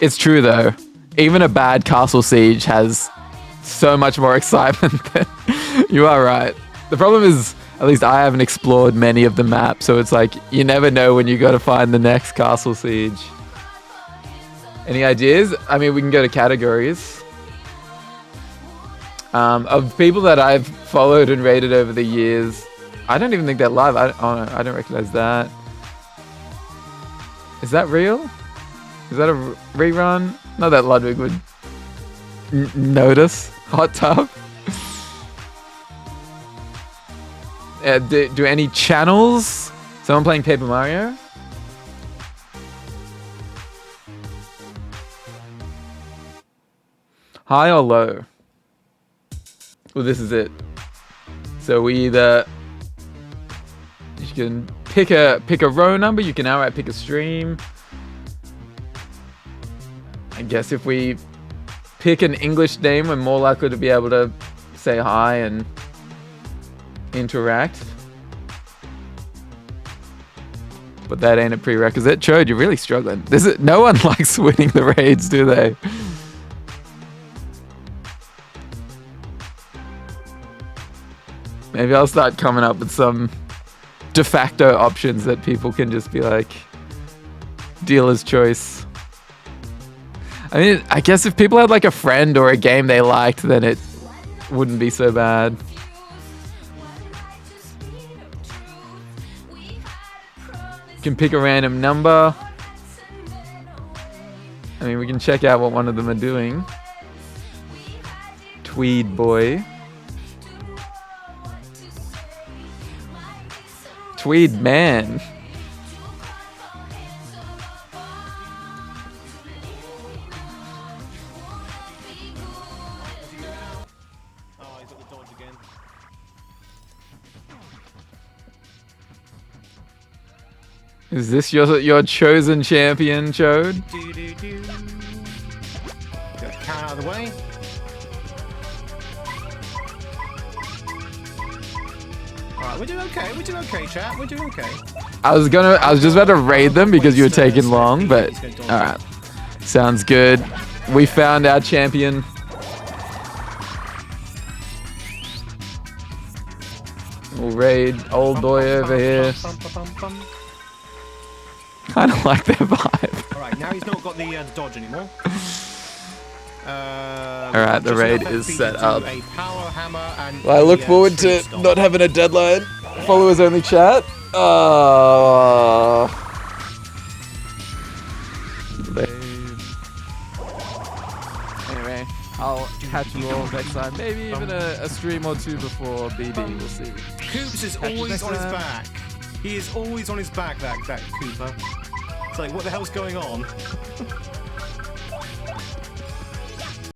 It's true though, even a bad Castle Siege has so much more excitement than you are right. The problem is, at least I haven't explored many of the maps, so it's like you never know when you got to find the next Castle Siege. Any ideas? I mean, we can go to categories. Of people that I've followed and rated over the years, I don't even think they're live. I don't recognize that. Is that real? Is that a rerun? Not that Ludwig would notice. Hot tub. Do any channels? Someone playing Paper Mario? High or low? Well, this is it. So we either, you can pick a row number. You can outright pick a stream. I guess if we pick an English name, we're more likely to be able to say hi and interact. But that ain't a prerequisite. Chode, you're really struggling. No one likes winning the raids, do they? Maybe I'll start coming up with some de facto options that people can just be like, dealer's choice. I mean, I guess if people had like a friend or a game they liked, then it wouldn't be so bad. You can pick a random number. I mean, we can check out what one of them are doing. Tweed boy. Tweed man. Is this your chosen champion, Chode? Get the cat out of the way. Alright, we're doing okay, chat. We're doing okay. I was just about to raid them because you were taking long, but alright. Sounds good. We found our champion. We'll raid old boy over here. Kind of like their vibe. Alright, now he's not got the dodge anymore. All right, the raid is set up. A power hammer and Well, I look forward to not having a deadline. Followers only chat. Anyway, I'll catch you all next time. Maybe even a stream or two before BB. We'll see. Coops is always on his back. He is always on his back, that Cooper. It's like, what the hell's going on?